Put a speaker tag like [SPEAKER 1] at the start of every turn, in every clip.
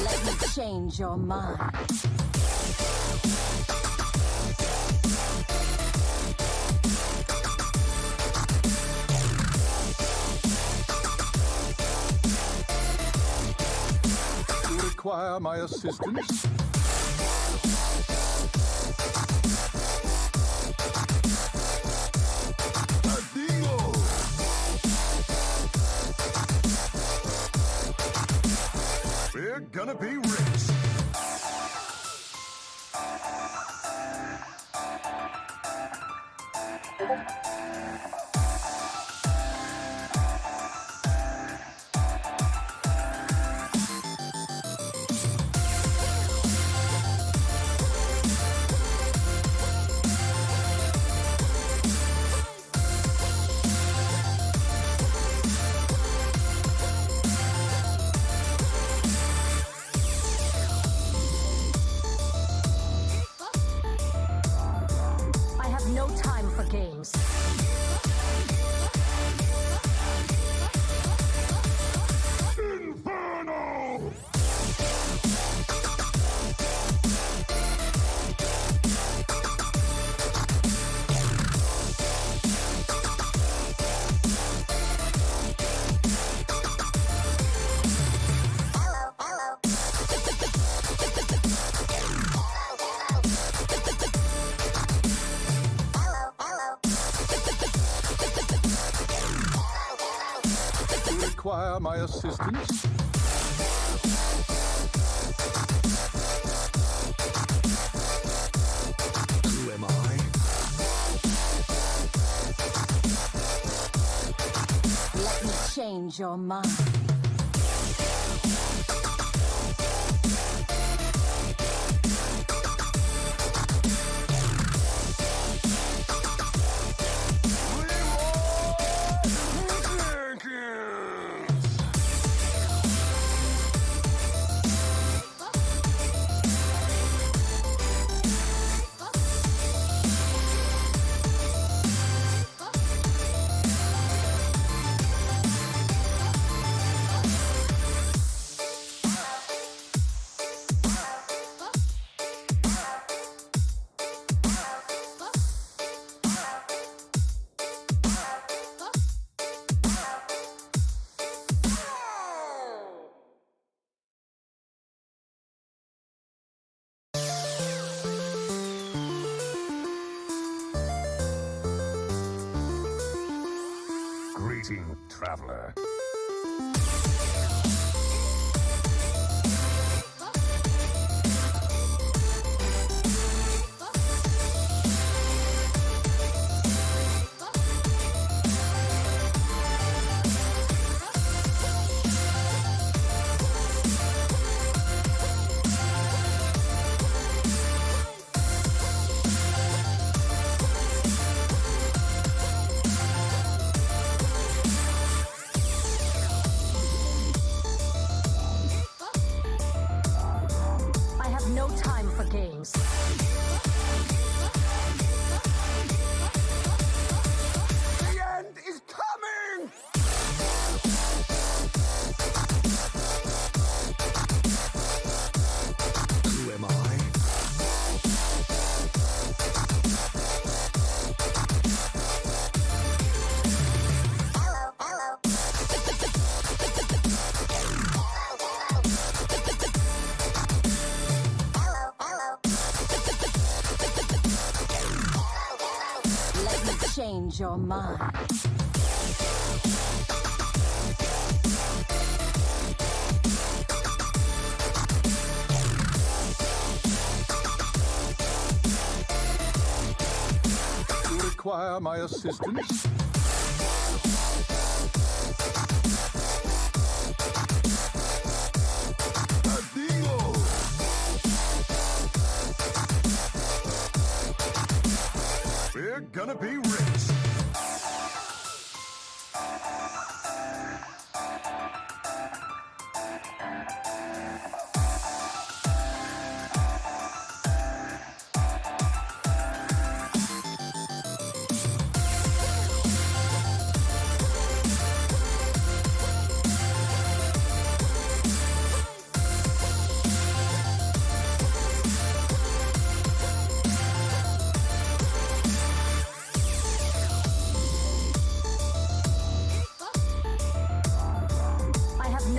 [SPEAKER 1] Let me change your mind.
[SPEAKER 2] Require my assistance? Adingo! We're gonna be rich! Require my assistance? Who am I?
[SPEAKER 1] Let me change your mind.
[SPEAKER 2] Greeting, traveler.
[SPEAKER 1] Change your mind.
[SPEAKER 2] Require my assistance? Adingo! We're gonna be rich!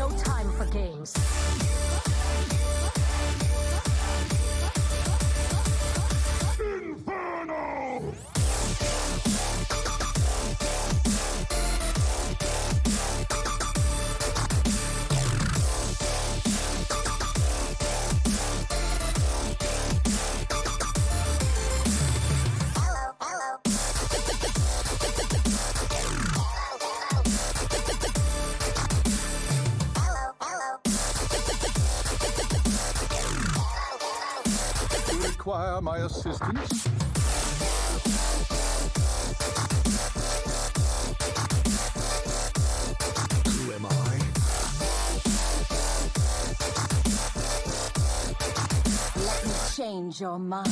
[SPEAKER 3] no time for games.
[SPEAKER 2] Inferno! Require my assistance? Who am I?
[SPEAKER 1] Let me change your mind.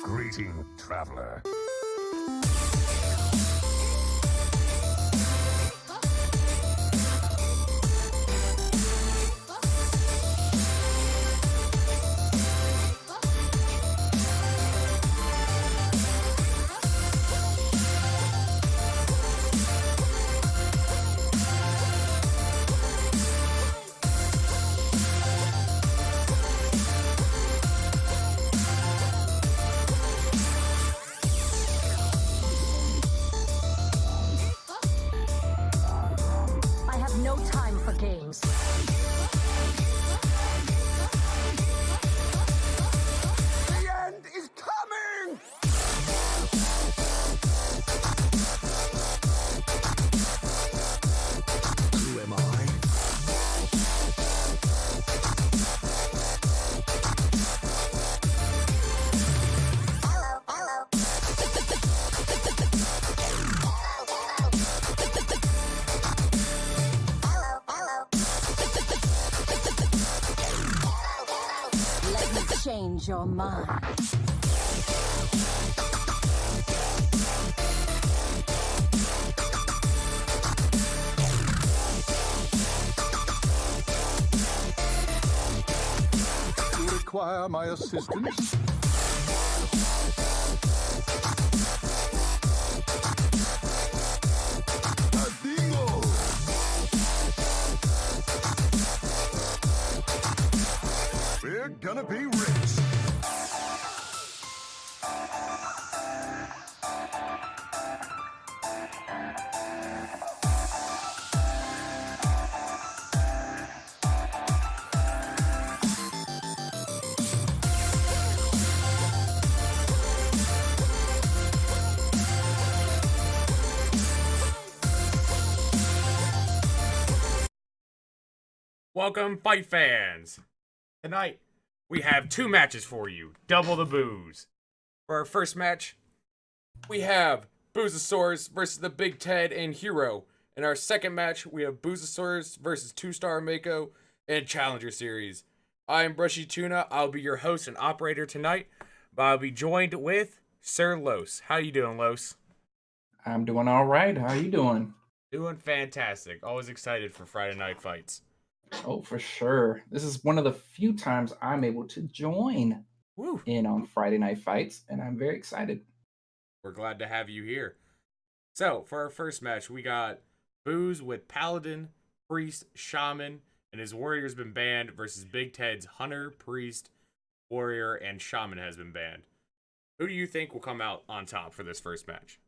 [SPEAKER 2] Greeting, traveler.
[SPEAKER 3] I have no time for games.
[SPEAKER 2] The end is coming! Who am I?
[SPEAKER 1] Let me change your mind.
[SPEAKER 2] Require my assistance? Adingo! We're gonna be rich!
[SPEAKER 4] Welcome, fight fans! Tonight, we have two matches for you. Double the booze. For our first match, we have Boozosaurus versus the Big Ted and Hero. In our second match, we have Boozosaurus versus 2-Star Mako and Challenger Series. I am Brushy Tuna. I'll be your host and operator tonight, but I'll be joined with Sir Los. How you doing, Los?
[SPEAKER 5] I'm doing all right. How you doing?
[SPEAKER 4] Doing fantastic. Always excited for Friday night fights.
[SPEAKER 5] Oh, for sure. This is one of the few times I'm able to join
[SPEAKER 4] Woo!
[SPEAKER 5] in on Friday Night Fights, and I'm very excited.
[SPEAKER 4] We're glad to have you here. So, for our first match, we got Booz with Paladin, Priest, Shaman, and his warrior's been banned versus Big Ted's Hunter, Priest, Warrior, and Shaman has been banned. Who do you think will come out on top for this first match?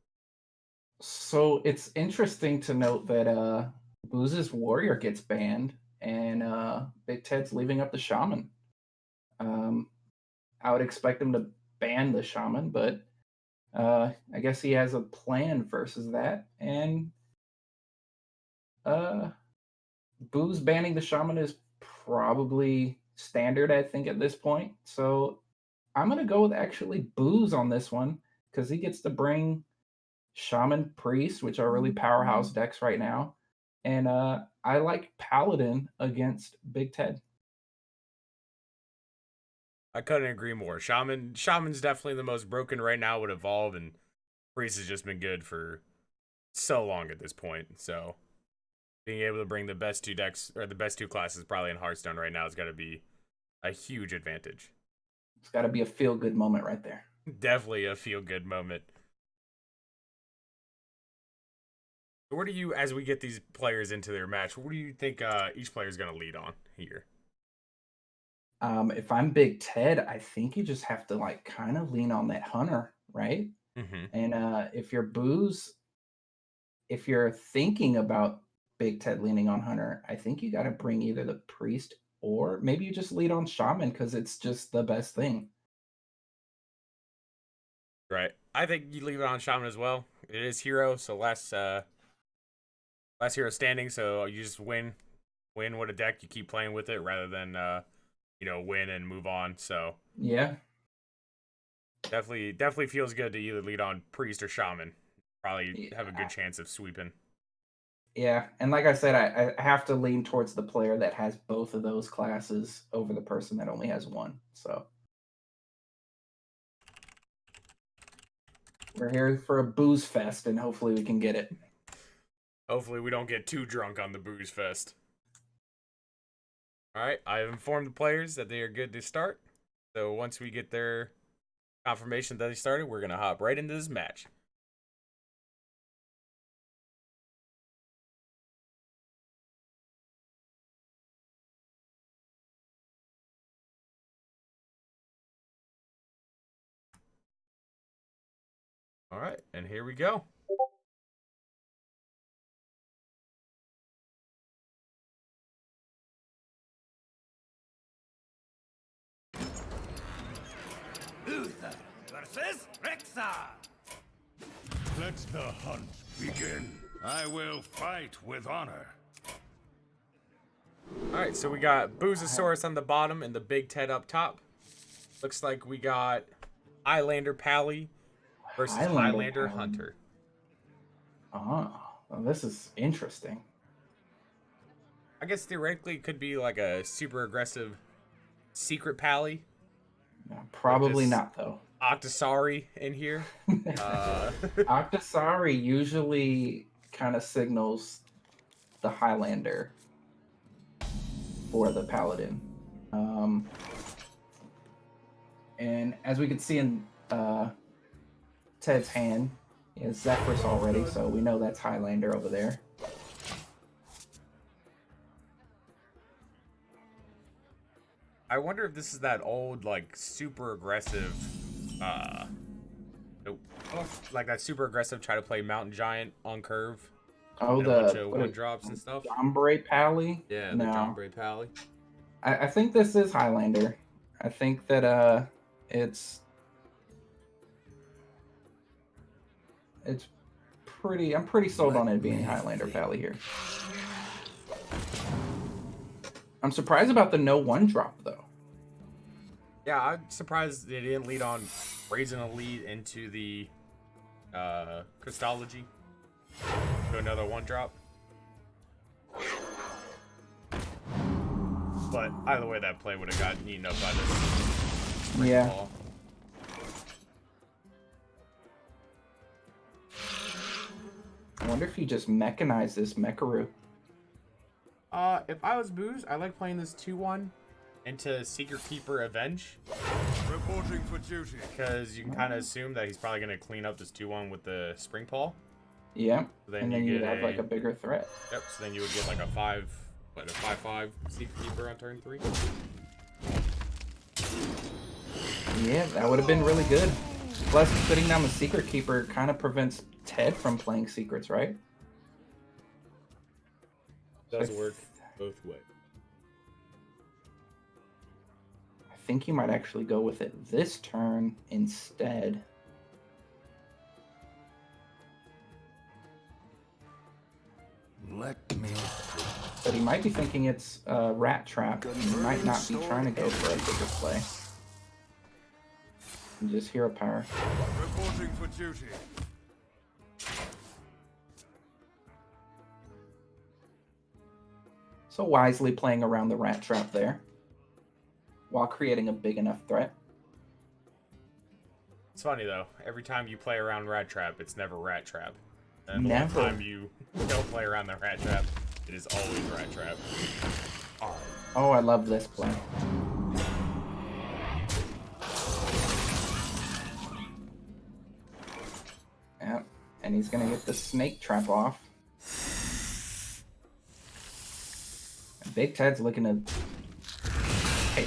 [SPEAKER 5] So it's interesting to note that Booz's Warrior gets banned and Big Ted's leaving up the Shaman. I would expect him to ban the shaman, but I guess he has a plan versus that. And Boo's banning the shaman is probably standard, I think, at this point. So I'm gonna go with actually Boo's on this one because he gets to bring Shaman Priest, which are really powerhouse decks right now. And I like Paladin against Big Ted.
[SPEAKER 4] I couldn't agree more. Shaman's definitely the most broken right now with Evolve, and Priest has just been good for so long at this point. So being able to bring the best two decks, or the best two classes probably in Hearthstone right now, has got to be a huge advantage.
[SPEAKER 5] It's got to be a feel-good moment right there.
[SPEAKER 4] Definitely a feel-good moment. Where do you, as we get these players into their match, what do you think each player is going to lead on here?
[SPEAKER 5] If I'm Big Ted, I think you just have to like kind of lean on that Hunter, right?
[SPEAKER 4] Mm-hmm.
[SPEAKER 5] And if you're Booze, if you're thinking about Big Ted leaning on Hunter, I think you got to bring either the Priest or maybe you just lead on Shaman because it's just the best thing.
[SPEAKER 4] Right. I think you leave it on Shaman as well. It is hero, so last hero standing, so you just win with a deck. You keep playing with it rather than win and move on. So
[SPEAKER 5] yeah,
[SPEAKER 4] definitely feels good to either lead on Priest or Shaman. Probably have a good chance of sweeping.
[SPEAKER 5] Yeah, and like I said, I have to lean towards the player that has both of those classes over the person that only has one. So we're here for a booze fest, and hopefully we can get it.
[SPEAKER 4] Hopefully we don't get too drunk on the booze fest. All right, I've informed the players that they are good to start. So once we get their confirmation that they started, we're going to hop right into this match. All right, and here we go.
[SPEAKER 6] Uther versus Rexxar.
[SPEAKER 2] Let the hunt begin. I will fight with honor.
[SPEAKER 4] All right, so we got Boozosaurus on the bottom and the Big Ted up top. Looks like we got Highlander Pally versus Highlander Hunter.
[SPEAKER 5] Oh, well, this is interesting.
[SPEAKER 4] I guess theoretically it could be like a super aggressive secret Pally.
[SPEAKER 5] No, probably not, though.
[SPEAKER 4] Octosari in here.
[SPEAKER 5] Octosari usually kind of signals the Highlander for the Paladin. And as we can see in Ted's hand, he has Zephyrus already, so we know that's Highlander over there.
[SPEAKER 4] I wonder if this is that old, like, super aggressive, like that super aggressive try to play Mountain Giant on curve.
[SPEAKER 5] Oh,
[SPEAKER 4] and a bunch of one drops and stuff.
[SPEAKER 5] Ombre Pally?
[SPEAKER 4] Yeah,
[SPEAKER 5] no.
[SPEAKER 4] the Ombre Pally.
[SPEAKER 5] I think this is Highlander. I think that it's pretty. I'm pretty sold on it being Highlander Pally here. I'm surprised about the no one drop though.
[SPEAKER 4] Yeah, I'm surprised they didn't lead on raising a lead into the Christology to another one drop. But either way, that play would have gotten eaten up by this.
[SPEAKER 5] Yeah.
[SPEAKER 4] Ball.
[SPEAKER 5] I wonder if he just mechanized this Mecharoo.
[SPEAKER 4] If I was Booze, I like playing this 2-1 into Secret Keeper Avenge.
[SPEAKER 2] Reporting for duty.
[SPEAKER 4] Because you can kind of assume that he's probably going to clean up this 2-1 with the Spring Paw.
[SPEAKER 5] Yeah.
[SPEAKER 4] So
[SPEAKER 5] and then you'd have like a bigger threat.
[SPEAKER 4] Yep, so then you would get like a 5/5 Secret Keeper on turn 3.
[SPEAKER 5] Yeah, that would have been really good. Plus, putting down the Secret Keeper kind of prevents Ted from playing secrets, right?
[SPEAKER 4] Does work both ways.
[SPEAKER 5] I think he might actually go with it this turn instead.
[SPEAKER 2] Let me.
[SPEAKER 5] But he might be thinking it's a rat trap. He might not be trying to go for a bigger play. And just hero power.
[SPEAKER 2] Reporting for duty.
[SPEAKER 5] So wisely playing around the rat trap there, while creating a big enough threat.
[SPEAKER 4] It's funny though. Every time you play around Rat Trap, it's never Rat Trap. And
[SPEAKER 5] Never.
[SPEAKER 4] the one time you don't play around the Rat Trap, it is always Rat Trap.
[SPEAKER 5] Oh, I love this play. Yep, and he's gonna get the snake trap off. And Big Ted's looking to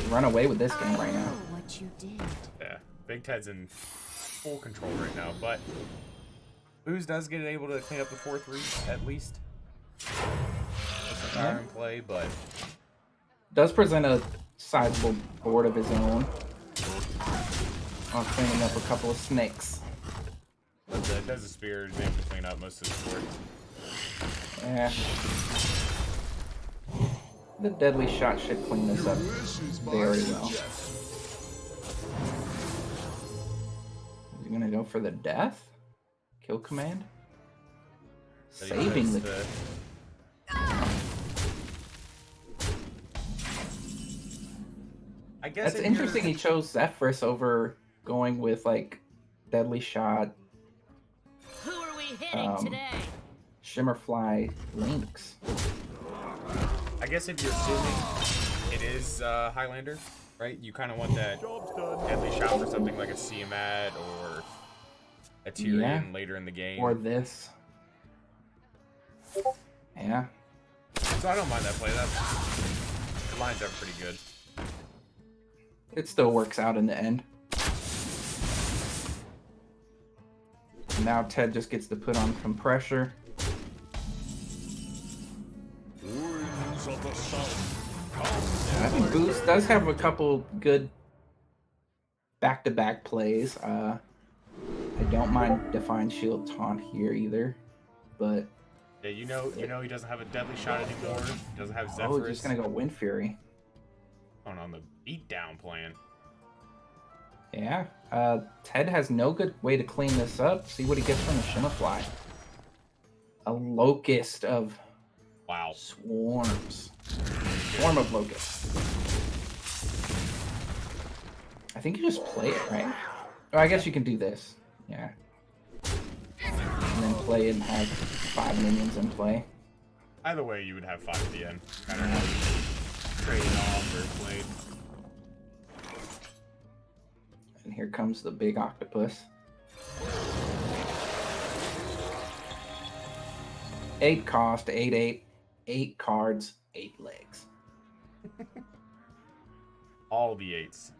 [SPEAKER 5] run away with this game right now.
[SPEAKER 1] Oh, what you did.
[SPEAKER 4] Yeah, Big Ted's in full control right now, but Booze does get able to clean up the 4-3 at least. That's a iron play, but
[SPEAKER 5] Does present a sizable board of his own. On cleaning up a couple of snakes.
[SPEAKER 4] does a spear is able to clean up most of the board.
[SPEAKER 5] Yeah. The deadly shot should clean this up very well. Is he gonna go for the death? Kill command?
[SPEAKER 4] But he
[SPEAKER 5] Saving
[SPEAKER 4] chose
[SPEAKER 5] the...
[SPEAKER 4] to- I guess
[SPEAKER 5] That's
[SPEAKER 4] if
[SPEAKER 5] interesting
[SPEAKER 4] you're-
[SPEAKER 5] he chose Zephyrus over going with, like, deadly shot,
[SPEAKER 1] Who are we hitting today?
[SPEAKER 5] Shimmerfly, Lynx.
[SPEAKER 4] I guess if you're assuming it is Highlander, right? You kind of want that deadly shot for something like a Tiamat or a Tyrion
[SPEAKER 5] Yeah.
[SPEAKER 4] later in the game.
[SPEAKER 5] Or this. Yeah.
[SPEAKER 4] So I don't mind that play. That the lines are pretty good.
[SPEAKER 5] It still works out in the end. Now Ted just gets to put on some pressure.
[SPEAKER 2] Winds of the south.
[SPEAKER 5] I think Boost does have a couple good back-to-back plays. I don't mind Defiant Shield Taunt here either, but
[SPEAKER 4] Yeah, you know he doesn't have a deadly shot anymore. He doesn't have
[SPEAKER 5] oh,
[SPEAKER 4] Zephyrus.
[SPEAKER 5] just gonna go Wind Fury.
[SPEAKER 4] Going on the beatdown plan.
[SPEAKER 5] Yeah, Ted has no good way to clean this up. See what he gets from the Shimmerfly. A locust of
[SPEAKER 4] Wow.
[SPEAKER 5] swarms. Swarm of locusts. I think you just play it, right? Oh, I guess you can do this. Yeah. And then play it and have 5 minions in play.
[SPEAKER 4] Either way, you would have 5 at the end. Kind of how you traded off or played.
[SPEAKER 5] And here comes the big octopus. 8 cost, 8/8, 8 cards, 8 legs.
[SPEAKER 4] All the 8s.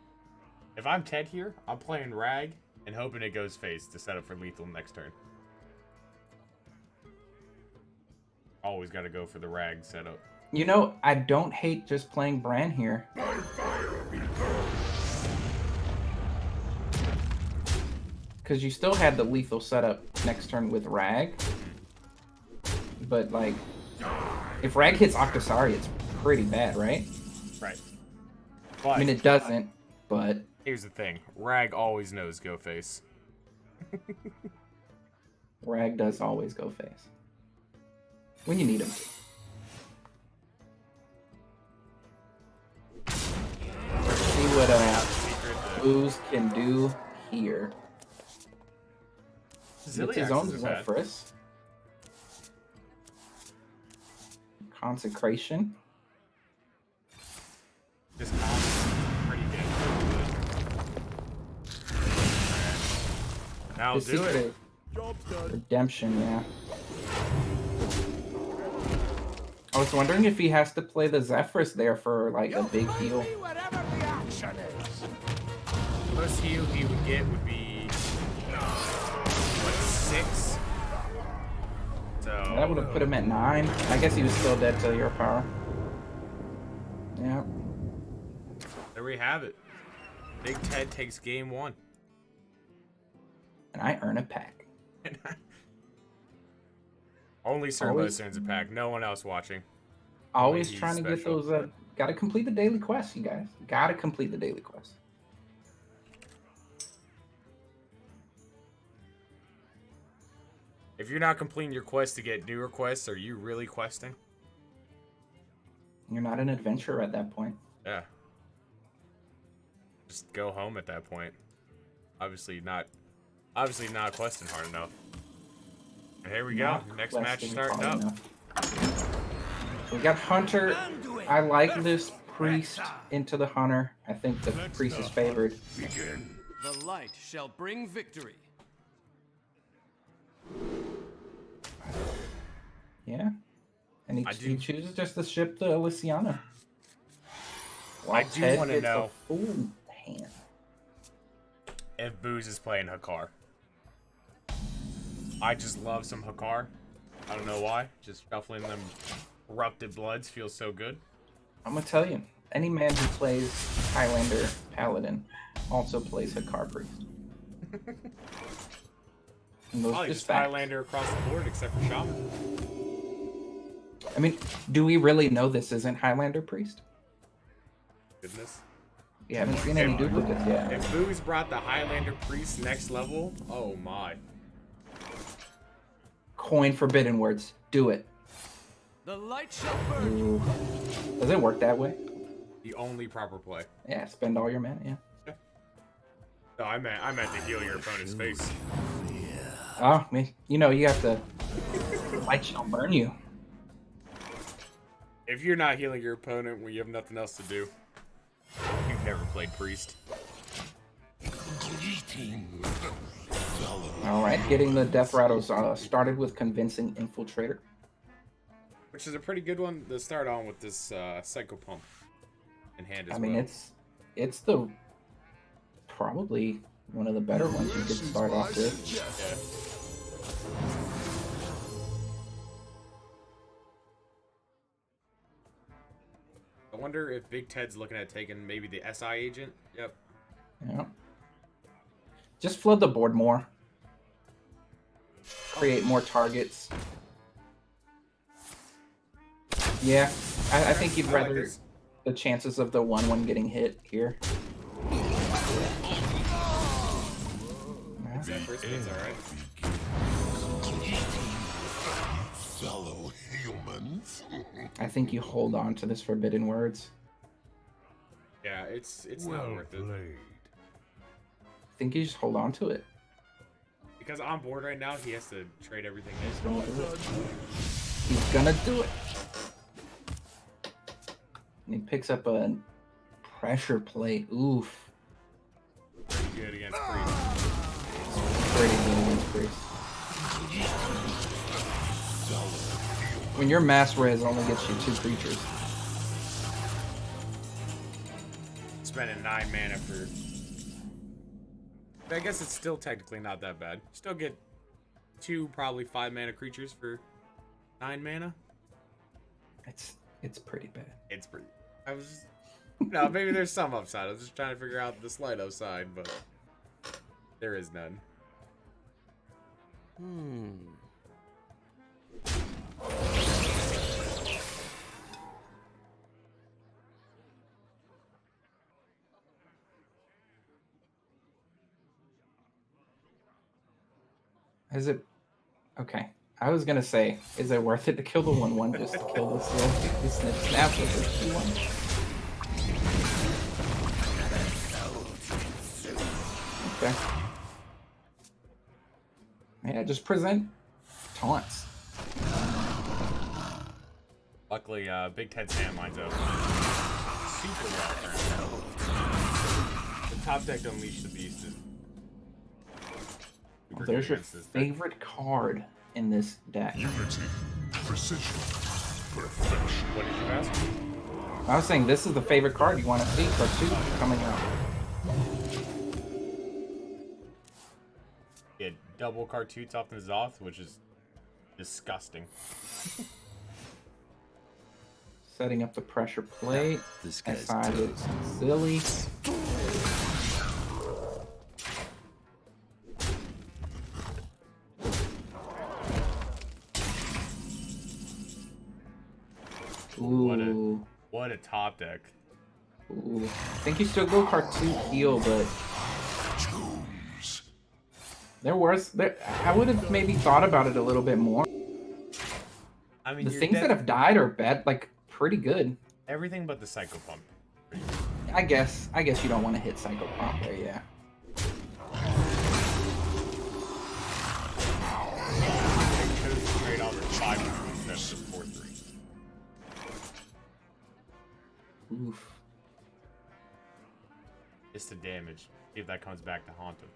[SPEAKER 4] If I'm Ted here, I'm playing Rag and hoping it goes face to set up for lethal next turn. Always got to go for the Rag setup.
[SPEAKER 5] You know, I don't hate just playing Bran here. Because you still had the lethal setup next turn with Rag. But, like, if Rag hits Octosari, it's pretty bad, right?
[SPEAKER 4] Right. But
[SPEAKER 5] I mean, it doesn't, but...
[SPEAKER 4] here's the thing. Rag always knows go face.
[SPEAKER 5] Rag does always go face. When you need him. Let's see what Booze can do here. Gets his
[SPEAKER 4] Ziliax
[SPEAKER 5] own
[SPEAKER 4] is bad.
[SPEAKER 5] Zephyrus. Consecration.
[SPEAKER 4] This comp is pretty good. Now
[SPEAKER 5] His
[SPEAKER 4] do it.
[SPEAKER 5] secret redemption, yeah. I was wondering if he has to play the Zephyrus there for like a big heal.
[SPEAKER 6] Whatever the action is.
[SPEAKER 4] The most heal he would get would be what, 6? So
[SPEAKER 5] That would have put him at 9. I guess he was still dead to your power. Yeah.
[SPEAKER 4] there we have it. Big Ted takes game 1.
[SPEAKER 5] And I earn a pack.
[SPEAKER 4] Only Sir
[SPEAKER 5] Always-
[SPEAKER 4] earns a pack. No one else watching.
[SPEAKER 5] Always
[SPEAKER 4] he's
[SPEAKER 5] trying to get
[SPEAKER 4] special.
[SPEAKER 5] those. Gotta complete the daily quest, you guys. Gotta complete the daily quest.
[SPEAKER 4] If you're not completing your quest to get newer quests, are you really questing?
[SPEAKER 5] You're not an adventurer at that point.
[SPEAKER 4] Yeah. Just go home at that point. Obviously not questing hard enough. And here we go.
[SPEAKER 5] Not
[SPEAKER 4] Next match
[SPEAKER 5] questing
[SPEAKER 4] starting
[SPEAKER 5] hard
[SPEAKER 4] up.
[SPEAKER 5] enough. We got Hunter. I like this priest into the hunter. I think the
[SPEAKER 2] Let
[SPEAKER 5] priest
[SPEAKER 2] the
[SPEAKER 5] is favored.
[SPEAKER 2] hunt begin.
[SPEAKER 6] The light shall bring victory.
[SPEAKER 5] Yeah. And
[SPEAKER 4] I
[SPEAKER 5] he
[SPEAKER 4] do-
[SPEAKER 5] chooses just to ship the Elysiana.
[SPEAKER 4] I do
[SPEAKER 5] Ted
[SPEAKER 4] wanna
[SPEAKER 5] gets a
[SPEAKER 4] know-
[SPEAKER 5] full hand.
[SPEAKER 4] If Booze is playing Hakar. I just love some Hakar. I don't know why. Just shuffling them corrupted bloods feels so good.
[SPEAKER 5] I'm gonna tell you, any man who plays Highlander Paladin also plays Hakar Priest. And those
[SPEAKER 4] Probably
[SPEAKER 5] just
[SPEAKER 4] just
[SPEAKER 5] facts.
[SPEAKER 4] Highlander across the board except for Shaman.
[SPEAKER 5] I mean, do we really know this isn't Highlander Priest?
[SPEAKER 4] Goodness.
[SPEAKER 5] You haven't seen any duplicates yet.
[SPEAKER 4] If Booze brought the Highlander Priest next level, oh my.
[SPEAKER 5] Coin forbidden words. Do it.
[SPEAKER 6] The light shall burn you.
[SPEAKER 5] Ooh. Does it work that way?
[SPEAKER 4] The only proper play.
[SPEAKER 5] Yeah, spend all your mana, yeah.
[SPEAKER 4] No, I meant to heal your opponent's face.
[SPEAKER 5] Oh, me. You know, you have to. Light shall burn you.
[SPEAKER 4] If you're not healing your opponent when you have nothing else to do, you've never played Priest.
[SPEAKER 5] Alright, getting the Death Rattles started with Convincing Infiltrator.
[SPEAKER 4] Which is a pretty good one to start on with this Psycho Pump in hand as
[SPEAKER 5] I mean,
[SPEAKER 4] well.
[SPEAKER 5] it's the probably one of the better ones you could start off with.
[SPEAKER 4] Yeah. I wonder if Big Ted's looking at taking maybe the SI agent. Yep.
[SPEAKER 5] Yeah. Just flood the board more. Create more targets. Yeah, I think you'd
[SPEAKER 4] I like
[SPEAKER 5] rather
[SPEAKER 4] this.
[SPEAKER 5] the chances of the 1/1 getting hit here.
[SPEAKER 4] That first bit's alright.
[SPEAKER 7] Fellow humans.
[SPEAKER 5] I think you hold on to this forbidden words.
[SPEAKER 4] Yeah, it's not
[SPEAKER 2] Well
[SPEAKER 4] worth it.
[SPEAKER 2] played.
[SPEAKER 5] I think you just hold on to it.
[SPEAKER 4] Because on board right now, he has to trade everything
[SPEAKER 5] He's
[SPEAKER 4] in.
[SPEAKER 5] gonna do it. He's gonna do it. And he picks up a pressure plate. Oof.
[SPEAKER 4] Pretty good against Priest.
[SPEAKER 5] Pretty good against Priest. When your mass res only gets you 2 creatures.
[SPEAKER 4] Spending 9 mana for. I guess it's still technically not that bad. Still get 2 probably 5 mana creatures for 9 mana.
[SPEAKER 5] It's pretty bad.
[SPEAKER 4] It's pretty. I was. No, maybe there's some upside. I was just trying to figure out the slight upside, but there is none.
[SPEAKER 5] Is it okay? I was gonna say, is it worth it to kill the 1/1 just to kill this snap with this 2/1? Okay. Yeah, just present taunts.
[SPEAKER 4] Luckily, Big Ted's hand lines up super well. The top deck to Unleash the Beast is. super good
[SPEAKER 5] There's your
[SPEAKER 4] against this deck.
[SPEAKER 5] favorite card in this deck.
[SPEAKER 7] Unity, precision, perfection.
[SPEAKER 4] What did you ask?
[SPEAKER 5] I was saying this is the favorite card you want to see for 2 coming out.
[SPEAKER 4] Get double Cartoots off the Zoth, which is disgusting.
[SPEAKER 5] Setting up the pressure plate.
[SPEAKER 7] This guy's
[SPEAKER 5] SI is silly.
[SPEAKER 4] Blood at top deck.
[SPEAKER 5] Ooh. I think you still go Cartoon heal, but
[SPEAKER 7] Choose.
[SPEAKER 5] I would have maybe thought about it a little bit more.
[SPEAKER 4] I mean,
[SPEAKER 5] The
[SPEAKER 4] you're
[SPEAKER 5] things
[SPEAKER 4] dead-
[SPEAKER 5] that have died are bad, like pretty good.
[SPEAKER 4] everything but the Psycho Pump.
[SPEAKER 5] I guess you don't want to hit Psycho Pump there, yeah.
[SPEAKER 4] They chose to trade off for 5 instead of 4-3.
[SPEAKER 5] Oof.
[SPEAKER 4] Just the damage. See if that comes back to haunt him.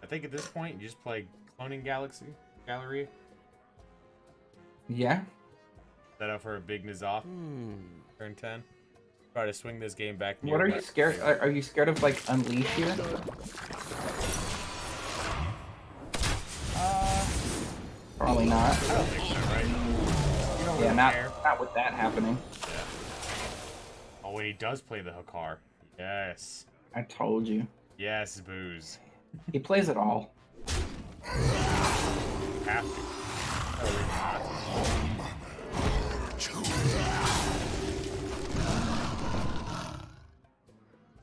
[SPEAKER 4] I think at this point, you just play Cloning Gallery.
[SPEAKER 5] Yeah.
[SPEAKER 4] Set up for a big N'Zoth. Turn 10. Try to swing this game back.
[SPEAKER 5] What are you scared? Are you scared of like Unleash here? Probably not.
[SPEAKER 4] I don't think so, right? You don't
[SPEAKER 5] Yeah,
[SPEAKER 4] really
[SPEAKER 5] not
[SPEAKER 4] care.
[SPEAKER 5] not with that happening.
[SPEAKER 4] Oh, when he does play the Hakar. Yes.
[SPEAKER 5] I told you.
[SPEAKER 4] Yes, Booze.
[SPEAKER 5] He plays it all.
[SPEAKER 4] Have to.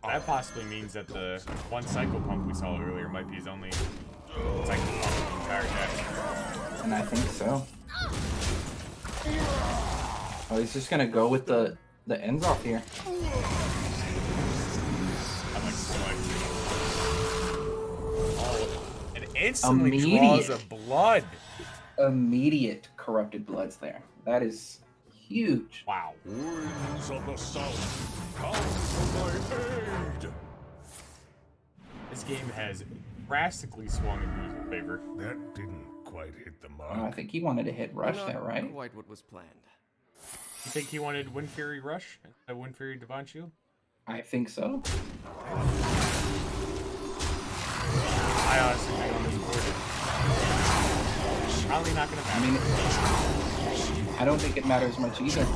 [SPEAKER 4] Oh, that possibly means that the one Psycho Pump we saw earlier might be his only Psycho Pump in the entire deck.
[SPEAKER 5] And I think so. Oh, he's just gonna go with the ends off here.
[SPEAKER 4] I like select. Oh, and instantly draws a
[SPEAKER 5] Immediate.
[SPEAKER 4] blood.
[SPEAKER 5] Immediate corrupted bloods there. That is huge.
[SPEAKER 4] Wow.
[SPEAKER 2] Winds of the south, come to my aid.
[SPEAKER 4] This game has drastically swung in Booze's favor.
[SPEAKER 2] That didn't quite hit the mark.
[SPEAKER 5] I think he wanted to hit Rush
[SPEAKER 6] Not
[SPEAKER 5] there, right?
[SPEAKER 6] quite what was planned.
[SPEAKER 4] You think he wanted Wind Fury Rush instead of Wind Fury Divine Shield?
[SPEAKER 5] I think so.
[SPEAKER 4] I honestly think on this board, it's probably not going to
[SPEAKER 5] I
[SPEAKER 4] matter.
[SPEAKER 5] mean, I don't think it matters much either.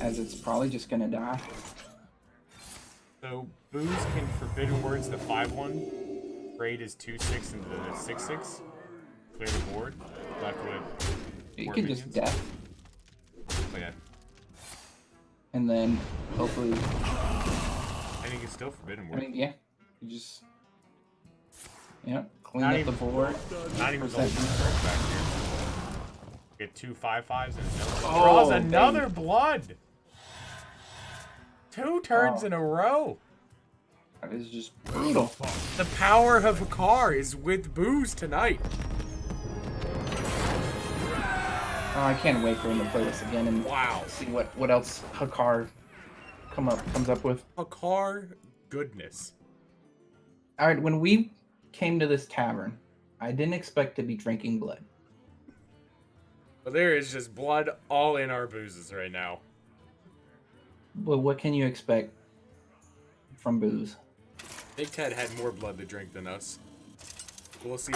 [SPEAKER 5] As it's probably just gonna die.
[SPEAKER 4] So Booze can Forbidden Words the 5-1, trade his 2-6 into the 6-6, clear the board, left with
[SPEAKER 5] You
[SPEAKER 4] 4
[SPEAKER 5] can just
[SPEAKER 4] minions.
[SPEAKER 5] death,
[SPEAKER 4] Oh, yeah.
[SPEAKER 5] and then hopefully,
[SPEAKER 4] I think it's still Forbidden
[SPEAKER 5] I
[SPEAKER 4] Word.
[SPEAKER 5] mean, yeah, you just, clean
[SPEAKER 4] Not
[SPEAKER 5] up
[SPEAKER 4] even-
[SPEAKER 5] the board.
[SPEAKER 4] Not even
[SPEAKER 5] percent.
[SPEAKER 4] gold back here. Get 2 5/5s and no.
[SPEAKER 5] Oh,
[SPEAKER 4] Draws
[SPEAKER 5] dang.
[SPEAKER 4] another blood. 2 turns
[SPEAKER 5] Oh.
[SPEAKER 4] in a row.
[SPEAKER 5] That is just brutal.
[SPEAKER 4] The power of Hakar is with Booze tonight.
[SPEAKER 5] Oh, I can't wait for him to play this again and
[SPEAKER 4] Wow.
[SPEAKER 5] see what else Hakar comes up with.
[SPEAKER 4] Hakar goodness.
[SPEAKER 5] All right, when we came to this tavern, I didn't expect to be drinking blood.
[SPEAKER 4] But there is just blood all in our boozes right now.
[SPEAKER 5] But what can you expect from booze?
[SPEAKER 4] Big Ted had more blood to drink than us. We'll see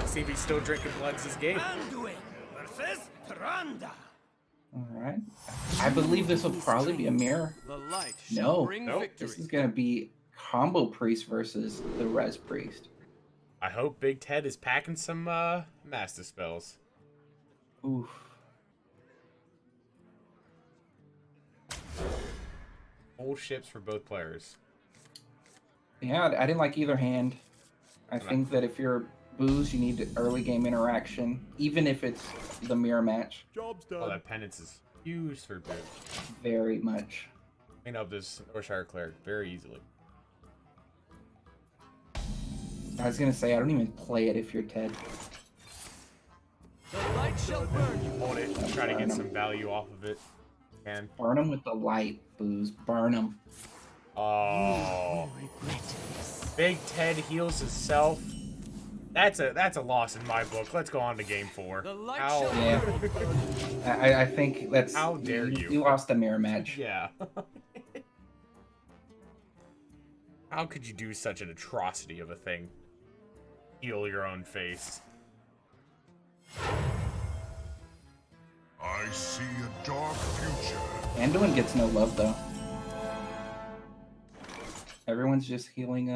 [SPEAKER 4] see if he's still drinking bloods this game.
[SPEAKER 6] Anduin versus Tyrande.
[SPEAKER 5] All right. I believe this will probably be a mirror.
[SPEAKER 6] The light shall
[SPEAKER 5] No.
[SPEAKER 6] bring
[SPEAKER 4] Nope.
[SPEAKER 6] victory.
[SPEAKER 5] This is going to be Combo Priest versus the Res Priest.
[SPEAKER 4] I hope Big Ted is packing some master spells.
[SPEAKER 5] Oof.
[SPEAKER 4] Full ships for both players.
[SPEAKER 5] Yeah, I didn't like either hand. I think that if you're booze, you need early game interaction, even if it's the mirror match.
[SPEAKER 2] Job's
[SPEAKER 4] Oh,
[SPEAKER 2] done.
[SPEAKER 4] that penance is huge for Booze.
[SPEAKER 5] Very much.
[SPEAKER 4] Clean up this Northshire Cleric very easily.
[SPEAKER 5] I was gonna say I don't even play it if you're Ted.
[SPEAKER 6] The light shall burn you.
[SPEAKER 4] Hold it, try to get some value off of it. And
[SPEAKER 5] Burn them with the light, booze. Burn them.
[SPEAKER 4] oh, Big Ted heals himself. That's a loss in my book. Let's go on to game 4.
[SPEAKER 6] The light
[SPEAKER 4] How-
[SPEAKER 6] shall
[SPEAKER 5] Yeah. I think that's.
[SPEAKER 4] How dare you.
[SPEAKER 5] You lost the mirror match.
[SPEAKER 4] Yeah. How could you do such an atrocity of a thing? Heal your own face.
[SPEAKER 7] I see a dark future.
[SPEAKER 5] Anduin gets no love though. Everyone's just healing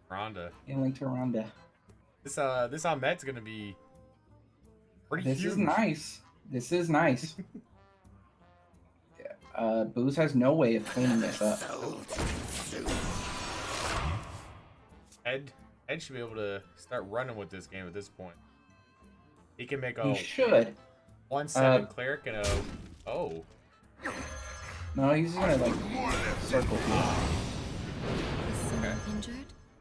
[SPEAKER 4] Rhonda.
[SPEAKER 5] Tyrande.
[SPEAKER 4] This Ahmed's gonna be Pretty
[SPEAKER 5] This
[SPEAKER 4] huge.
[SPEAKER 5] is nice. This is nice. Booze has no way of cleaning this up.
[SPEAKER 4] Ed should be able to start running with this game at this point. He can make
[SPEAKER 5] He
[SPEAKER 4] a
[SPEAKER 5] should.
[SPEAKER 4] 1/7 cleric and a
[SPEAKER 5] No, he's gonna like circle here.
[SPEAKER 1] Is someone injured?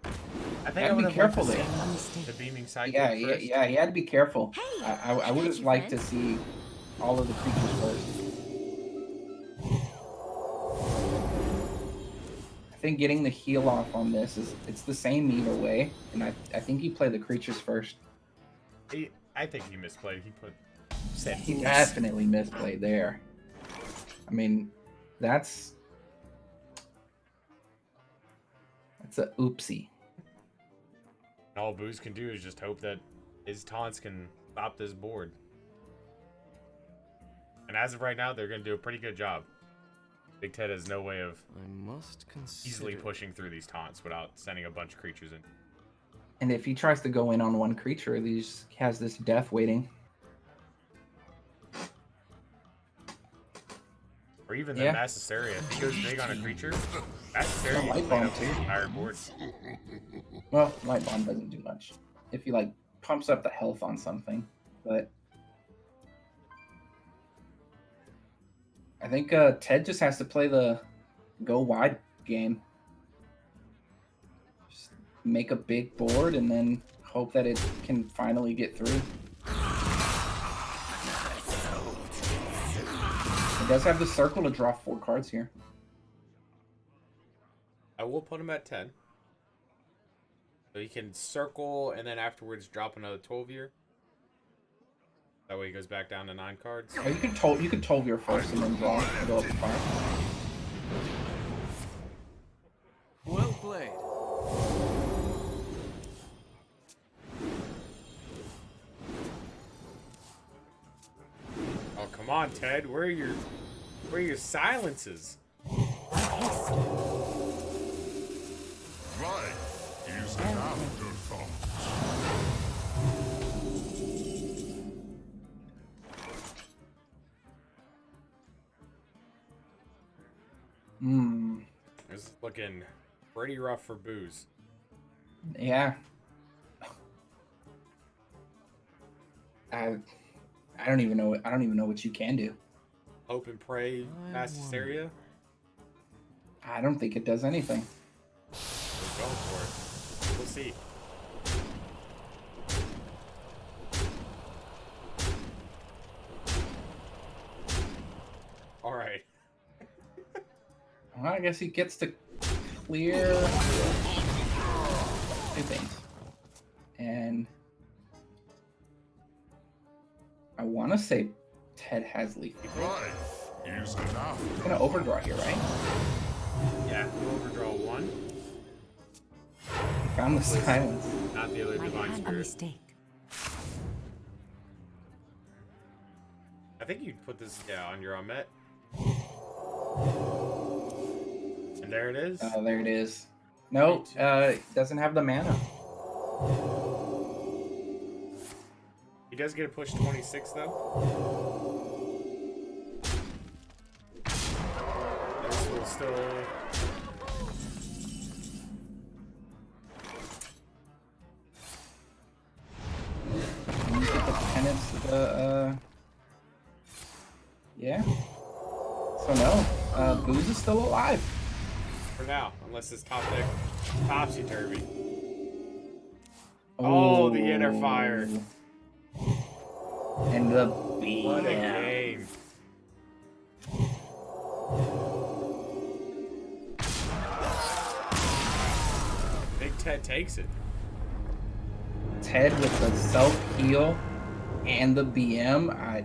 [SPEAKER 4] I think
[SPEAKER 5] Gotta
[SPEAKER 4] I would
[SPEAKER 5] be
[SPEAKER 4] have
[SPEAKER 5] careful
[SPEAKER 4] liked to
[SPEAKER 5] there.
[SPEAKER 4] see the beaming sidekick
[SPEAKER 5] Yeah,
[SPEAKER 4] first.
[SPEAKER 5] yeah, he had to be careful.
[SPEAKER 1] Hey,
[SPEAKER 5] I would have liked to see all of the creatures first. I think getting the heal off on this it's the same either way, and I think you play the creatures first.
[SPEAKER 4] I think he misplayed. He
[SPEAKER 5] He definitely misplayed there. I mean, that's a oopsie.
[SPEAKER 4] all Booze can do is just hope that his taunts can stop this board. And as of right now, they're going to do a pretty good job. Big Ted has no way of
[SPEAKER 6] I must consider.
[SPEAKER 4] easily pushing through these taunts without sending a bunch of creatures in.
[SPEAKER 5] And if he tries to go in on one creature, he has this death waiting.
[SPEAKER 4] Or even the
[SPEAKER 5] Yeah.
[SPEAKER 4] Mass Hysteria. If he goes big on a creature, Mass Hysteria
[SPEAKER 5] Light
[SPEAKER 4] can clean
[SPEAKER 5] Bomb
[SPEAKER 4] up
[SPEAKER 5] too.
[SPEAKER 4] the entire board.
[SPEAKER 5] Well, Light Bomb doesn't do much. If he like pumps up the health on something, but I think Ted just has to play the go wide game. Just make a big board and then hope that it can finally get through. It does have the circle to draw 4 cards here.
[SPEAKER 4] I will put him at 10. So he can circle and then afterwards drop another 12 year. That way he goes back down to 9 cards.
[SPEAKER 5] Or you could 12 your first and then draw and go up to 5.
[SPEAKER 6] Well played.
[SPEAKER 4] Oh, come on, Ted. Where are your silences?
[SPEAKER 7] Life is an afterthought.
[SPEAKER 4] This is looking pretty rough for Booze.
[SPEAKER 5] Yeah. I don't even know. I don't even know what you can do.
[SPEAKER 4] Hope and pray, Mass Hysteria.
[SPEAKER 5] I don't think it does anything.
[SPEAKER 4] We're going for it. We'll see. All right.
[SPEAKER 5] Well, I guess he gets to clear 2 things, and I want to say Ted has Leafy.
[SPEAKER 7] Life is an
[SPEAKER 5] He's
[SPEAKER 7] afterthought.
[SPEAKER 5] gonna overdraw here, right?
[SPEAKER 4] Yeah, we'll overdraw 1.
[SPEAKER 5] He found the silence.
[SPEAKER 4] Not the other
[SPEAKER 1] Might
[SPEAKER 4] Divine
[SPEAKER 1] have had a
[SPEAKER 4] Spirit.
[SPEAKER 1] mistake.
[SPEAKER 4] I think you'd put this, on your Amet. And there it is.
[SPEAKER 5] Oh, there it is. No, it doesn't have the mana.
[SPEAKER 4] He does get a push 26 though. This will still.
[SPEAKER 5] And you get the penance to the, yeah. So no, Booze is still alive.
[SPEAKER 4] For now, unless this top deck topsy turvy. Oh, the inner fire.
[SPEAKER 5] And the
[SPEAKER 4] What a
[SPEAKER 5] BM.
[SPEAKER 4] game. Big Ted takes it.
[SPEAKER 5] Ted with the self-heal and the BM.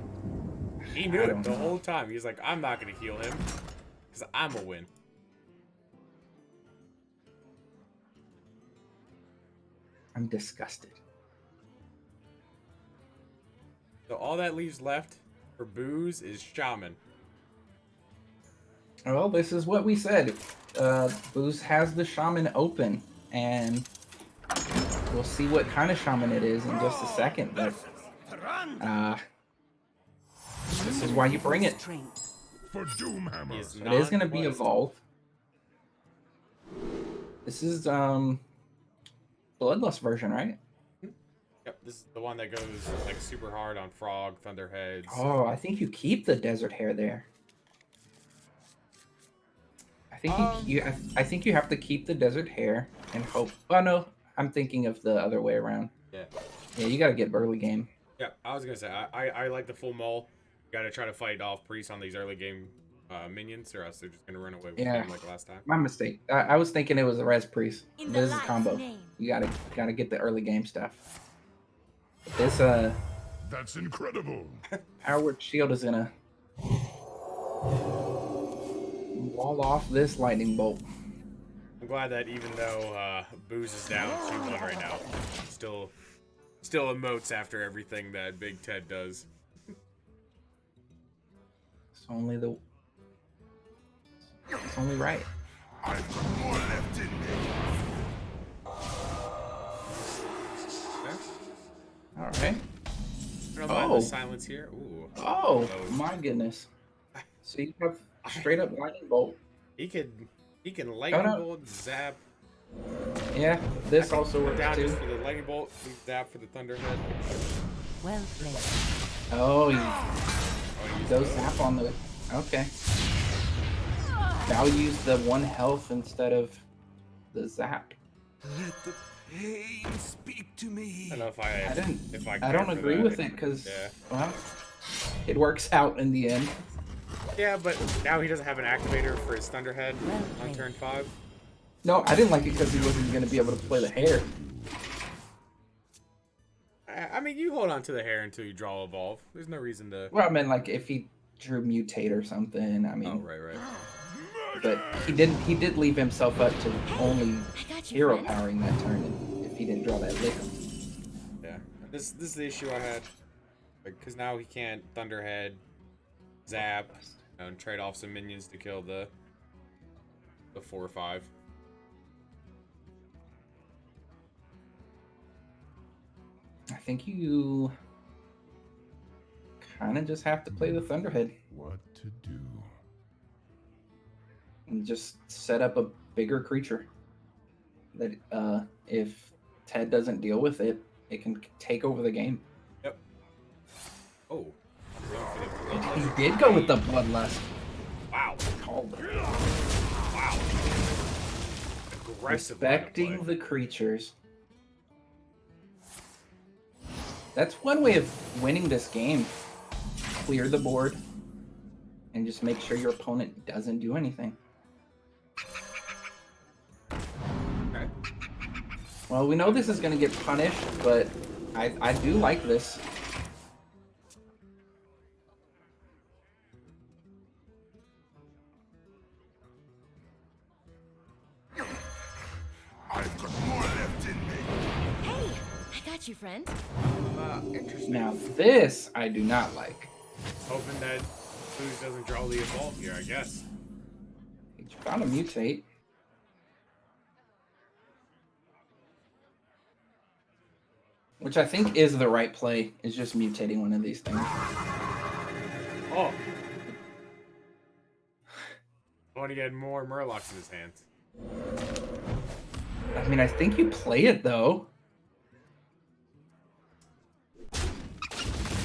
[SPEAKER 4] He knew
[SPEAKER 5] I
[SPEAKER 4] it
[SPEAKER 5] don't
[SPEAKER 4] the
[SPEAKER 5] know.
[SPEAKER 4] whole time. He's like, I'm not going to heal him because I'm a win.
[SPEAKER 5] I'm disgusted.
[SPEAKER 4] So all that leaves left for Booze is Shaman.
[SPEAKER 5] Well, this is what we said. Booze has the Shaman open, and we'll see what kind of Shaman it is in just a second. But This is why you bring it.
[SPEAKER 1] Strength.
[SPEAKER 7] For Doomhammer.
[SPEAKER 4] Is
[SPEAKER 5] It is going to be
[SPEAKER 4] nonplussed.
[SPEAKER 5] evolved. This is Bloodlust version, right?
[SPEAKER 4] Yep, this is the one that goes like super hard on Frog, Thunderheads.
[SPEAKER 5] Oh, I think you keep the desert hair there. I think I think you have to keep the desert hair and hope. Oh no, I'm thinking of the other way around.
[SPEAKER 4] Yeah.
[SPEAKER 5] Yeah, you got to get early game.
[SPEAKER 4] Yeah, I was gonna say I like the full mull. You gotta try to fight off priests on these early game minions, or else they're just gonna run away with
[SPEAKER 5] Yeah.
[SPEAKER 4] them like last time.
[SPEAKER 5] My mistake. I was thinking it was a res priest.
[SPEAKER 3] In the
[SPEAKER 5] This is a
[SPEAKER 3] light's
[SPEAKER 5] combo.
[SPEAKER 3] name.
[SPEAKER 5] You gotta get the early game stuff. This
[SPEAKER 7] That's incredible.
[SPEAKER 5] powered shield is gonna wall off this lightning bolt.
[SPEAKER 4] I'm glad that even though Booze is down 2-1 right now, still emotes after everything that Big Ted does.
[SPEAKER 5] It's only right.
[SPEAKER 7] I've got more left in me.
[SPEAKER 5] All right.
[SPEAKER 4] Don't mind
[SPEAKER 5] Oh.
[SPEAKER 4] the silence here. Ooh.
[SPEAKER 5] Oh my goodness. So you have straight up lightning bolt.
[SPEAKER 4] He can lightning
[SPEAKER 5] no.
[SPEAKER 4] bolt, zap.
[SPEAKER 5] Yeah, this also
[SPEAKER 4] We're
[SPEAKER 5] works
[SPEAKER 4] down
[SPEAKER 5] too.
[SPEAKER 4] just for the lightning bolt, we zap for the thunderhead.
[SPEAKER 1] Well played.
[SPEAKER 5] Oh, you
[SPEAKER 4] Oh, he
[SPEAKER 5] go
[SPEAKER 4] used
[SPEAKER 5] zap on the. Okay. Now use the 1 health instead of the zap.
[SPEAKER 6] Let the pain speak to me.
[SPEAKER 4] I don't know if I
[SPEAKER 5] I
[SPEAKER 4] care
[SPEAKER 5] don't
[SPEAKER 4] for
[SPEAKER 5] agree
[SPEAKER 4] that.
[SPEAKER 5] with it because
[SPEAKER 4] Yeah.
[SPEAKER 5] well, it works out in the end.
[SPEAKER 4] Yeah, but now he doesn't have an activator for his thunderhead
[SPEAKER 1] Well
[SPEAKER 4] on
[SPEAKER 1] played.
[SPEAKER 4] turn 5.
[SPEAKER 5] No, I didn't like it because he wasn't going to be able to play the hair.
[SPEAKER 4] I mean, you hold on to the hair until you draw evolve. There's no reason to.
[SPEAKER 5] Well, I mean, like if he drew mutate or something. I mean,
[SPEAKER 4] Oh, right.
[SPEAKER 5] but he did leave himself up to only
[SPEAKER 3] I got you,
[SPEAKER 5] hero
[SPEAKER 3] friend.
[SPEAKER 5] powering that turn if he didn't draw that lick.
[SPEAKER 4] Yeah. This is the issue I had. Because now he can't thunderhead, zap, and trade off some minions to kill the 4 or 5.
[SPEAKER 5] I think you kind of just have to play the Thunderhead
[SPEAKER 7] What to do?
[SPEAKER 5] and just set up a bigger creature that if Ted doesn't deal with it, it can take over the game.
[SPEAKER 4] Yep. Oh.
[SPEAKER 5] He did go with the Bloodlust.
[SPEAKER 4] Wow.
[SPEAKER 5] Called it.
[SPEAKER 4] Wow. Aggressive.
[SPEAKER 5] Respecting the creatures. That's one way of winning this game. Clear the board and just make sure your opponent doesn't do anything.
[SPEAKER 4] Okay.
[SPEAKER 5] Well, we know this is going to get punished, but I do like this.
[SPEAKER 7] I've got more left in me.
[SPEAKER 3] Hey, I got you, friend.
[SPEAKER 4] Interesting.
[SPEAKER 5] Now this I do not like.
[SPEAKER 4] Hoping that Booze doesn't draw the evolve here, I guess.
[SPEAKER 5] He found a mutate. Which I think is the right play, is just mutating one of these things.
[SPEAKER 4] Oh. Oh, he had more Murlocs in his hands.
[SPEAKER 5] I mean, I think you play it though.
[SPEAKER 4] I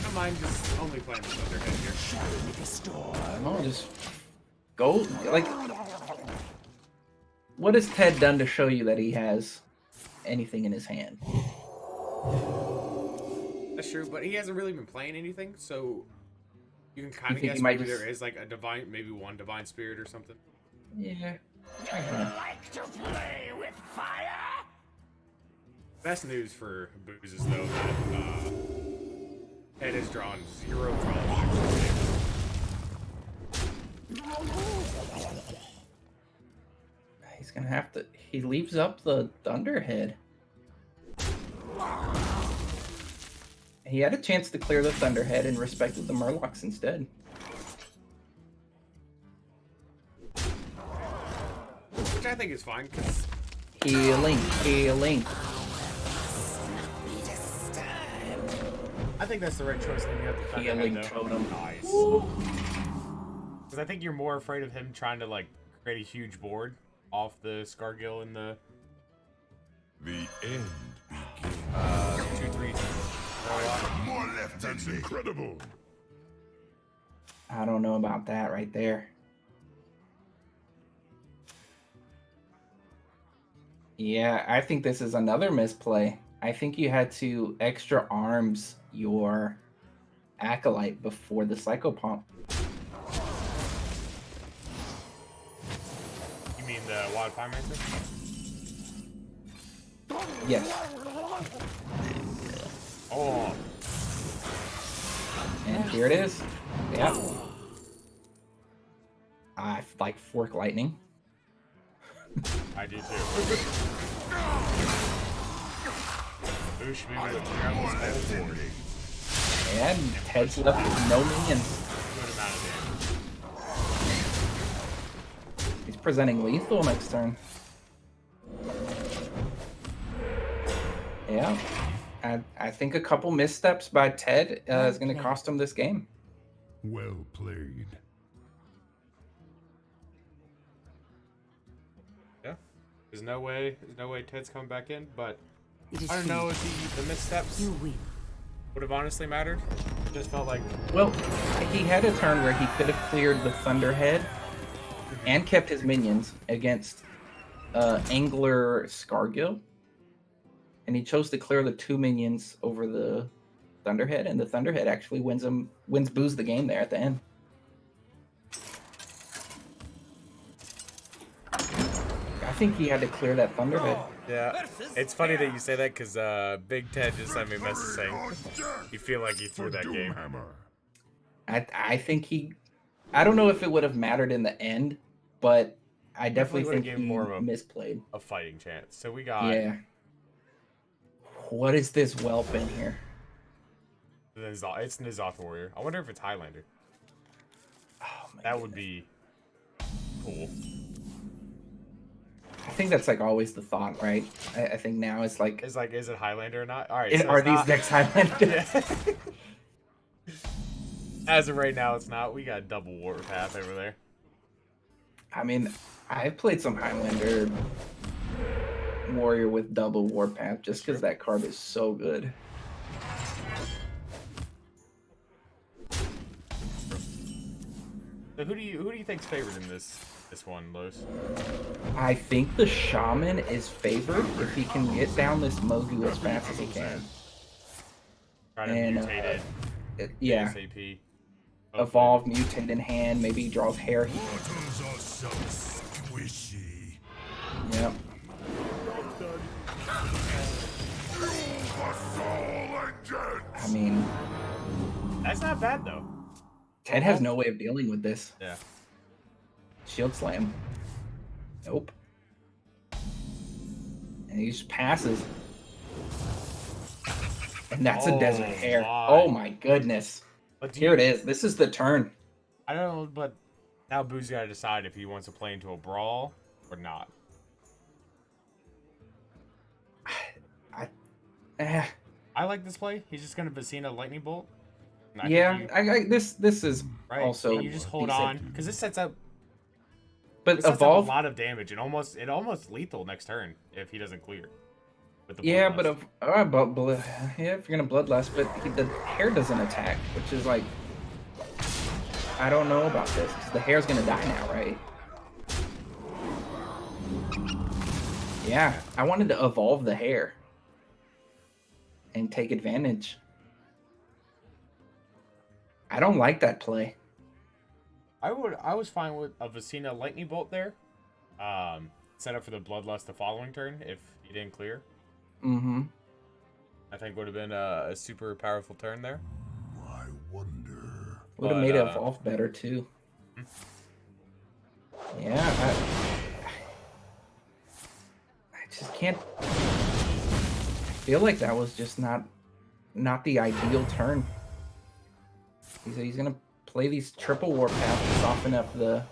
[SPEAKER 4] don't mind just only playing the Thunderhead here.
[SPEAKER 5] No, just go. Like, what has Ted done to show you that he has anything in his hand?
[SPEAKER 4] That's true, but he hasn't really been playing anything, so you can kind of
[SPEAKER 5] think he
[SPEAKER 4] guess
[SPEAKER 5] might
[SPEAKER 4] maybe
[SPEAKER 5] just-
[SPEAKER 4] there is like a divine, maybe one divine spirit or something.
[SPEAKER 5] Yeah.
[SPEAKER 2] Like to play with fire?
[SPEAKER 4] Best news for Booze is though that Ed has drawn 0 draws.
[SPEAKER 5] He's gonna have to. He leaves up the Thunderhead. He had a chance to clear the Thunderhead and respected the Murlocs instead.
[SPEAKER 4] Which I think is fine, because
[SPEAKER 5] Healing, healing.
[SPEAKER 4] I think that's the right choice. Leaving out the Thunderhead,
[SPEAKER 5] Healing
[SPEAKER 4] though.
[SPEAKER 5] Totem.
[SPEAKER 4] Nice. Because I think you're more afraid of him trying to like create a huge board off the Scargill and the
[SPEAKER 7] The end begins.
[SPEAKER 4] 2/3.
[SPEAKER 7] More left. That's incredible.
[SPEAKER 5] I don't know about that right there. Yeah, I think this is another misplay. I think you had to extra arms your Acolyte before the Psychopomp.
[SPEAKER 4] You mean the Wild Pyromancer?
[SPEAKER 5] Yes.
[SPEAKER 4] Oh,
[SPEAKER 5] And here it is. Yep. I like Fork Lightning.
[SPEAKER 4] I do too. Boosh maybe to clear out this whole board.
[SPEAKER 5] And Ted's left with no minions.
[SPEAKER 4] Good amount of damage.
[SPEAKER 5] He's presenting lethal next turn. Yeah. I think a couple missteps by Ted is going to cost him this game.
[SPEAKER 7] Well played.
[SPEAKER 4] Yeah. There's no way Ted's coming back in, but
[SPEAKER 1] It is
[SPEAKER 4] I don't know
[SPEAKER 1] finished.
[SPEAKER 4] if the missteps
[SPEAKER 1] You win.
[SPEAKER 4] would have honestly mattered. It just felt like
[SPEAKER 5] Well, he had a turn where he could have cleared the Thunderhead and kept his minions against Angler Scargill. And he chose to clear the 2 minions over the Thunderhead, and the Thunderhead actually wins Booze the game there at the end. I think he had to clear that Thunderhead.
[SPEAKER 4] yeah. It's funny that you say that because Big Ted just sent me a message saying you feel like you threw that game.
[SPEAKER 7] Doomhammer.
[SPEAKER 5] I think I don't know if it would have mattered in the end, but I definitely
[SPEAKER 4] would've
[SPEAKER 5] think
[SPEAKER 4] given
[SPEAKER 5] he
[SPEAKER 4] more of a-
[SPEAKER 5] misplayed.
[SPEAKER 4] A fighting chance. So we got
[SPEAKER 5] Yeah. What is this whelp in here?
[SPEAKER 4] it's N'Zoth Warrior. I wonder if it's Highlander.
[SPEAKER 5] Oh, man.
[SPEAKER 4] That would be cool.
[SPEAKER 5] I think that's like always the thought, right? I think now it's like,
[SPEAKER 4] Is it Highlander or not? All right.
[SPEAKER 5] are
[SPEAKER 4] it's
[SPEAKER 5] these
[SPEAKER 4] not-
[SPEAKER 5] next Highlander?
[SPEAKER 4] Yeah. As of right now, it's not. We got double Warpath over there.
[SPEAKER 5] I mean, I've played some Highlander Warrior with double Warpath just because that card is so good.
[SPEAKER 4] So who do you think's favored in this one, Los?
[SPEAKER 5] I think the Shaman is favored if he can get down this Mogu as fast as he can.
[SPEAKER 4] Try to
[SPEAKER 5] And,
[SPEAKER 4] mutate it
[SPEAKER 5] Yeah,
[SPEAKER 4] ASAP.
[SPEAKER 5] evolve, mutate in hand, maybe he draws hair.
[SPEAKER 7] Buttons are so squishy.
[SPEAKER 5] Yep. I mean,
[SPEAKER 4] That's not bad though.
[SPEAKER 5] Ted has no way of dealing with this.
[SPEAKER 4] Yeah.
[SPEAKER 5] Shield slam. Nope. And he just passes. And that's a desert
[SPEAKER 4] Oh,
[SPEAKER 5] hare.
[SPEAKER 4] my.
[SPEAKER 5] Oh my goodness.
[SPEAKER 4] But do
[SPEAKER 5] Here
[SPEAKER 4] you-
[SPEAKER 5] it is. This is the turn.
[SPEAKER 4] I don't know, but now Boo's got to decide if he wants to play into a brawl or not.
[SPEAKER 5] Eh,
[SPEAKER 4] I like this play. He's just gonna Vicina Lightning Bolt. And I
[SPEAKER 5] yeah,
[SPEAKER 4] think
[SPEAKER 5] this is
[SPEAKER 4] right.
[SPEAKER 5] also
[SPEAKER 4] And you just hold
[SPEAKER 5] decent.
[SPEAKER 4] on because this sets up
[SPEAKER 5] But
[SPEAKER 4] This sets
[SPEAKER 5] evolve.
[SPEAKER 4] up a lot of damage and almost lethal next turn if he doesn't clear. With the
[SPEAKER 5] Yeah,
[SPEAKER 4] Bloodlust.
[SPEAKER 5] yeah, if you're gonna bloodlust, but the hair doesn't attack, which is like, I don't know about this because the hair's gonna die now, right? Yeah, I wanted to evolve the hair and take advantage. I don't like that play.
[SPEAKER 4] I was fine with a Vicina Lightning Bolt there. Set up for the Bloodlust the following turn if he didn't clear.
[SPEAKER 5] Mm-hmm.
[SPEAKER 4] I think would have been a super powerful turn there.
[SPEAKER 7] I wonder.
[SPEAKER 5] Would have
[SPEAKER 4] But,
[SPEAKER 5] made it evolve better too. Yeah, I just can't. I feel like that was just not the ideal turn. He's gonna play these triple warpaths to soften up the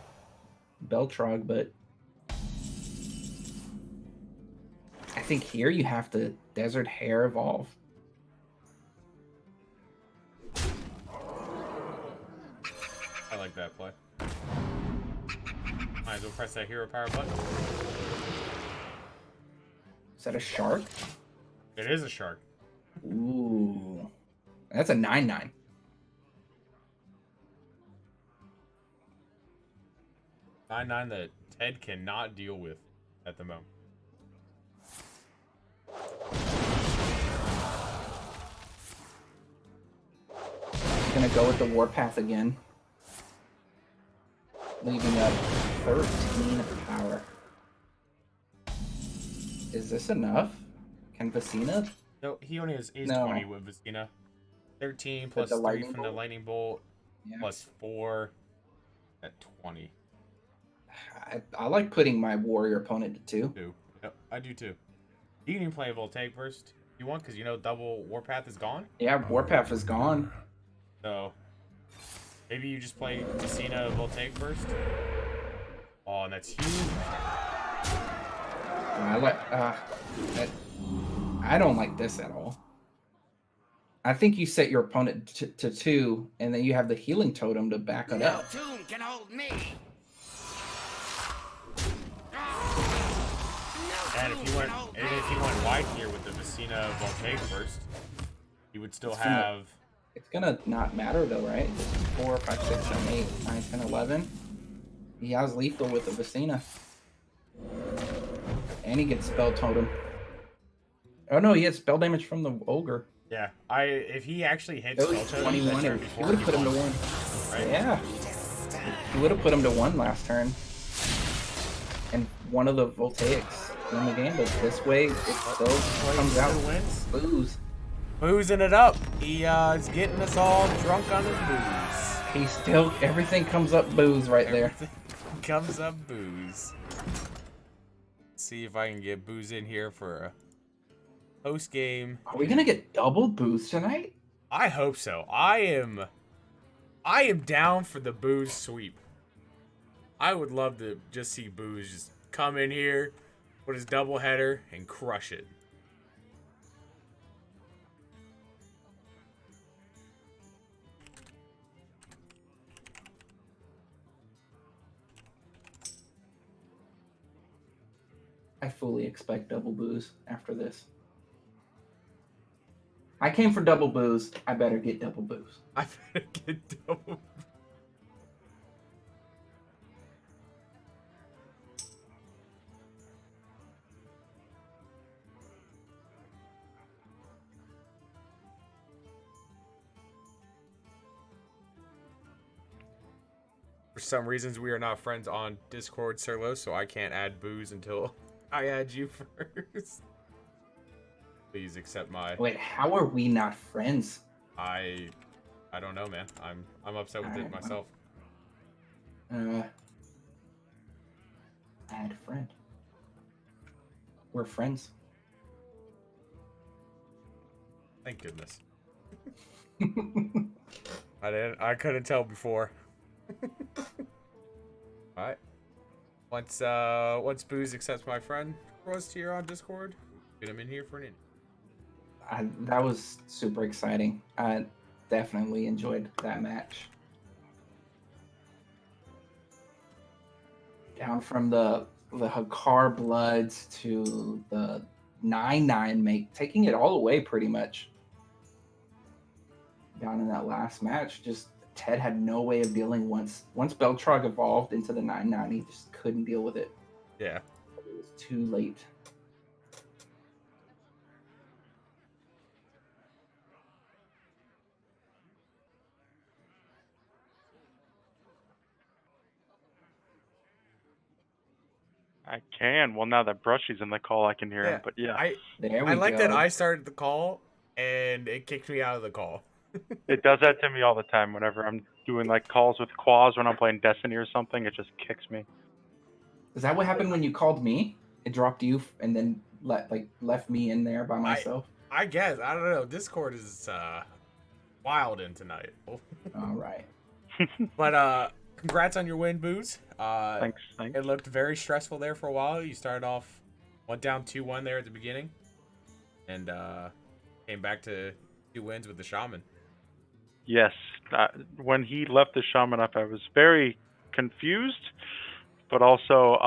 [SPEAKER 5] Beltrog, but I think here you have to Desert Hare evolve.
[SPEAKER 4] like that play. Might as well press that hero power button.
[SPEAKER 5] Is that a shark?
[SPEAKER 4] It is a shark.
[SPEAKER 5] Ooh. That's a 9/9.
[SPEAKER 4] 9/9 that Ted cannot deal with at the moment.
[SPEAKER 5] Gonna go with the Warpath again. Leaving up 13 power. Is this enough? Can Vicina?
[SPEAKER 4] No, he only has
[SPEAKER 5] No.
[SPEAKER 4] 20 with Vicina. 13 plus
[SPEAKER 5] the
[SPEAKER 4] 3
[SPEAKER 5] lightning
[SPEAKER 4] from the
[SPEAKER 5] bolt?
[SPEAKER 4] lightning bolt,
[SPEAKER 5] Yeah.
[SPEAKER 4] plus 4 at 20.
[SPEAKER 5] I like putting my warrior opponent to 2.
[SPEAKER 4] Two. Yep, I do too. You can even play Voltaic first if you want, because you know double Warpath is gone.
[SPEAKER 5] Yeah, Warpath is gone.
[SPEAKER 4] So maybe you just play Vicina Voltaic first. Oh, and that's huge.
[SPEAKER 5] I don't like this at all. I think you set your opponent to 2, and then you have the healing totem to back it up.
[SPEAKER 6] tomb can hold me.
[SPEAKER 4] And if you went wide here with the Vicina Voltaic first, you would still
[SPEAKER 5] It's gonna-
[SPEAKER 4] have.
[SPEAKER 5] It's gonna not matter though, right? 4, 5, 6, 7, 8, 9, 10, 11. He has lethal with the Vicina. And he gets spell totem. Oh no, he has spell damage from the ogre.
[SPEAKER 4] Yeah, if he actually hits
[SPEAKER 5] It was
[SPEAKER 4] spell totem
[SPEAKER 5] 21.
[SPEAKER 4] that turn
[SPEAKER 5] He
[SPEAKER 4] before,
[SPEAKER 5] would have put him to
[SPEAKER 4] won,
[SPEAKER 5] 1.
[SPEAKER 4] right?
[SPEAKER 5] Yeah. He would have put him to 1 last turn. And one of the Voltaics in the game, but this way it still comes out.
[SPEAKER 4] Wins.
[SPEAKER 5] Booze.
[SPEAKER 4] Boozing it up. He is getting us all drunk on his booze.
[SPEAKER 5] He still, everything comes up booze right there.
[SPEAKER 4] Everything comes up booze. Let's see if I can get booze in here for a post game.
[SPEAKER 5] Are we gonna get double booze tonight?
[SPEAKER 4] I hope so. I am down for the booze sweep. I would love to just see Booze just come in here, put his double header, and crush it.
[SPEAKER 5] I fully expect double booze after this. I came for double booze. I better get double booze.
[SPEAKER 4] I better get double. For some reasons, we are not friends on Discord, Serlo, so I can't add Booze until I add you first. Please accept my.
[SPEAKER 5] Wait, how are we not friends?
[SPEAKER 4] I don't know, man. I'm upset with it
[SPEAKER 5] Alright,
[SPEAKER 4] myself.
[SPEAKER 5] Add friend. We're friends.
[SPEAKER 4] Thank goodness. I couldn't tell before. Alright. Once Booze accepts my friend request here on Discord, get him in here for an in.
[SPEAKER 5] That was super exciting. I definitely enjoyed that match. Down from the Hakar Bloods to the 9/9 taking it all away pretty much. Down in that last match, just Ted had no way of dealing once Beltrog evolved into the 9/9, he just couldn't deal with it.
[SPEAKER 4] Yeah.
[SPEAKER 5] It was too late.
[SPEAKER 8] I can. Well, now that Brushy's in the call, I can hear him. But yeah,
[SPEAKER 5] There we
[SPEAKER 4] I like
[SPEAKER 5] go.
[SPEAKER 4] that I started the call and it kicked me out of the call.
[SPEAKER 8] it does that to me all the time. Whenever I'm doing like calls with Quaz when I'm playing Destiny or something, it just kicks me.
[SPEAKER 5] Is that what happened when you called me? It dropped you and then left me in there by myself.
[SPEAKER 4] I guess. I don't know. Discord is wild in tonight.
[SPEAKER 5] All right.
[SPEAKER 4] But congrats on your win, Booze.
[SPEAKER 8] Thanks.
[SPEAKER 4] It looked very stressful there for a while. You started off, went down 2-1 there at the beginning, and came back to 2 wins with the Shaman.
[SPEAKER 8] Yes. When he left the shaman up, I was very confused, but also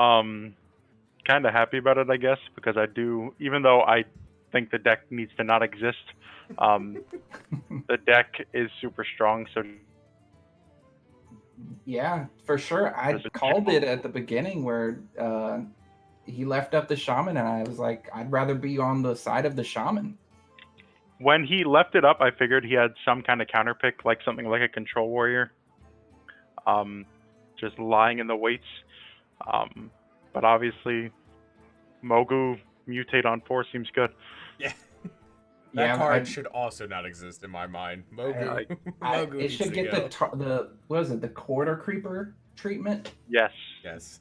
[SPEAKER 8] kind of happy about it, I guess, because I do, even though I think the deck needs to not exist, the deck is super strong. So
[SPEAKER 5] Yeah, for sure. I
[SPEAKER 8] There's a
[SPEAKER 5] called
[SPEAKER 8] chance.
[SPEAKER 5] it at the beginning where he left up the shaman, and I was like, I'd rather be on the side of the shaman.
[SPEAKER 8] when he left it up, I figured he had some kind of counter pick, like something like a control warrior, just lying in the weights. But obviously, Mogu mutate on 4 seems good.
[SPEAKER 4] Yeah. That
[SPEAKER 5] Yeah,
[SPEAKER 4] card
[SPEAKER 5] I-
[SPEAKER 4] should also not exist in my mind. Mogu.
[SPEAKER 5] it
[SPEAKER 4] needs
[SPEAKER 5] should
[SPEAKER 4] to
[SPEAKER 5] get
[SPEAKER 4] go.
[SPEAKER 5] the what is it, the quarter creeper treatment?
[SPEAKER 8] Yes.
[SPEAKER 4] Yes.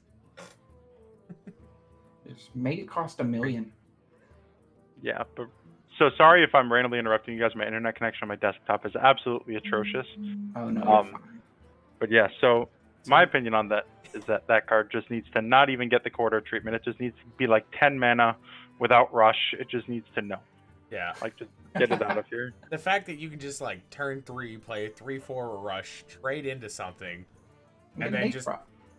[SPEAKER 5] Just make it cost $1 million.
[SPEAKER 8] Yeah, but so sorry if I'm randomly interrupting you guys. My internet connection on my desktop is absolutely atrocious.
[SPEAKER 5] Oh no, you're fine.
[SPEAKER 8] But yeah, so my opinion on that is that that card just needs to not even get the quarter treatment. It just needs to be like 10 mana without rush. It just needs to know.
[SPEAKER 4] Yeah.
[SPEAKER 8] Like, just get it out of here.
[SPEAKER 4] The fact that you can just like turn 3, play a 3/4 rush, trade into something, and then just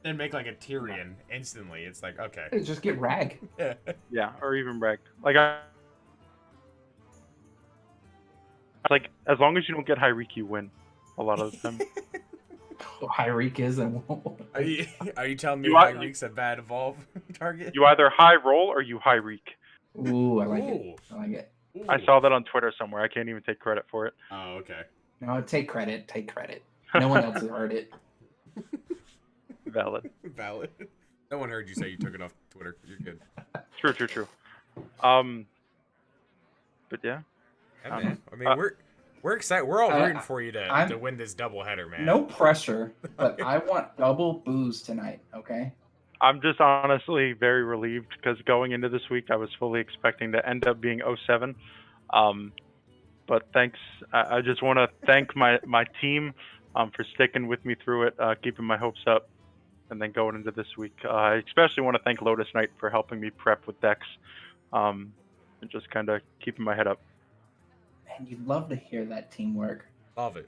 [SPEAKER 4] then make like a Tyrion instantly. It's like, okay.
[SPEAKER 5] Just get rag.
[SPEAKER 8] Yeah, or even Reg. Like, as long as you don't get Hyreek, you win a lot of the time.
[SPEAKER 5] Hyreek is and
[SPEAKER 4] Are you telling me
[SPEAKER 8] You are-
[SPEAKER 4] Hyreek's a bad evolve target?
[SPEAKER 8] You either high roll or you Hyreek.
[SPEAKER 5] Ooh, I like it.
[SPEAKER 4] Ooh.
[SPEAKER 5] I like it.
[SPEAKER 8] I
[SPEAKER 4] Ooh.
[SPEAKER 8] saw that on Twitter somewhere. I can't even take credit for it.
[SPEAKER 4] Oh, okay.
[SPEAKER 5] No, take credit. Take credit. No one else has heard it.
[SPEAKER 8] Valid.
[SPEAKER 4] Valid. No one heard you say you took it off Twitter. You're good.
[SPEAKER 8] True. But yeah.
[SPEAKER 4] Yeah, man. I mean, we're excited. We're all rooting for you to
[SPEAKER 5] I'm-
[SPEAKER 4] win this doubleheader, man.
[SPEAKER 5] No pressure, but I want double booze tonight, okay?
[SPEAKER 8] I'm just honestly very relieved because going into this week, I was fully expecting to end up being 07. But thanks. I just want to thank my team for sticking with me through it, keeping my hopes up, and then going into this week. I especially want to thank Lotus Knight for helping me prep with decks and just kind of keeping my head up.
[SPEAKER 5] And you'd love to hear that teamwork.
[SPEAKER 4] Love it.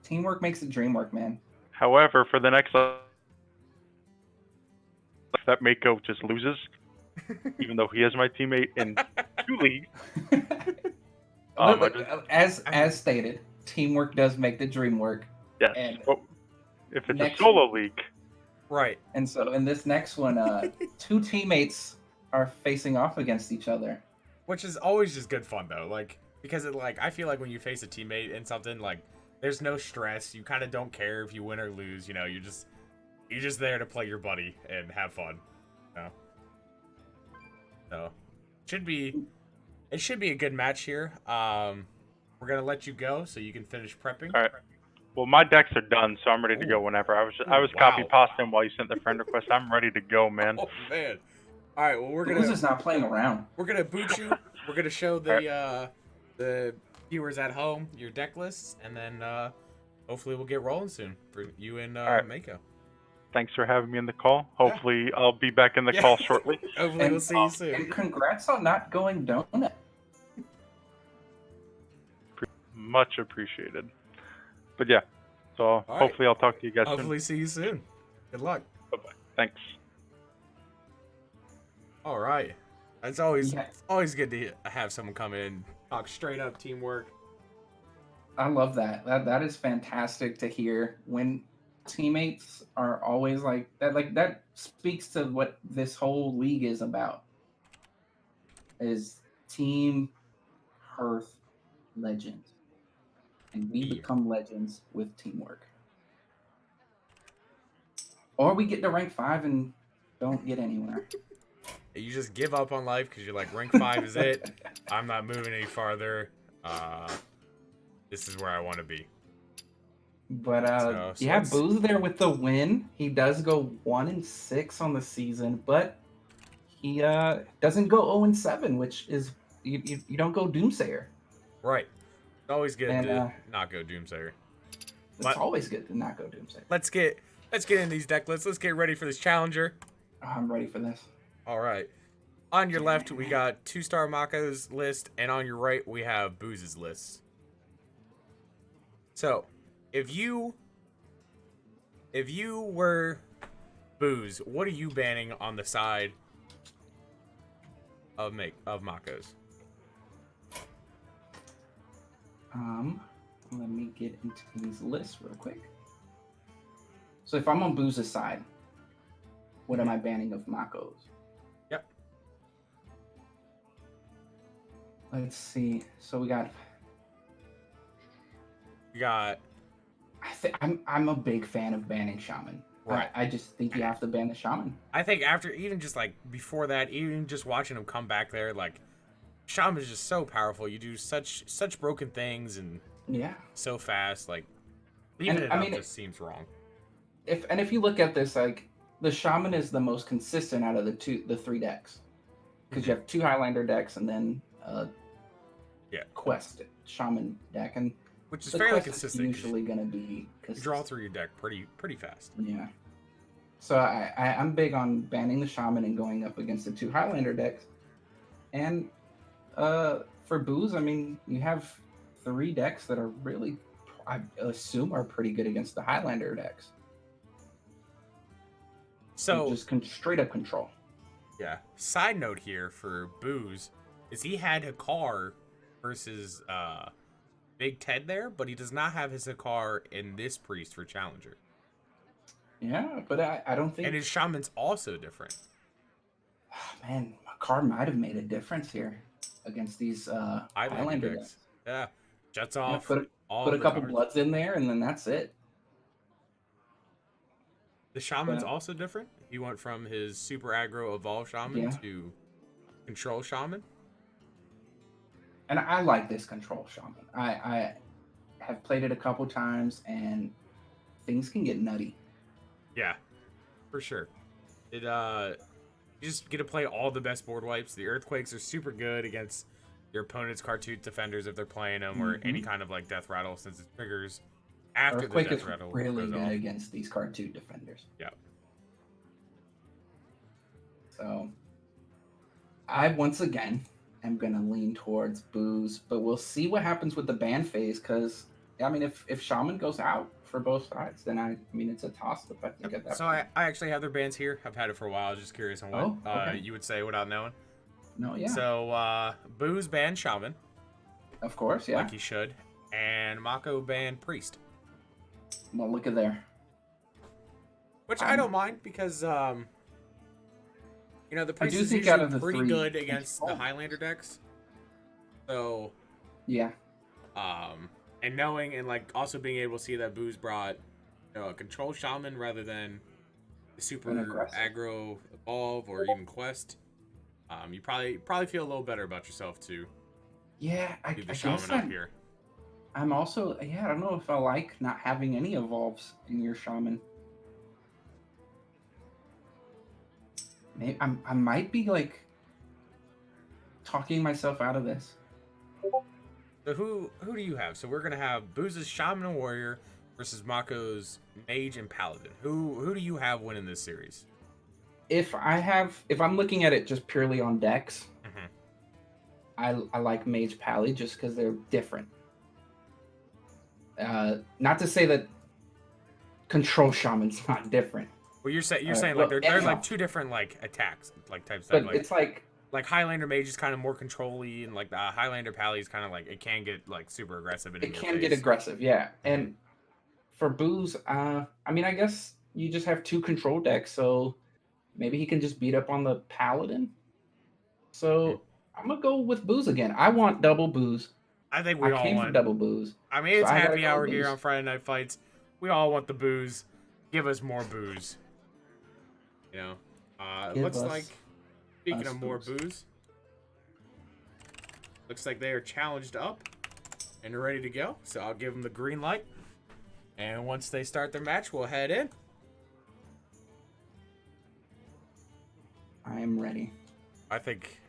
[SPEAKER 5] Teamwork makes the dream work, man.
[SPEAKER 8] However, for the next that Mako just loses, even though he is my teammate in 2 leagues.
[SPEAKER 5] Look, as stated, teamwork does make the dream work.
[SPEAKER 8] Yes.
[SPEAKER 5] And
[SPEAKER 8] But if it's a
[SPEAKER 5] next-
[SPEAKER 8] solo league,
[SPEAKER 4] Right.
[SPEAKER 5] And so in this next one, 2 teammates are facing off against each other.
[SPEAKER 4] Which is always just good fun though, like because it I feel like when you face a teammate in something like there's no stress. You kind of don't care if you win or lose. You know, you're just there to play your buddy and have fun. You know? So it should be a good match here. We're gonna let you go so you can finish prepping.
[SPEAKER 8] all right. Well, my decks are done, so I'm ready to go whenever. I was
[SPEAKER 4] Wow.
[SPEAKER 8] copy pasting while you sent the friend request. I'm ready to go, man.
[SPEAKER 4] Oh man! All right, well
[SPEAKER 5] Booze is not playing around.
[SPEAKER 4] we're gonna boot you. We're gonna show the viewers at home your deck lists, and then hopefully we'll get rolling soon for you and
[SPEAKER 8] right.
[SPEAKER 4] Mako.
[SPEAKER 8] Thanks for having me in the call. Hopefully, I'll be back in the
[SPEAKER 4] Yeah.
[SPEAKER 8] call shortly.
[SPEAKER 4] Hopefully we'll see you soon.
[SPEAKER 5] And congrats on not going donut.
[SPEAKER 8] Much appreciated. But yeah, so
[SPEAKER 4] right.
[SPEAKER 8] hopefully I'll talk to you guys soon.
[SPEAKER 4] Hopefully see you soon. Good luck.
[SPEAKER 8] Bye-bye. Thanks.
[SPEAKER 4] All right. It's always
[SPEAKER 5] Yeah.
[SPEAKER 4] good to have someone come in, talk straight up teamwork.
[SPEAKER 5] I love that. That is fantastic to hear when teammates are always like that. Like that speaks to what this whole league is about. Is team Hearth legends, and we
[SPEAKER 4] Yeah.
[SPEAKER 5] become legends with teamwork. Or we get to rank 5 and don't get anywhere.
[SPEAKER 4] You just give up on life because you're like, rank 5 is it. I'm not moving any farther. This is where I want to be.
[SPEAKER 5] But
[SPEAKER 4] So
[SPEAKER 5] yeah,
[SPEAKER 4] let's-
[SPEAKER 5] Boo's there with the win. He does go 1-6 on the season, but he doesn't go 0-7, which is you don't go Doomsayer.
[SPEAKER 4] Right. It's always good
[SPEAKER 5] And,
[SPEAKER 4] to not go Doomsayer.
[SPEAKER 5] It's
[SPEAKER 4] But-
[SPEAKER 5] always good to not go Doomsayer.
[SPEAKER 4] Let's get in these deck lists. Let's get ready for this challenger.
[SPEAKER 5] Oh, I'm ready for this.
[SPEAKER 4] All right. On your left, we got 2-star Mako's list, and on your right, we have Booze's list. So, if you were Booze, what are you banning on the side of Mako's?
[SPEAKER 5] Let me get into these lists real quick. So if I'm on Booze's side, what am I banning of Mako's?
[SPEAKER 4] Yep.
[SPEAKER 5] Let's see. So we got.
[SPEAKER 4] You got.
[SPEAKER 5] I'm a big fan of banning Shaman.
[SPEAKER 4] Right.
[SPEAKER 5] I just think you have to ban the Shaman.
[SPEAKER 4] I think after, even just like before that, even just watching him come back there, like Shaman is just so powerful. You do such broken things and
[SPEAKER 5] Yeah.
[SPEAKER 4] so fast. Like leaving it up just seems wrong.
[SPEAKER 5] If you look at this, like the Shaman is the most consistent out of the three decks, because you have two Highlander decks and then Quest Shaman deck, and
[SPEAKER 4] which is
[SPEAKER 5] the
[SPEAKER 4] fairly
[SPEAKER 5] Quest
[SPEAKER 4] consistent.
[SPEAKER 5] Is usually going to be
[SPEAKER 4] you draw through your deck pretty fast.
[SPEAKER 5] Yeah. So I'm big on banning the Shaman and going up against the two Highlander decks. And for Booze, I mean, you have three decks that are really, I assume, are pretty good against the Highlander decks.
[SPEAKER 4] So
[SPEAKER 5] just straight up control.
[SPEAKER 4] Yeah. Side note here for Booze is he had Hakar versus Big Ted there, but he does not have his Hakar in this Priest for Challenger.
[SPEAKER 5] Yeah, but I don't think.
[SPEAKER 4] And his Shaman's also different.
[SPEAKER 5] Oh, man, Hakar might have made a difference here against these Highlander decks.
[SPEAKER 4] Yeah. Jets off.
[SPEAKER 5] Put a couple Bloods in there, and then that's it.
[SPEAKER 4] The Shaman's also different. He went from his Super Aggro Evolve Shaman to Control Shaman.
[SPEAKER 5] And I like this Control Shaman. I have played it a couple times, and things can get nutty.
[SPEAKER 4] Yeah, for sure. You just get to play all the best board wipes. The Earthquakes are super good against your opponent's Cartoon Defenders if they're playing them, or any kind of like Death Rattle, since it triggers after
[SPEAKER 5] Earthquake
[SPEAKER 4] the Death Rattle.
[SPEAKER 5] Is really good against these Cartoon Defenders.
[SPEAKER 4] Yeah.
[SPEAKER 5] So, I once again am gonna lean towards Booze, but we'll see what happens with the ban phase. Because I mean, if Shaman goes out for both sides, then I mean it's a toss up. I think at that.
[SPEAKER 4] So I actually have their bans here. I've had it for a while. I was just curious on what you would say without knowing.
[SPEAKER 5] No, yeah.
[SPEAKER 4] So Booze ban Shaman.
[SPEAKER 5] Of course, yeah.
[SPEAKER 4] Like he should, and Mako ban Priest.
[SPEAKER 5] Well, look at there.
[SPEAKER 4] Which I don't mind because you know, the Priest is
[SPEAKER 5] think out
[SPEAKER 4] usually
[SPEAKER 5] of the
[SPEAKER 4] pretty
[SPEAKER 5] three,
[SPEAKER 4] good against the Highlander decks. So
[SPEAKER 5] yeah.
[SPEAKER 4] And knowing and like also being able to see that Booze brought a Control Shaman rather than the Super Aggro Evolve or even Quest, you probably feel a little better about yourself too.
[SPEAKER 5] Yeah, I
[SPEAKER 4] the
[SPEAKER 5] guess
[SPEAKER 4] Shaman up here.
[SPEAKER 5] I'm also I don't know if I like not having any evolves in your Shaman. Maybe I might be like talking myself out of this.
[SPEAKER 4] So who do you have? So we're gonna have Booze's Shaman and Warrior versus Mako's Mage and Paladin. Who do you have winning this series?
[SPEAKER 5] If I'm looking at it just purely on decks, I like Mage Pally just because they're different. Not to say that Control Shaman's not different.
[SPEAKER 4] Well, you're saying like they're like two different like attacks like types.
[SPEAKER 5] But
[SPEAKER 4] like,
[SPEAKER 5] it's like
[SPEAKER 4] Highlander Mage is kind of more control-y, and like the Highlander Pally is kind of like it can get like super aggressive.
[SPEAKER 5] It can get aggressive, yeah. And for Booze, I mean, I guess you just have two control decks, so maybe he can just beat up on the Paladin. So I'm gonna go with Booze again. I want double Booze.
[SPEAKER 4] I think we all
[SPEAKER 5] came
[SPEAKER 4] want
[SPEAKER 5] for double Booze.
[SPEAKER 4] I mean, it's
[SPEAKER 5] so
[SPEAKER 4] happy hour here on Friday Night Fights. We all want the booze. Give us more booze. You know, looks like speaking of more booze, looks like they are challenged up and ready to go. So I'll give them the green light, and once they start their match, we'll head in.
[SPEAKER 5] I am ready.
[SPEAKER 4] I think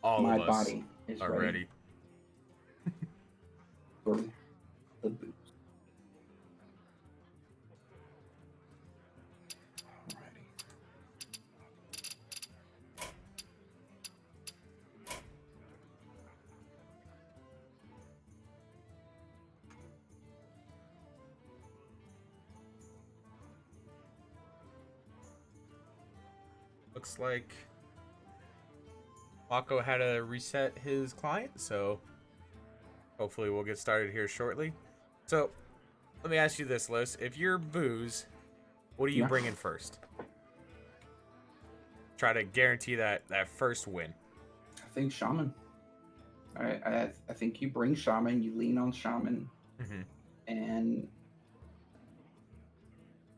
[SPEAKER 4] all
[SPEAKER 5] My
[SPEAKER 4] of us
[SPEAKER 5] body is
[SPEAKER 4] are ready.
[SPEAKER 5] For the Booze. Alrighty.
[SPEAKER 4] looks like Mako had to reset his client, so hopefully we'll get started here shortly. So let me ask you this, Los. If you're Booze, what are you bringing first? Try to guarantee that first win.
[SPEAKER 5] I think Shaman. I think you bring Shaman, you lean on Shaman, and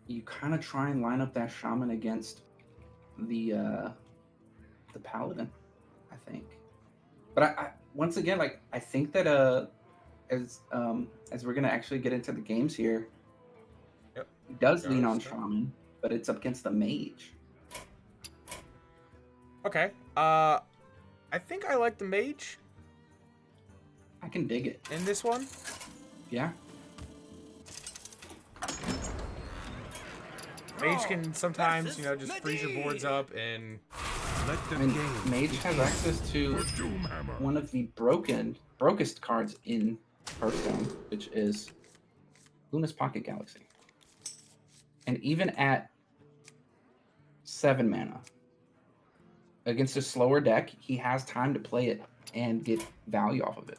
[SPEAKER 5] you kind of try and line up that Shaman against the Paladin, I think. But I once again, like, I think that as we're gonna actually get into the games here, he does lean on Shaman, but it's up against the Mage.
[SPEAKER 4] Okay. I think I like the Mage
[SPEAKER 5] I can dig it.
[SPEAKER 4] in this one.
[SPEAKER 5] Yeah.
[SPEAKER 4] Mage can sometimes, just freeze your boards up and
[SPEAKER 5] I mean, Mage has access to one of the brokest cards in Hearthstone, which is Luna's Pocket Galaxy. And even at 7 mana, against a slower deck, he has time to play it and get value off of it.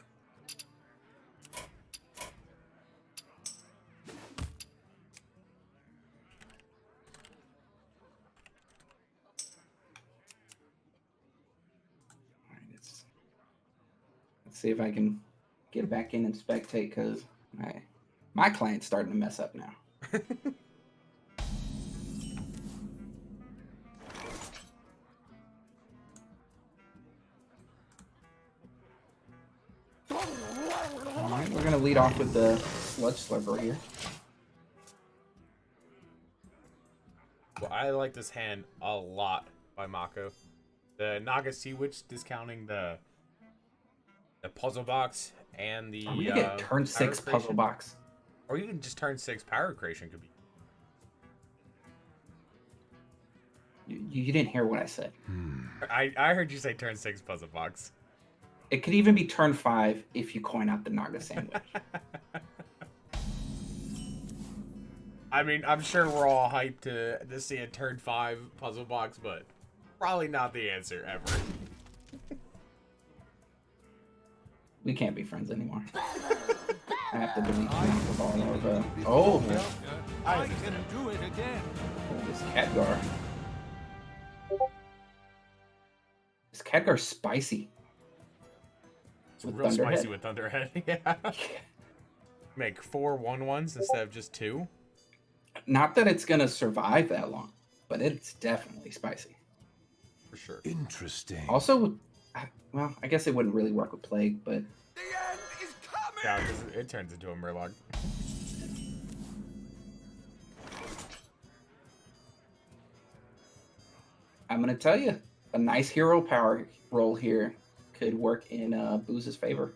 [SPEAKER 5] Let's see if I can get back in and spectate, because my client's starting to mess up now. Alright, we're gonna lead off with the Sludge Slurper here.
[SPEAKER 4] Well, I like this hand a lot by Mako. The Naga Sea Witch discounting the puzzle box and the
[SPEAKER 5] I'm gonna get turn 6
[SPEAKER 4] Power
[SPEAKER 5] puzzle
[SPEAKER 4] Creation.
[SPEAKER 5] box.
[SPEAKER 4] Or you can just turn 6 Power Creation could be.
[SPEAKER 5] You didn't hear what I said.
[SPEAKER 4] I heard you say turn 6 puzzle box.
[SPEAKER 5] It could even be turn 5 if you coin out the Naga Sandwich.
[SPEAKER 4] I mean, I'm sure we're all hyped to see a turn 5 puzzle box, but probably not the answer ever.
[SPEAKER 5] We can't be friends anymore. I have to delete you off of all of Oh,
[SPEAKER 6] I can do it again.
[SPEAKER 5] this Khadgar. This Khadgar's spicy.
[SPEAKER 4] It's
[SPEAKER 5] With
[SPEAKER 4] real
[SPEAKER 5] Thunderhead.
[SPEAKER 4] spicy with Thunderhead. Yeah. Make 4 1/1s instead of just 2.
[SPEAKER 5] Not that it's gonna survive that long, but it's definitely spicy.
[SPEAKER 4] For sure.
[SPEAKER 6] Interesting.
[SPEAKER 5] Also, well, I guess it wouldn't really work with Plague, but
[SPEAKER 6] The end is coming.
[SPEAKER 4] Yeah, 'cause it turns into a Murloc.
[SPEAKER 5] I'm gonna tell you, a nice hero power roll here could work in Booze's favor.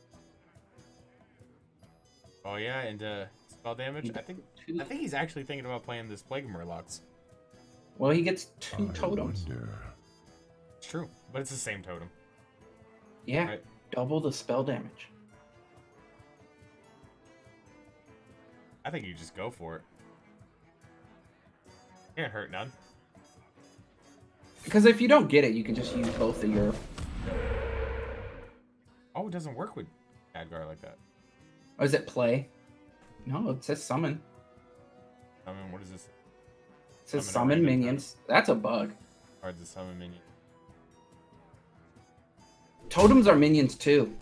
[SPEAKER 4] Oh yeah, and spell damage. I think he's actually thinking about playing this Plague Murlocs.
[SPEAKER 5] Well, he gets 2 totems.
[SPEAKER 4] It's true, but it's the same totem.
[SPEAKER 5] Yeah,
[SPEAKER 4] Right.
[SPEAKER 5] double the spell damage.
[SPEAKER 4] I think you just go for it. Can't hurt none.
[SPEAKER 5] Because if you don't get it, you can just use both of your.
[SPEAKER 4] Oh, it doesn't work with Khadgar like that.
[SPEAKER 5] Oh, is it play? No, it says summon.
[SPEAKER 4] I mean, what is this?
[SPEAKER 5] It says
[SPEAKER 4] Summon a
[SPEAKER 5] summon
[SPEAKER 4] random
[SPEAKER 5] minions. That's a bug.
[SPEAKER 4] Hard to summon minion.
[SPEAKER 5] Totems are minions too.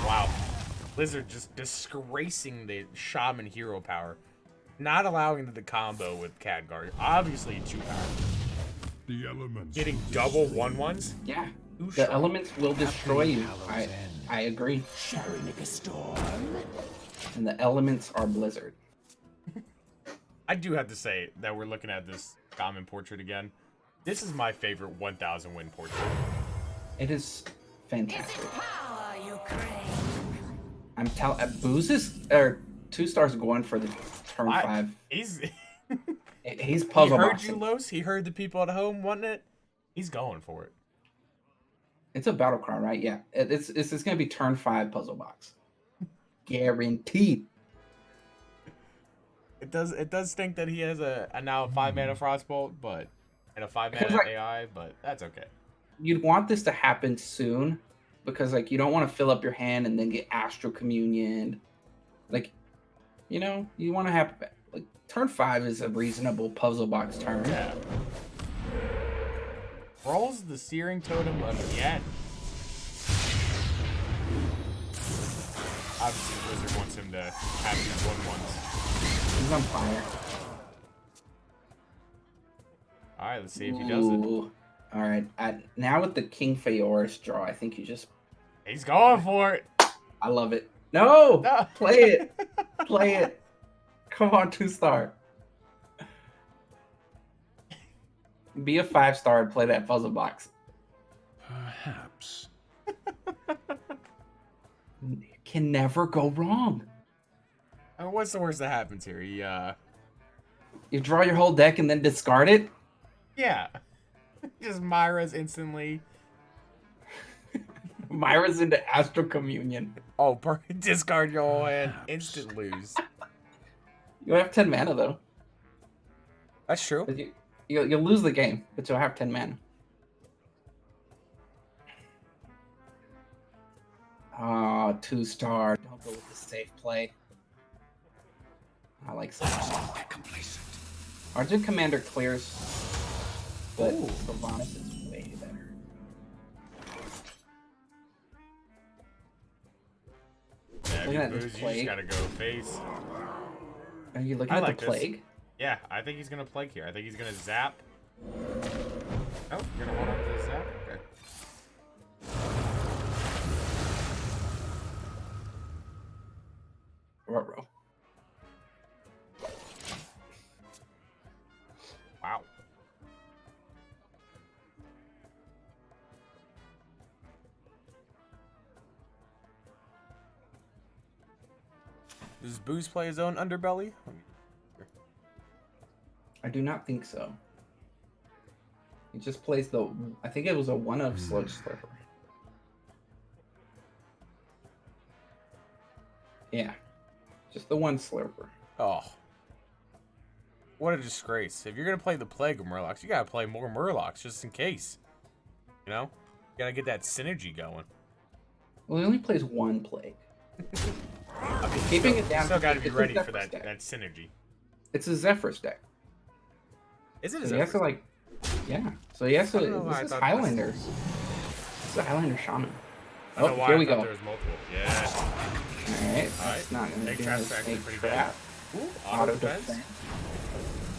[SPEAKER 4] Wow. Blizzard just disgracing the Shaman hero power. Not allowing the combo with Khadgar. Obviously too powerful.
[SPEAKER 7] The elements.
[SPEAKER 4] Getting double 1/1s?
[SPEAKER 5] Yeah,
[SPEAKER 4] Who
[SPEAKER 5] the
[SPEAKER 4] shot?
[SPEAKER 5] elements will destroy you. I agree.
[SPEAKER 6] Shall we make a storm?
[SPEAKER 5] And the elements are Blizzard.
[SPEAKER 4] I do have to say that we're looking at this common portrait again. This is my favorite 1000 win portrait.
[SPEAKER 5] It is fantastic.
[SPEAKER 1] Power you crave.
[SPEAKER 5] I'm telling. Booze's or 2 stars going for the turn 5.
[SPEAKER 4] He's
[SPEAKER 5] He's
[SPEAKER 4] he
[SPEAKER 5] puzzle
[SPEAKER 4] heard
[SPEAKER 5] boxing.
[SPEAKER 4] you, Los. He heard the people at home wanting it. He's going for it.
[SPEAKER 5] It's a battle cry, right? Yeah. It's going to be turn 5 puzzle box. Guaranteed.
[SPEAKER 4] It does stink that he has a now 5-mana Frostbolt, but and a 5-mana
[SPEAKER 5] Because, like-
[SPEAKER 4] AI, but that's okay.
[SPEAKER 5] You'd want this to happen soon because like you don't want to fill up your hand and then get Astral Communion. Like, you know, you want to have like turn 5 is a reasonable puzzle box turn.
[SPEAKER 4] Yeah. Rolls the Searing Totem again. Obviously, Blizzard wants him to have these 1/1s.
[SPEAKER 5] He's on fire.
[SPEAKER 4] All right, let's see if he does it.
[SPEAKER 5] Ooh. All right. Now with the King Feoris draw, I think you just.
[SPEAKER 4] He's going for it.
[SPEAKER 5] I love it. No,
[SPEAKER 4] No.
[SPEAKER 5] play it. Play it. Come on, 2-star. Be a 5-star and play that puzzle box.
[SPEAKER 2] Perhaps.
[SPEAKER 5] Can never go wrong.
[SPEAKER 4] What's the worst that happens here? He,
[SPEAKER 5] You draw your whole deck and then discard it.
[SPEAKER 4] yeah. Just Myra's instantly.
[SPEAKER 5] Myra's into Astral Communion.
[SPEAKER 4] Oh, discard your whole hand. Instant lose.
[SPEAKER 5] You have 10 mana though.
[SPEAKER 4] That's true.
[SPEAKER 5] But you'll lose the game, but you'll have 10 mana. Ah, 2-star. Don't go with the safe play. I like safe.
[SPEAKER 6] Complacent.
[SPEAKER 5] Argent Commander clears, but
[SPEAKER 4] Ooh.
[SPEAKER 5] Sylvanas is way better.
[SPEAKER 4] Yeah,
[SPEAKER 5] Look at
[SPEAKER 4] Booze,
[SPEAKER 5] this
[SPEAKER 4] you
[SPEAKER 5] plague.
[SPEAKER 4] just gotta go face.
[SPEAKER 5] Are you looking
[SPEAKER 4] I
[SPEAKER 5] at
[SPEAKER 4] like
[SPEAKER 5] the
[SPEAKER 4] this.
[SPEAKER 5] plague?
[SPEAKER 4] Yeah, I think he's gonna plague here. I think he's gonna zap. Oh, you're gonna hold on to the zap? Okay.
[SPEAKER 5] Ruh-roh.
[SPEAKER 4] Wow. Does Booze play his own underbelly?
[SPEAKER 5] I do not think so. He just plays the. I think it was a 1 of Sludge Slurper. Yeah, just the 1 Slurper.
[SPEAKER 4] Oh. What a disgrace. If you're going to play the Plague of Murlocs, you got to play more Murlocs just in case. You know? You got to get that synergy going.
[SPEAKER 5] Well, he only plays 1 plague. Keeping it down.
[SPEAKER 4] Still got to be
[SPEAKER 5] it's a
[SPEAKER 4] ready for
[SPEAKER 5] Zephyr
[SPEAKER 4] that,
[SPEAKER 5] deck.
[SPEAKER 4] that synergy.
[SPEAKER 5] It's a Zephyr deck.
[SPEAKER 4] Is it a
[SPEAKER 5] So he has to
[SPEAKER 4] Zephyr?
[SPEAKER 5] like, yeah. So he has to.
[SPEAKER 4] I don't know why I
[SPEAKER 5] This is
[SPEAKER 4] thought
[SPEAKER 5] Highlander. This is a Highlander Shaman.
[SPEAKER 4] I don't know why
[SPEAKER 5] here
[SPEAKER 4] I
[SPEAKER 5] we
[SPEAKER 4] thought
[SPEAKER 5] go.
[SPEAKER 4] there was multiple. Yeah.
[SPEAKER 5] All right, that's
[SPEAKER 4] Alright.
[SPEAKER 5] not gonna
[SPEAKER 4] Egg
[SPEAKER 5] do
[SPEAKER 4] trap's
[SPEAKER 5] this.
[SPEAKER 4] actually
[SPEAKER 5] Egg
[SPEAKER 4] pretty
[SPEAKER 5] trap.
[SPEAKER 4] Ooh,
[SPEAKER 5] Auto
[SPEAKER 4] defense.
[SPEAKER 5] defense.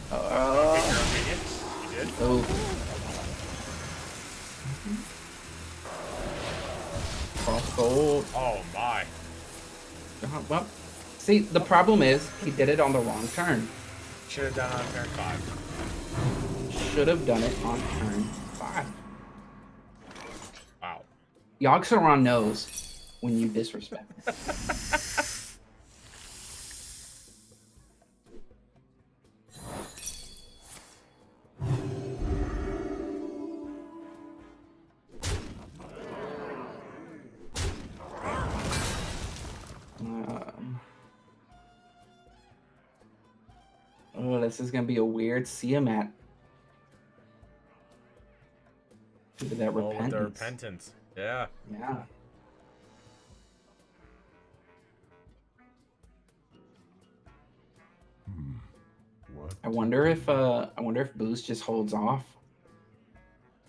[SPEAKER 4] Pick your own minion. You did.
[SPEAKER 5] Oh. Crossbolt.
[SPEAKER 4] Oh my.
[SPEAKER 5] Well, see, the problem is he did it on the wrong turn.
[SPEAKER 4] Should have done it on turn 5.
[SPEAKER 5] Should have done it on turn 5.
[SPEAKER 4] Wow.
[SPEAKER 5] Yogg-Saron knows when you disrespect. Oh, this is gonna be a weird Siamat. Look at that
[SPEAKER 4] Oh, with
[SPEAKER 5] repentance.
[SPEAKER 4] the repentance. Yeah.
[SPEAKER 5] Yeah.
[SPEAKER 7] What?
[SPEAKER 5] I wonder if Boost just holds off.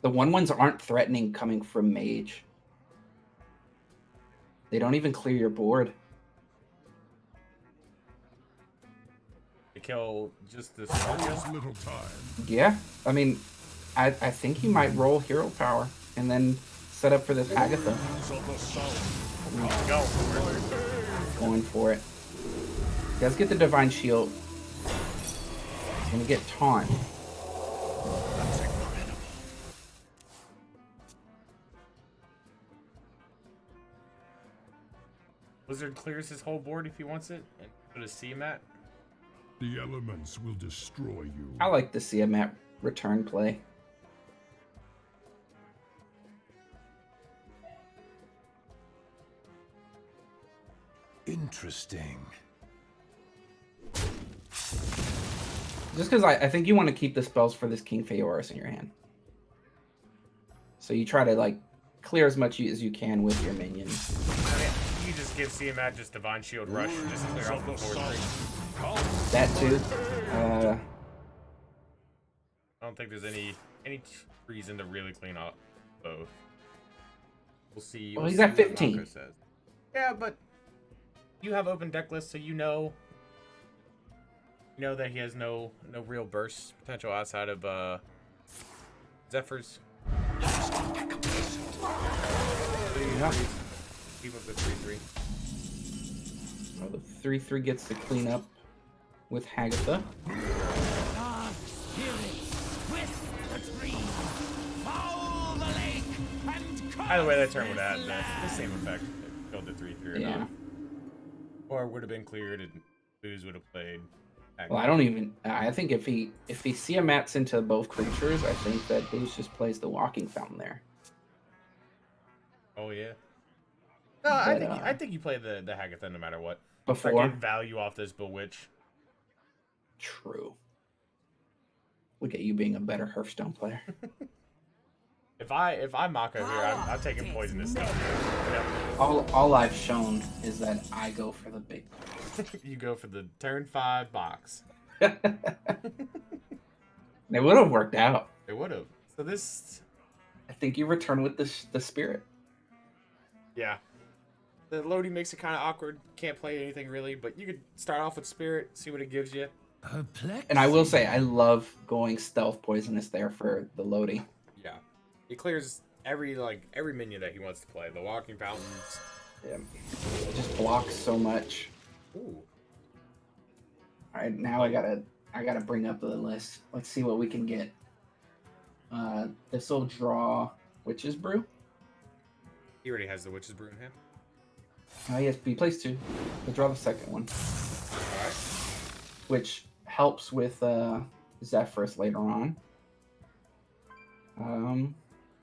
[SPEAKER 5] The 1/1s aren't threatening coming from Mage. They don't even clear your board.
[SPEAKER 4] To kill just this
[SPEAKER 7] There's little time.
[SPEAKER 5] Yeah, I mean, I think he might roll Hero Power and then set up for this Agatha.
[SPEAKER 7] Winds of the south.
[SPEAKER 4] Go for it.
[SPEAKER 5] Going for it. He does get the Divine Shield. He's gonna get Taunt.
[SPEAKER 4] Blizzard clears his whole board if he wants it and put a CMAT.
[SPEAKER 7] The elements will destroy you.
[SPEAKER 5] I like to see him at return play.
[SPEAKER 6] Interesting.
[SPEAKER 5] Just because I think you want to keep the spells for this King Feoris in your hand. So you try to like clear as much as you can with your minions.
[SPEAKER 4] I mean, you just give Tiamat just Divine Shield Rush and just clear off the board.
[SPEAKER 5] That too.
[SPEAKER 4] I don't think there's any reason to really clean up both. We'll see.
[SPEAKER 5] Well,
[SPEAKER 4] we'll
[SPEAKER 5] he's
[SPEAKER 4] see
[SPEAKER 5] at
[SPEAKER 4] what
[SPEAKER 5] 15.
[SPEAKER 4] Marco says. Yeah, but you have open deck lists, so you know that he has no real burst potential outside of Zephyrs.
[SPEAKER 5] Yeah.
[SPEAKER 4] Keep up the 3/3.
[SPEAKER 5] Well, the 3/3 gets to clean up with Hagatha.
[SPEAKER 4] Either way, that turn would have had the same effect. It killed the 3/3 or
[SPEAKER 5] Yeah.
[SPEAKER 4] not. Or it would have been cleared and Booze would have played.
[SPEAKER 5] Well, I don't even. I think if he Tiamats into both creatures, I think that Boost just plays the Walking Fountain there.
[SPEAKER 4] Oh yeah. No, I think you play the Hagatha no matter what.
[SPEAKER 5] Before.
[SPEAKER 4] Get value off this Bewitch.
[SPEAKER 5] True. Look at you being a better Hearthstone player.
[SPEAKER 4] If I'm Mako here, I'm taking poisonous stuff.
[SPEAKER 5] All I've shown is that I go for the big.
[SPEAKER 4] You go for the turn 5 box.
[SPEAKER 5] It would have worked out.
[SPEAKER 4] It would have. So this,
[SPEAKER 5] I think you return with the spirit.
[SPEAKER 4] yeah. The loading makes it kind of awkward. Can't play anything really, but you could start off with Spirit, see what it gives you.
[SPEAKER 5] And I will say, I love going stealth poisonous there for the loading.
[SPEAKER 4] Yeah. He clears every minion that he wants to play. The Walking Fountains.
[SPEAKER 5] Yeah. It just blocks so much.
[SPEAKER 4] Ooh.
[SPEAKER 5] All right, now I gotta bring up the list. Let's see what we can get. This will draw Witch's Brew.
[SPEAKER 4] He already has the Witch's Brew in hand.
[SPEAKER 5] Oh yes, he plays 2. We'll draw the second one,
[SPEAKER 4] Alright.
[SPEAKER 5] which helps with Zephyrus later on.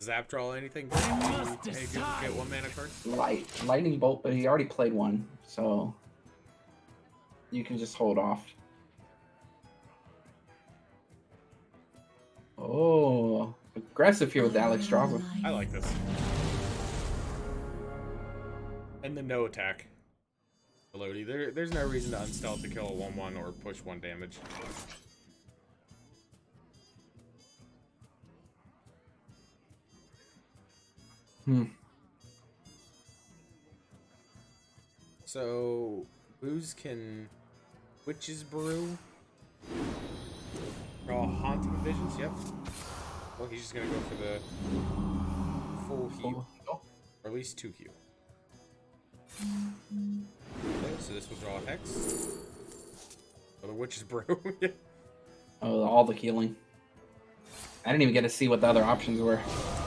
[SPEAKER 4] Zap draw anything? Hey, get 1 mana card?
[SPEAKER 5] Lightning Bolt, but he already played one, so you can just hold off. Oh, aggressive here with Alex Strasza.
[SPEAKER 4] I like this. And the no attack. Lodi. There's no reason to unstealth to kill a 1/1 or push 1 damage. So, Booze can Witch's Brew. Draw Haunting Visions, yep. Well, he's just gonna go for the full heal. Or at least 2 heal. Okay, so this will draw a Hex. Or the Witch's Brew.
[SPEAKER 5] Oh, all the healing. I didn't even get to see what the other options were.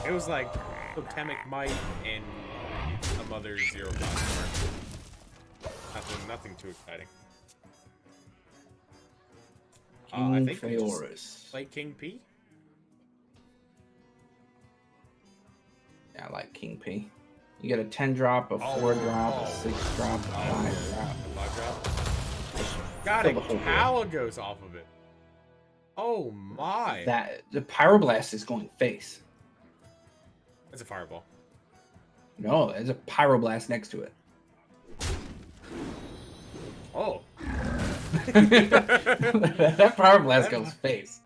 [SPEAKER 4] It was like Totemic Might and some other 0 cost. Nothing too exciting. I think we just play King P.
[SPEAKER 5] Yeah, I like King P. You get a 10 drop, a 4 drop, a 6 drop, a 5 drop.
[SPEAKER 4] 5 drop. Got it. Caligos off of it. Oh my.
[SPEAKER 5] That the Pyroblast is going face.
[SPEAKER 4] That's a fireball.
[SPEAKER 5] No, there's a Pyroblast next to it.
[SPEAKER 4] Oh.
[SPEAKER 5] That Pyroblast goes face.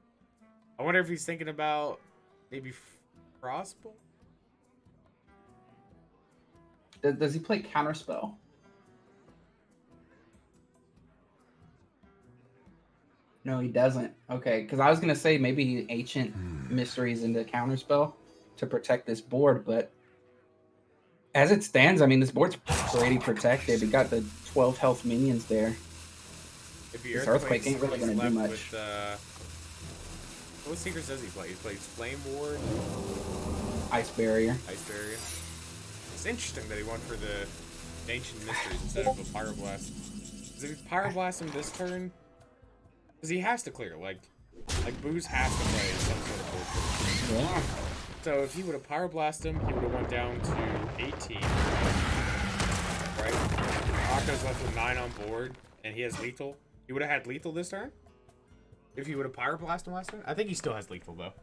[SPEAKER 4] I wonder if he's thinking about maybe Frostbolt?
[SPEAKER 5] Does he play Counterspell? No, he doesn't. Okay, because I was going to say maybe Ancient Mysteries into Counterspell to protect this board, but as it stands, I mean, this board's pretty protected. It got the 12 health minions there. This Earthquake ain't really going to do much.
[SPEAKER 4] What secrets does he play? He plays Flame Ward,
[SPEAKER 5] Ice Barrier.
[SPEAKER 4] Ice Barrier. It's interesting that he went for the Ancient Mysteries instead of a Pyroblast. Because if he Pyroblast him this turn, because he has to clear, like Booze has to play some sort of board.
[SPEAKER 5] Yeah.
[SPEAKER 4] So if he would have Pyroblast him, he would have went down to 18. Right? Akko's left with 9 on board, and he has lethal. He would have had lethal this turn? If he would have Pyroblast him last turn? I think he still has lethal, though.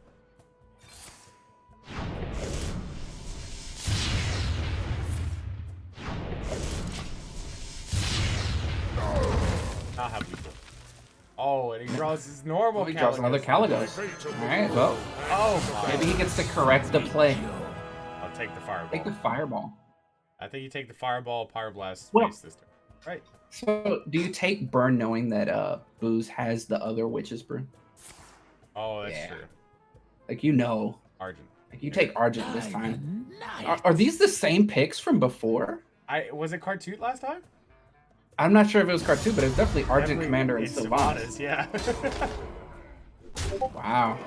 [SPEAKER 4] Not have lethal. Oh, and he draws his normal
[SPEAKER 5] He draws another Caligos. Alright, well,
[SPEAKER 4] Oh, my.
[SPEAKER 5] maybe he gets to correct the play.
[SPEAKER 4] I'll take the Fireball.
[SPEAKER 5] Take the Fireball.
[SPEAKER 4] I think you take the Fireball, Pyroblast,
[SPEAKER 5] Well-
[SPEAKER 4] face this turn. Right.
[SPEAKER 5] So, do you take Burn knowing that Booze has the other Witch's Brew?
[SPEAKER 4] Oh, that's
[SPEAKER 5] Yeah.
[SPEAKER 4] true.
[SPEAKER 5] Like, you know.
[SPEAKER 4] Argent.
[SPEAKER 5] Like, you take Argent this time. Are these the same picks from before?
[SPEAKER 4] Was it Cartoot last time?
[SPEAKER 5] I'm not sure if it was Cartoon, but it was definitely Argent, Commander, and
[SPEAKER 4] it's
[SPEAKER 5] Sylvanas.
[SPEAKER 4] Yeah.
[SPEAKER 5] Wow.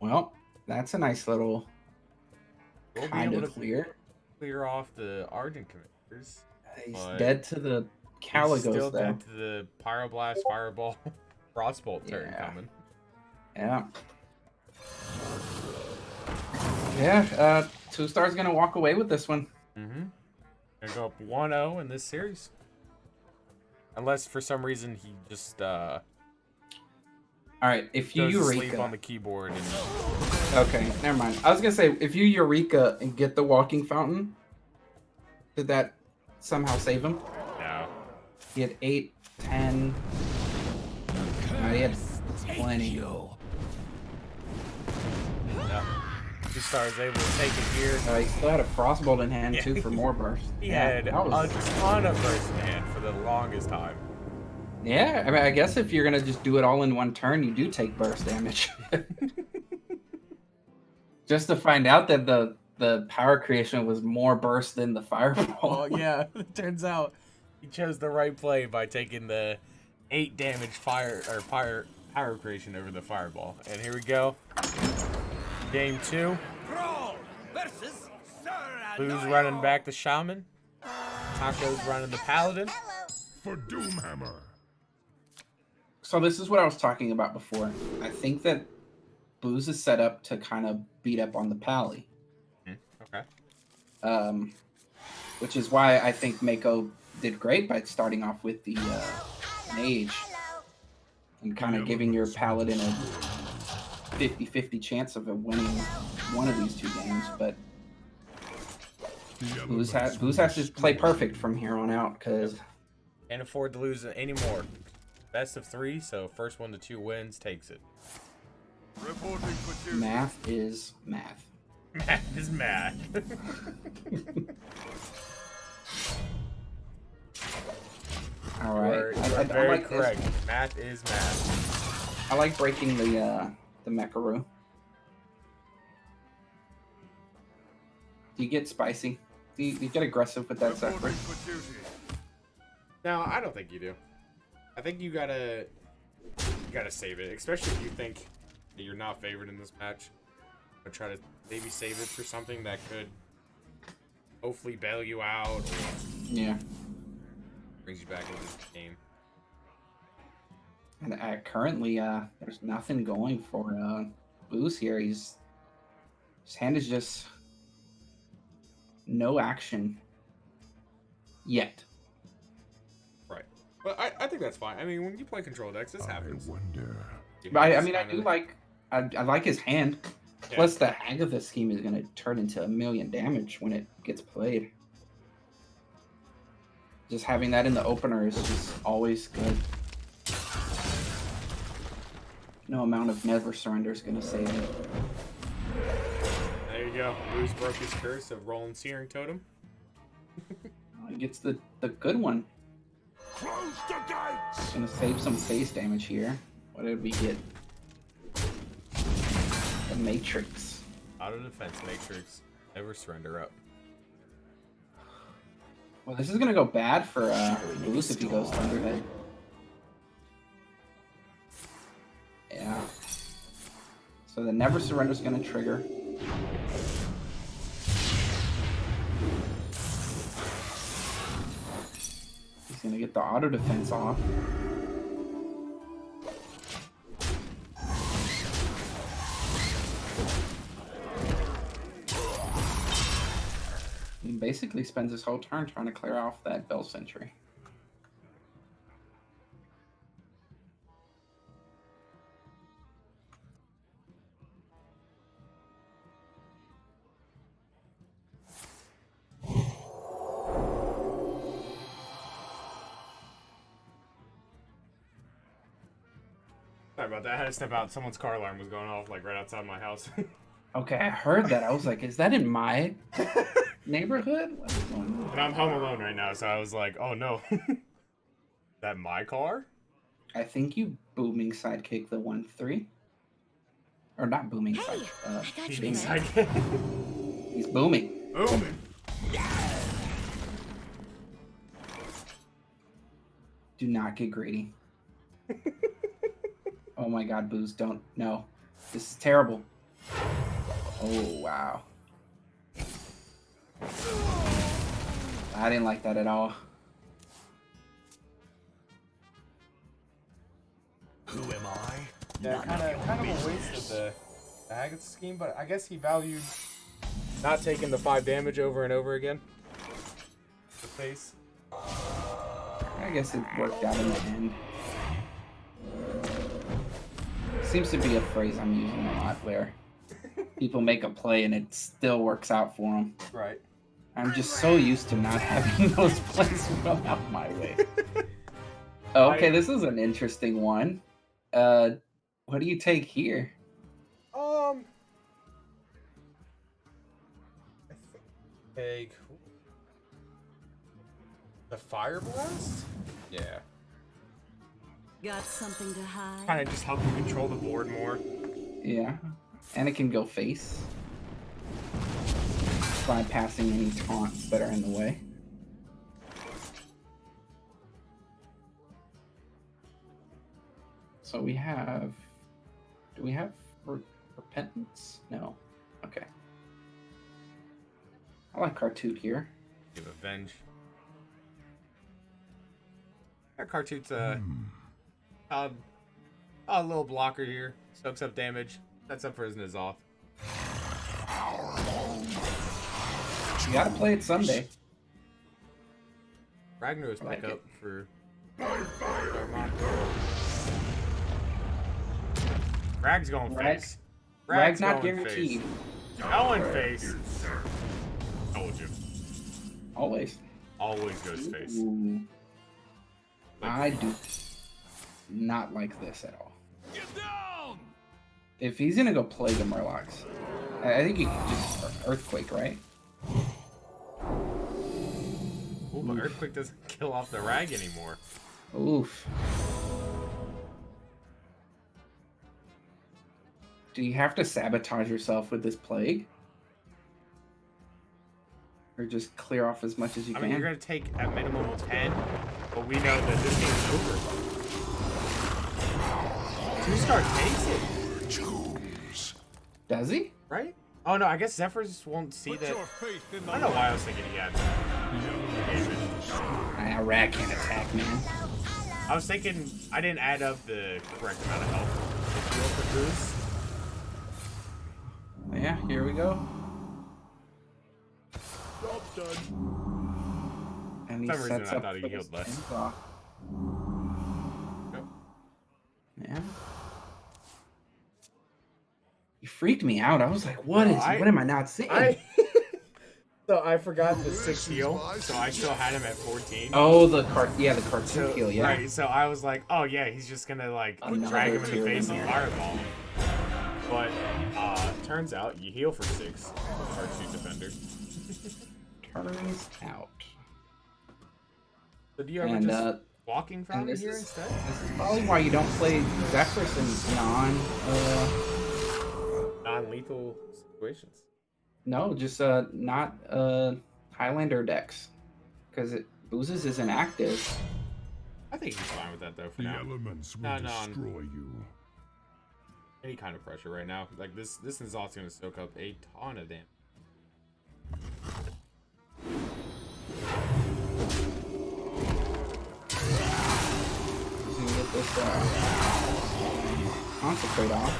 [SPEAKER 5] Well, that's a nice little
[SPEAKER 4] We'll be
[SPEAKER 5] kind
[SPEAKER 4] able
[SPEAKER 5] of
[SPEAKER 4] to
[SPEAKER 5] clear.
[SPEAKER 4] off the Argent Commanders.
[SPEAKER 5] He's
[SPEAKER 4] but
[SPEAKER 5] dead to the
[SPEAKER 4] He's
[SPEAKER 5] Caligos,
[SPEAKER 4] still
[SPEAKER 5] though.
[SPEAKER 4] dead to the Pyroblast, Fireball, Frostbolt turn
[SPEAKER 5] Yeah.
[SPEAKER 4] coming.
[SPEAKER 5] Yeah. Yeah, 2-star's gonna walk away with this one.
[SPEAKER 4] Mm-hmm. Gonna go up 1-0 in this series. Unless for some reason he just
[SPEAKER 5] Alright, if you
[SPEAKER 4] goes to sleep
[SPEAKER 5] Eureka.
[SPEAKER 4] on the keyboard and
[SPEAKER 5] Okay, never mind. I was gonna say, if you Eureka and get the Walking Fountain, did that somehow save him?
[SPEAKER 4] no.
[SPEAKER 5] He had 8, 10. No, he had plenty.
[SPEAKER 4] No. 2-star able to take it here.
[SPEAKER 5] He still had a Frostbolt in hand,
[SPEAKER 4] Yeah.
[SPEAKER 5] too, for more burst.
[SPEAKER 4] He
[SPEAKER 5] Yeah,
[SPEAKER 4] had
[SPEAKER 5] that
[SPEAKER 4] a
[SPEAKER 5] was-
[SPEAKER 4] ton of burst in hand for the longest time.
[SPEAKER 5] Yeah, I mean, I guess if you're gonna just do it all in one turn, you do take burst damage. Just to find out that the power creation was more burst than the fireball.
[SPEAKER 4] Oh yeah, it turns out he chose the right play by taking the 8 damage power creation over the fireball. And here we go. Game 2.
[SPEAKER 6] Brawl versus Sir
[SPEAKER 4] Boo's
[SPEAKER 6] Annoyo.
[SPEAKER 4] running back the Shaman. Taco's running the Paladin.
[SPEAKER 7] For Doomhammer.
[SPEAKER 5] So this is what I was talking about before. I think that Booze is set up to kind of beat up on the Pally.
[SPEAKER 4] Okay.
[SPEAKER 5] Which is why I think Mako did great by starting off with the Mage and kind of giving your Paladin a 50-50 chance of winning one of these two games. But
[SPEAKER 7] The
[SPEAKER 5] Booze
[SPEAKER 7] elements
[SPEAKER 5] has
[SPEAKER 7] will
[SPEAKER 5] to play
[SPEAKER 7] destroy
[SPEAKER 5] perfect from here on out because
[SPEAKER 4] Can't afford to lose any more. Best of 3, so first 1 to 2 wins takes it.
[SPEAKER 6] Reporting for duty.
[SPEAKER 5] math is math.
[SPEAKER 4] Math is math.
[SPEAKER 5] All
[SPEAKER 4] You
[SPEAKER 5] right,
[SPEAKER 4] are
[SPEAKER 5] I
[SPEAKER 4] very
[SPEAKER 5] like this.
[SPEAKER 4] correct. Math is math.
[SPEAKER 5] I like breaking the Mecharoo. Do you get spicy? Do you get aggressive with that
[SPEAKER 6] Reporting
[SPEAKER 5] Zephyr?
[SPEAKER 6] for duty.
[SPEAKER 4] No, I don't think you do. I think you gotta save it, especially if you think that you're not favored in this match. But try to maybe save it for something that could hopefully bail you out or
[SPEAKER 5] Yeah.
[SPEAKER 4] brings you back into the game.
[SPEAKER 5] And currently, there's nothing going for Booze here. His hand is just no action yet.
[SPEAKER 4] Right. But I think that's fine. I mean, when you play control decks, this
[SPEAKER 7] I
[SPEAKER 4] happens.
[SPEAKER 7] wonder.
[SPEAKER 5] But I mean, I do like I like his hand.
[SPEAKER 4] Yeah.
[SPEAKER 5] Plus, the Agatha scheme is going to turn into 1,000,000 damage when it gets played. Just having that in the opener is just always good. No amount of Never Surrender is going to save it.
[SPEAKER 4] There you go. Booze broke his curse of rolling Searing Totem.
[SPEAKER 5] He gets the good one.
[SPEAKER 7] Close the gates!
[SPEAKER 5] Going to save some face damage here. What did we get? The Matrix.
[SPEAKER 4] Auto defense matrix. Never surrender up.
[SPEAKER 5] Well, this is going to go bad for Booze if he goes Thunderhead. Yeah. So the Never Surrender is going to trigger. He's going to get the auto defense off. He basically spends his whole turn trying to clear off that Bell Sentry.
[SPEAKER 4] Sorry about that. I had to step out. Someone's car alarm was going off like right outside my house.
[SPEAKER 5] Okay, I heard that. I was like, is that in my neighborhood? What's going on?
[SPEAKER 4] And I'm home alone right now, so I was like, oh no. Is that my car?
[SPEAKER 5] I think you booming sidekick the 1-3. Or not booming side.
[SPEAKER 4] Being
[SPEAKER 5] booming.
[SPEAKER 4] sidekick.
[SPEAKER 5] He's booming.
[SPEAKER 4] Booming.
[SPEAKER 5] Do not get greedy. Oh my god, Booze, don't. No. This is terrible. Oh, wow. I didn't like that at all.
[SPEAKER 6] Who am I?
[SPEAKER 4] Yeah, kind of a waste of the Agatha scheme, but I guess he valued not taking the 5 damage over and over again. The face.
[SPEAKER 5] I guess it worked out in the end. Seems to be a phrase I'm using a lot where people make a play and it still works out for them.
[SPEAKER 4] Right.
[SPEAKER 5] I'm just so used to not having those plays go out my way. Okay, this is an interesting one. What do you take here?
[SPEAKER 4] I take the Fire Blast? Yeah.
[SPEAKER 1] Got something to hide?
[SPEAKER 4] Kind of just help you control the board more.
[SPEAKER 5] Yeah. And it can go face. Bypassing any taunts that are in the way. So we have... Do we have Repentance? No. Okay. I like Cartoot here.
[SPEAKER 4] Give Avenge. That Cartoot's a little blocker here. Soaks up damage. That's up for his N'Zoth.
[SPEAKER 5] You gotta play it someday.
[SPEAKER 4] Ragnar's
[SPEAKER 5] I like
[SPEAKER 4] pick
[SPEAKER 5] it.
[SPEAKER 4] up for Darmon. Rag's going face.
[SPEAKER 5] Rag's not
[SPEAKER 4] going
[SPEAKER 5] guaranteed.
[SPEAKER 4] Face. Going face. Told you.
[SPEAKER 5] Always.
[SPEAKER 4] Always goes face.
[SPEAKER 5] Ooh. I do not like this at all.
[SPEAKER 6] Get down!
[SPEAKER 5] If he's gonna go play the Murlocs, I think you can just Earthquake, right?
[SPEAKER 4] Ooh, but Earthquake doesn't kill off the Rag anymore.
[SPEAKER 5] Oof. Do you have to sabotage yourself with this plague? Or just clear off as much as you
[SPEAKER 4] I
[SPEAKER 5] can?
[SPEAKER 4] mean, you're going to take at minimum 10, but we know that this game's over. 2-star takes it,
[SPEAKER 7] Choose.
[SPEAKER 5] Does he?
[SPEAKER 4] right? Oh no, I guess Zephyrs won't see
[SPEAKER 6] Put
[SPEAKER 4] that.
[SPEAKER 6] your faith in the
[SPEAKER 4] I don't know why I was thinking he had damage.
[SPEAKER 5] Rag can't attack, man.
[SPEAKER 4] I was thinking I didn't add up the correct amount of health. Heal for Goose.
[SPEAKER 5] Yeah, here we go.
[SPEAKER 7] Job done.
[SPEAKER 5] And he
[SPEAKER 4] For some reason,
[SPEAKER 5] sets
[SPEAKER 4] I
[SPEAKER 5] up
[SPEAKER 4] thought he
[SPEAKER 5] for
[SPEAKER 4] healed
[SPEAKER 5] this
[SPEAKER 4] less.
[SPEAKER 5] Invock.
[SPEAKER 4] Go.
[SPEAKER 5] Yeah. You freaked me out. I was like, what am I not seeing?
[SPEAKER 4] So I forgot the 6 heal, so I still had him at 14.
[SPEAKER 5] Oh, the cartoon
[SPEAKER 4] So,
[SPEAKER 5] kill, yeah.
[SPEAKER 4] Right, so I was like, oh yeah, he's just gonna like
[SPEAKER 5] Another
[SPEAKER 4] drag him in the
[SPEAKER 5] tier
[SPEAKER 4] face
[SPEAKER 5] in
[SPEAKER 4] and
[SPEAKER 5] there.
[SPEAKER 4] fireball. But turns out you heal for 6. Cartoon defender.
[SPEAKER 5] Turns out.
[SPEAKER 4] So do you ever
[SPEAKER 5] And
[SPEAKER 4] just walking
[SPEAKER 5] and
[SPEAKER 4] fountain
[SPEAKER 5] this
[SPEAKER 4] here
[SPEAKER 5] is
[SPEAKER 4] instead?
[SPEAKER 5] this is probably why you don't play Zephyrs in
[SPEAKER 4] Non-lethal situations.
[SPEAKER 5] no, just not Highlander decks. Because Boozes isn't active.
[SPEAKER 4] I think he's fine with that though for
[SPEAKER 7] The
[SPEAKER 4] now.
[SPEAKER 7] elements will
[SPEAKER 4] No, no,
[SPEAKER 7] destroy you.
[SPEAKER 4] Any kind of pressure right now. Like this N'Zoth's gonna soak up a ton of damage.
[SPEAKER 5] You can get this Consecrate off.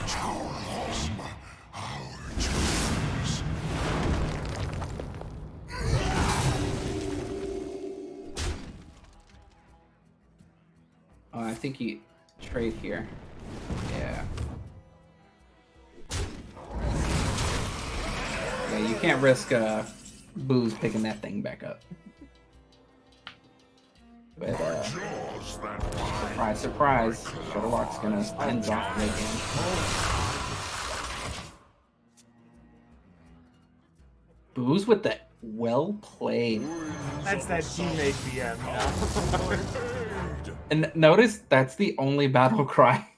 [SPEAKER 5] Oh, I think you trade here. Yeah. Yeah, you can't risk Booze picking that thing back up. But
[SPEAKER 7] Jaws that
[SPEAKER 5] surprise, surprise, Shuttlelock's gonna end off the game. Booze with the well played.
[SPEAKER 4] That's that teammate BM, you know?
[SPEAKER 5] And notice that's the only battle cry.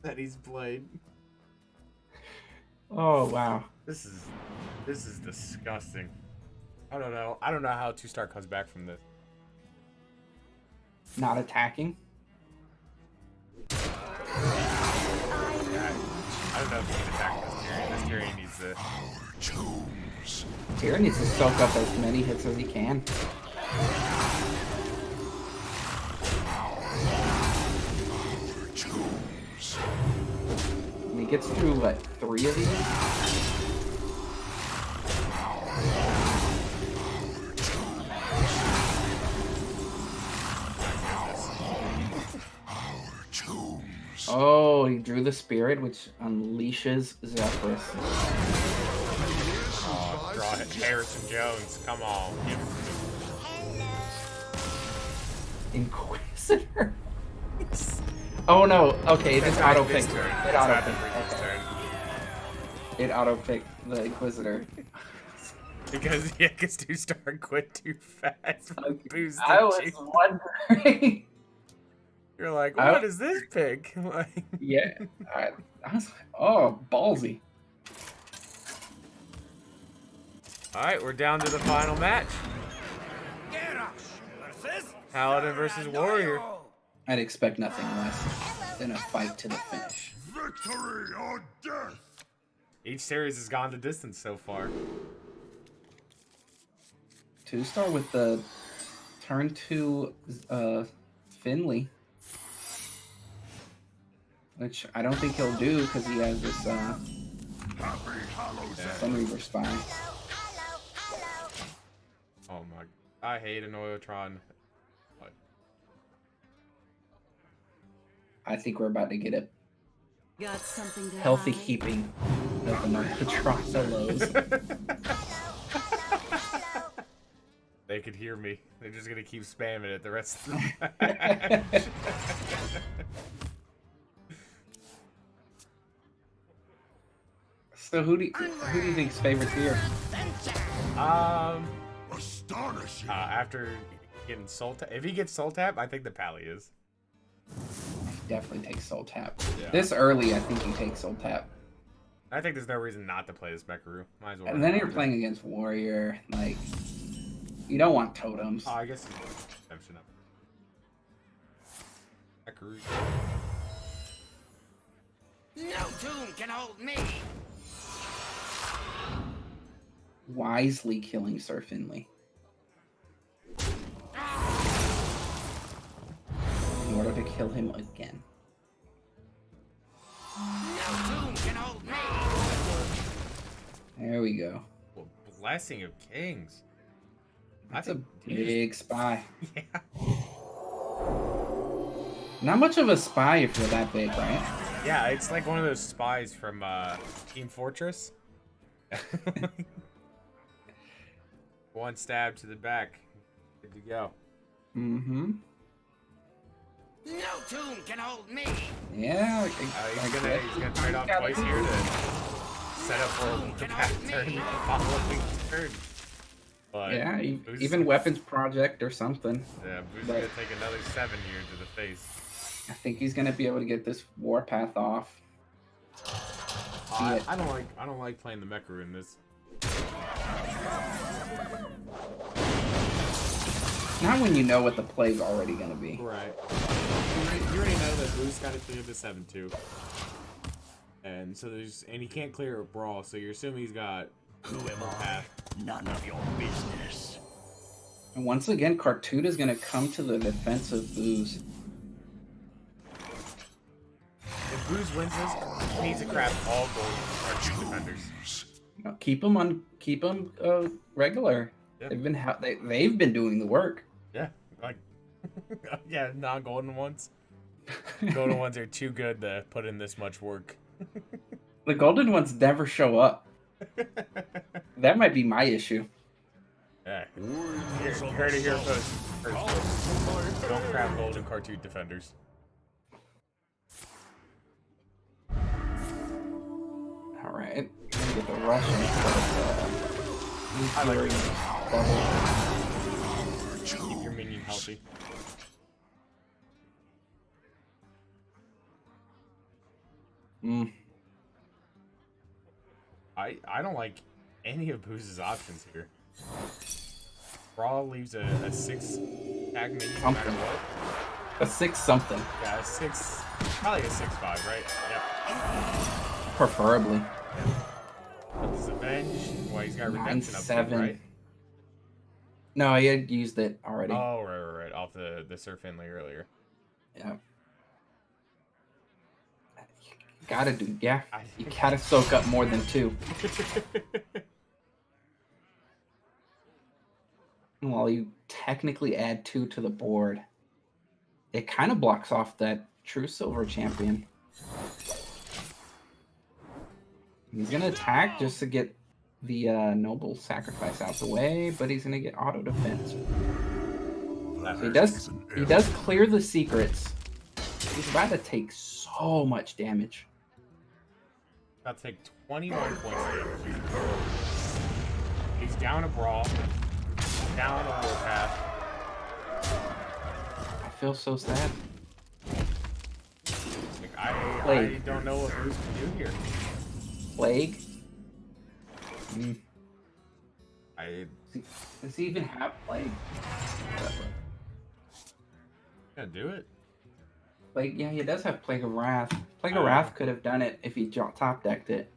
[SPEAKER 4] That he's played.
[SPEAKER 5] Oh wow.
[SPEAKER 4] This is disgusting. I don't know. I don't know how 2-star comes back from this.
[SPEAKER 5] Not attacking.
[SPEAKER 4] I don't know if he can attack this Tyrion. This Tyrion needs to.
[SPEAKER 7] tombs.
[SPEAKER 5] Tyrion needs to soak up as many hits as he can.
[SPEAKER 7] Tombs.
[SPEAKER 5] And he gets through what, 3 of these?
[SPEAKER 7] Tombs.
[SPEAKER 5] Oh, he drew the spirit, which unleashes Zephyrus.
[SPEAKER 4] Oh, draw it. Harrison Jones. Come on. Give it to me.
[SPEAKER 5] Inquisitor. Oh no. Okay, it just
[SPEAKER 4] That's
[SPEAKER 5] auto
[SPEAKER 4] not this
[SPEAKER 5] picked.
[SPEAKER 4] turn.
[SPEAKER 5] It
[SPEAKER 4] That's
[SPEAKER 5] auto
[SPEAKER 4] not the
[SPEAKER 5] picked.
[SPEAKER 4] previous turn.
[SPEAKER 5] It auto picked the Inquisitor.
[SPEAKER 4] Because yeah, because 2-star quit too fast. Boost
[SPEAKER 5] I was
[SPEAKER 4] you.
[SPEAKER 5] wondering.
[SPEAKER 4] You're like,
[SPEAKER 5] I-
[SPEAKER 4] what is this pick? Like,
[SPEAKER 5] Yeah. I was like, oh, ballsy.
[SPEAKER 4] all right, we're down to the final match. Paladin versus Warrior.
[SPEAKER 5] I'd expect nothing less than a fight to the finish.
[SPEAKER 7] Victory or death.
[SPEAKER 4] Each series has gone the distance so far.
[SPEAKER 5] 2-star with the turn 2 Finley. Which I don't think he'll do because he has this
[SPEAKER 7] Happy Hallows End.
[SPEAKER 5] Sunreaver spy.
[SPEAKER 4] Oh my, I hate an Oiltron. What?
[SPEAKER 5] I think we're about to get a
[SPEAKER 1] Got something to
[SPEAKER 5] healthy
[SPEAKER 1] hide?
[SPEAKER 5] heaping of the Montetrossalos.
[SPEAKER 4] They could hear me. They're just gonna keep spamming it the rest of the match.
[SPEAKER 5] So who do you think's favorites here?
[SPEAKER 7] Astonishing.
[SPEAKER 4] After getting Soul Tap, if he gets Soul Tap, I think the Pally is.
[SPEAKER 5] Definitely takes Soul Tap.
[SPEAKER 4] Yeah.
[SPEAKER 5] This early, I think he takes Soul Tap.
[SPEAKER 4] I think there's no reason not to play this Mekaru. Might as well.
[SPEAKER 5] And then you're playing against Warrior, like you don't want totems.
[SPEAKER 4] Oh, I guess. Redemption up. Mekaru.
[SPEAKER 6] No tomb can hold me.
[SPEAKER 5] Wisely killing Sir Finley. In order to kill him again.
[SPEAKER 6] No tomb can hold me.
[SPEAKER 5] There we go.
[SPEAKER 4] Well, Blessing of Kings.
[SPEAKER 5] That's a
[SPEAKER 4] think
[SPEAKER 5] big spy.
[SPEAKER 4] Yeah.
[SPEAKER 5] Not much of a spy if you're that big, right?
[SPEAKER 4] Yeah, it's like one of those spies from Team Fortress. One stab to the back. Good to go.
[SPEAKER 5] Mm-hmm.
[SPEAKER 6] No tomb can hold me.
[SPEAKER 5] Yeah.
[SPEAKER 4] He's gonna trade off twice here to set up for the back turn the following turn. But
[SPEAKER 5] Yeah,
[SPEAKER 4] Boo's-
[SPEAKER 5] even Weapons Project or something.
[SPEAKER 4] Yeah, Boo's
[SPEAKER 5] but-
[SPEAKER 4] gonna take another 7 here to the face.
[SPEAKER 5] I think he's gonna be able to get this Warpath off.
[SPEAKER 4] I don't like playing the Mekaru in this.
[SPEAKER 5] Not when you know what the play's already gonna be.
[SPEAKER 4] Right. You already know that Boo's got to clear the 7-2. And so he can't clear a brawl, so you're assuming he's got
[SPEAKER 2] Who am
[SPEAKER 4] path.
[SPEAKER 2] None of your business.
[SPEAKER 5] And once again, Cartuda's gonna come to the defense of Booze.
[SPEAKER 4] If Booz wins this, he needs to craft all gold Archer defenders.
[SPEAKER 5] Now, keep them regular.
[SPEAKER 4] Yeah.
[SPEAKER 5] They've been doing the work.
[SPEAKER 4] Yeah, like yeah, non-golden ones. Golden ones are too good to put in this much work.
[SPEAKER 5] The golden ones never show up. That might be my issue.
[SPEAKER 4] Yeah. You heard it here first. Don't crap golden cartoon defenders.
[SPEAKER 5] All right, gonna get the Russian.
[SPEAKER 4] I like
[SPEAKER 5] Double.
[SPEAKER 4] Keep your minion healthy. I don't like any of Booz's options here. Brawl leaves a 6 tag minion no matter
[SPEAKER 5] Something.
[SPEAKER 4] what.
[SPEAKER 5] A 6 something,
[SPEAKER 4] Yeah, a 6, probably a 6/5, right? Yep.
[SPEAKER 5] preferably.
[SPEAKER 4] What is Avenge? Well, he's got redemption up
[SPEAKER 5] 9/7.
[SPEAKER 4] there, right?
[SPEAKER 5] No, he had used it already.
[SPEAKER 4] Oh, right. Off the Sir Finley earlier.
[SPEAKER 5] Yeah. Gotta do, yeah. You gotta soak up more than 2. Well, you technically add 2 to the board. It kind of blocks off that true silver champion. He's gonna attack just to get the noble sacrifice out the way, but he's gonna get auto defense. So he does clear the secrets. He's about to take so much damage.
[SPEAKER 4] About to take 21 points of damage. He's down a Brawl. Down a Warpath.
[SPEAKER 5] I feel so sad.
[SPEAKER 4] Like, I
[SPEAKER 5] Plague.
[SPEAKER 4] don't know what Booz can do here.
[SPEAKER 5] Plague. Does he even have plague?
[SPEAKER 4] Gonna do it.
[SPEAKER 5] Plague, yeah, he does have Plague of Wrath. Plague of Wrath could have done it if he top decked it.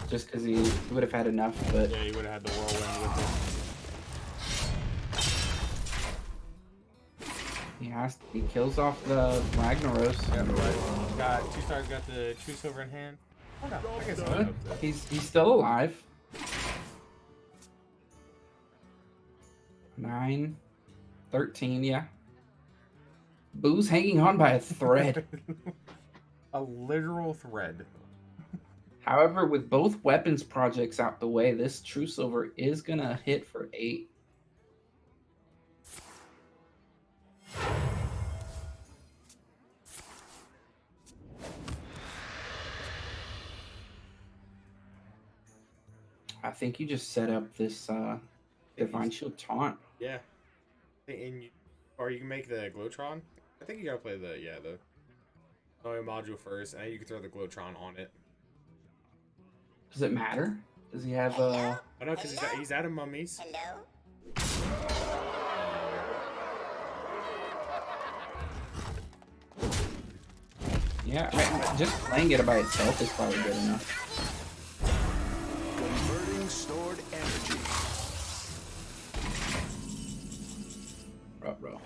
[SPEAKER 5] Just because he would have had enough, but
[SPEAKER 4] Yeah, he would have had the Whirlwind with
[SPEAKER 5] he kills off the Ragnaros.
[SPEAKER 4] it. Yeah, but got 2 stars, got the True Silver in hand. Hold on, I guess I'll hope that.
[SPEAKER 5] He's still alive. 9, 13, yeah. Boo's hanging on by a thread.
[SPEAKER 4] A literal thread.
[SPEAKER 5] However, with both weapons projects out the way, this True Silver is gonna hit for 8. I think you just set up this Divine Shield taunt.
[SPEAKER 4] Yeah. Or you can make the Glowtron. I think you gotta play the Noia module first, and then you can throw the Glowtron on it.
[SPEAKER 5] Does it matter? Does he have
[SPEAKER 4] I know, because he's out of mummies.
[SPEAKER 5] Yeah, just playing it by itself is probably good enough.
[SPEAKER 6] Converting stored energy.
[SPEAKER 5] Bro.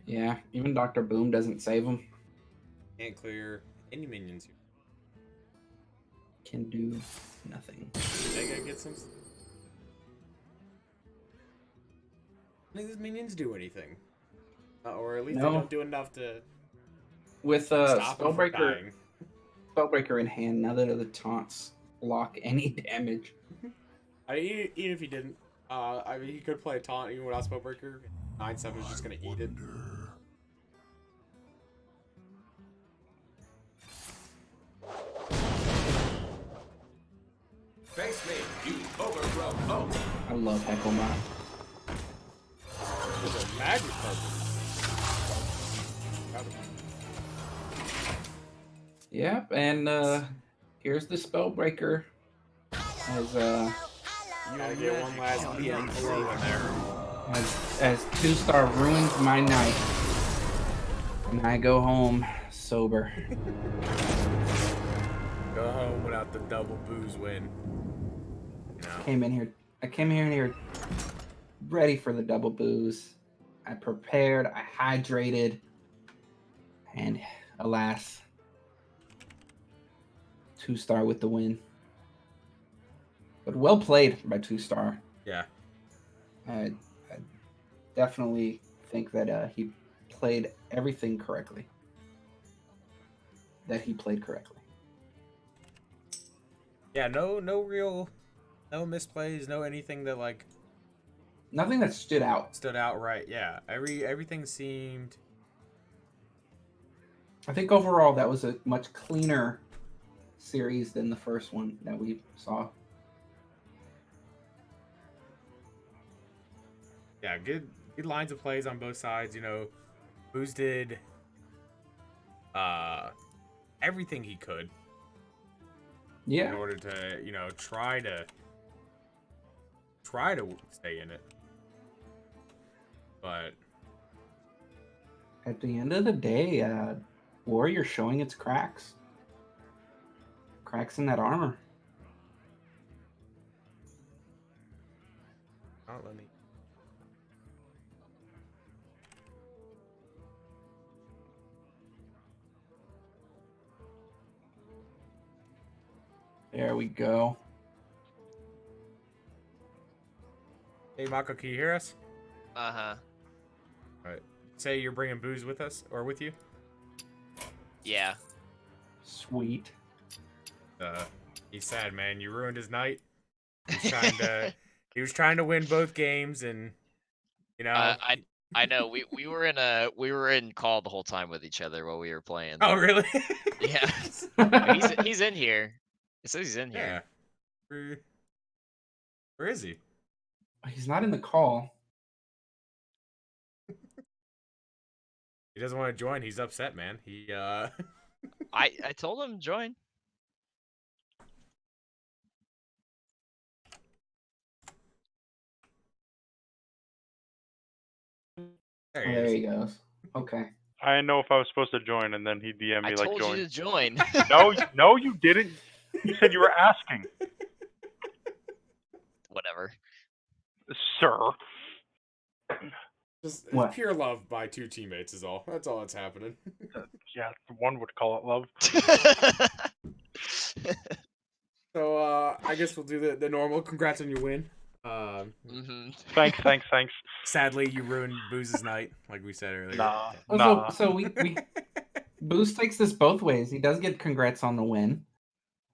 [SPEAKER 5] Yeah, even Dr. Boom doesn't save him.
[SPEAKER 4] Can't clear any minions here.
[SPEAKER 5] Can do nothing.
[SPEAKER 4] They gotta get some. I think these minions do anything, or at least
[SPEAKER 5] No.
[SPEAKER 4] they don't do enough to
[SPEAKER 5] With
[SPEAKER 4] stop them from
[SPEAKER 5] Spellbreaker,
[SPEAKER 4] dying.
[SPEAKER 5] Spellbreaker in hand, none of the taunts block any damage.
[SPEAKER 4] I mean, even if he didn't, I mean, he could play a taunt even without Spellbreaker. 9/7 is just gonna eat it.
[SPEAKER 6] Face me, you overgrown oak.
[SPEAKER 5] I love Hecklemont.
[SPEAKER 4] There's a magic purple.
[SPEAKER 5] Yep, and here's the Spellbreaker. As
[SPEAKER 4] Gotta get one last PM blow in there.
[SPEAKER 5] as 2-star ruins my night. And I go home sober.
[SPEAKER 4] Go home without the double Booze win. No.
[SPEAKER 5] I came in here ready for the double booze. I prepared, I hydrated, and alas, 2-star with the win. But well played by 2-star.
[SPEAKER 4] Yeah.
[SPEAKER 5] I definitely think that he played everything correctly. That he played correctly.
[SPEAKER 4] Yeah, no misplays, no anything that like
[SPEAKER 5] Nothing that stood out.
[SPEAKER 4] stood out right. Yeah, everything seemed.
[SPEAKER 5] I think overall that was a much cleaner series than the first one that we saw.
[SPEAKER 4] Yeah, good lines of plays on both sides. You know, Booze did everything he could in
[SPEAKER 5] Yeah.
[SPEAKER 4] order to, you know, try to stay in it. But
[SPEAKER 5] At the end of the day, Warrior showing its cracks. Cracks in that armor.
[SPEAKER 4] not let me.
[SPEAKER 5] There we go.
[SPEAKER 4] Hey, Mako, can you hear us?
[SPEAKER 9] Uh-huh.
[SPEAKER 4] All right. Say you're bringing Booze with us or with you.
[SPEAKER 9] Yeah.
[SPEAKER 5] Sweet.
[SPEAKER 4] He's sad, man. You ruined his night. He was trying to win both games, and you know.
[SPEAKER 9] I know. We were in call the whole time with each other while we were playing.
[SPEAKER 4] Oh, really?
[SPEAKER 9] Yeah. he's in here. It says he's in
[SPEAKER 4] Yeah.
[SPEAKER 9] here.
[SPEAKER 4] Where is he?
[SPEAKER 5] He's not in the call.
[SPEAKER 4] He doesn't want to join. He's upset, man. He
[SPEAKER 9] I told him join.
[SPEAKER 4] there
[SPEAKER 5] Oh,
[SPEAKER 4] he
[SPEAKER 5] there
[SPEAKER 4] is.
[SPEAKER 5] he goes. Okay.
[SPEAKER 8] I didn't know if I was supposed to join, and then he DM'd me
[SPEAKER 9] I
[SPEAKER 8] like
[SPEAKER 9] told
[SPEAKER 8] join.
[SPEAKER 9] you to join.
[SPEAKER 8] No, you didn't. You said you were asking,
[SPEAKER 9] Whatever.
[SPEAKER 8] sir.
[SPEAKER 4] Just
[SPEAKER 5] What?
[SPEAKER 4] pure love by two teammates is all. That's all that's happening.
[SPEAKER 8] Yeah, one would call it love.
[SPEAKER 4] So I guess we'll do the normal. Congrats on your win.
[SPEAKER 9] hmm
[SPEAKER 8] Thanks.
[SPEAKER 4] Sadly, you ruined Booze's night, like we said earlier.
[SPEAKER 8] Nah.
[SPEAKER 5] So we Boost takes this both ways. He does get congrats on the win,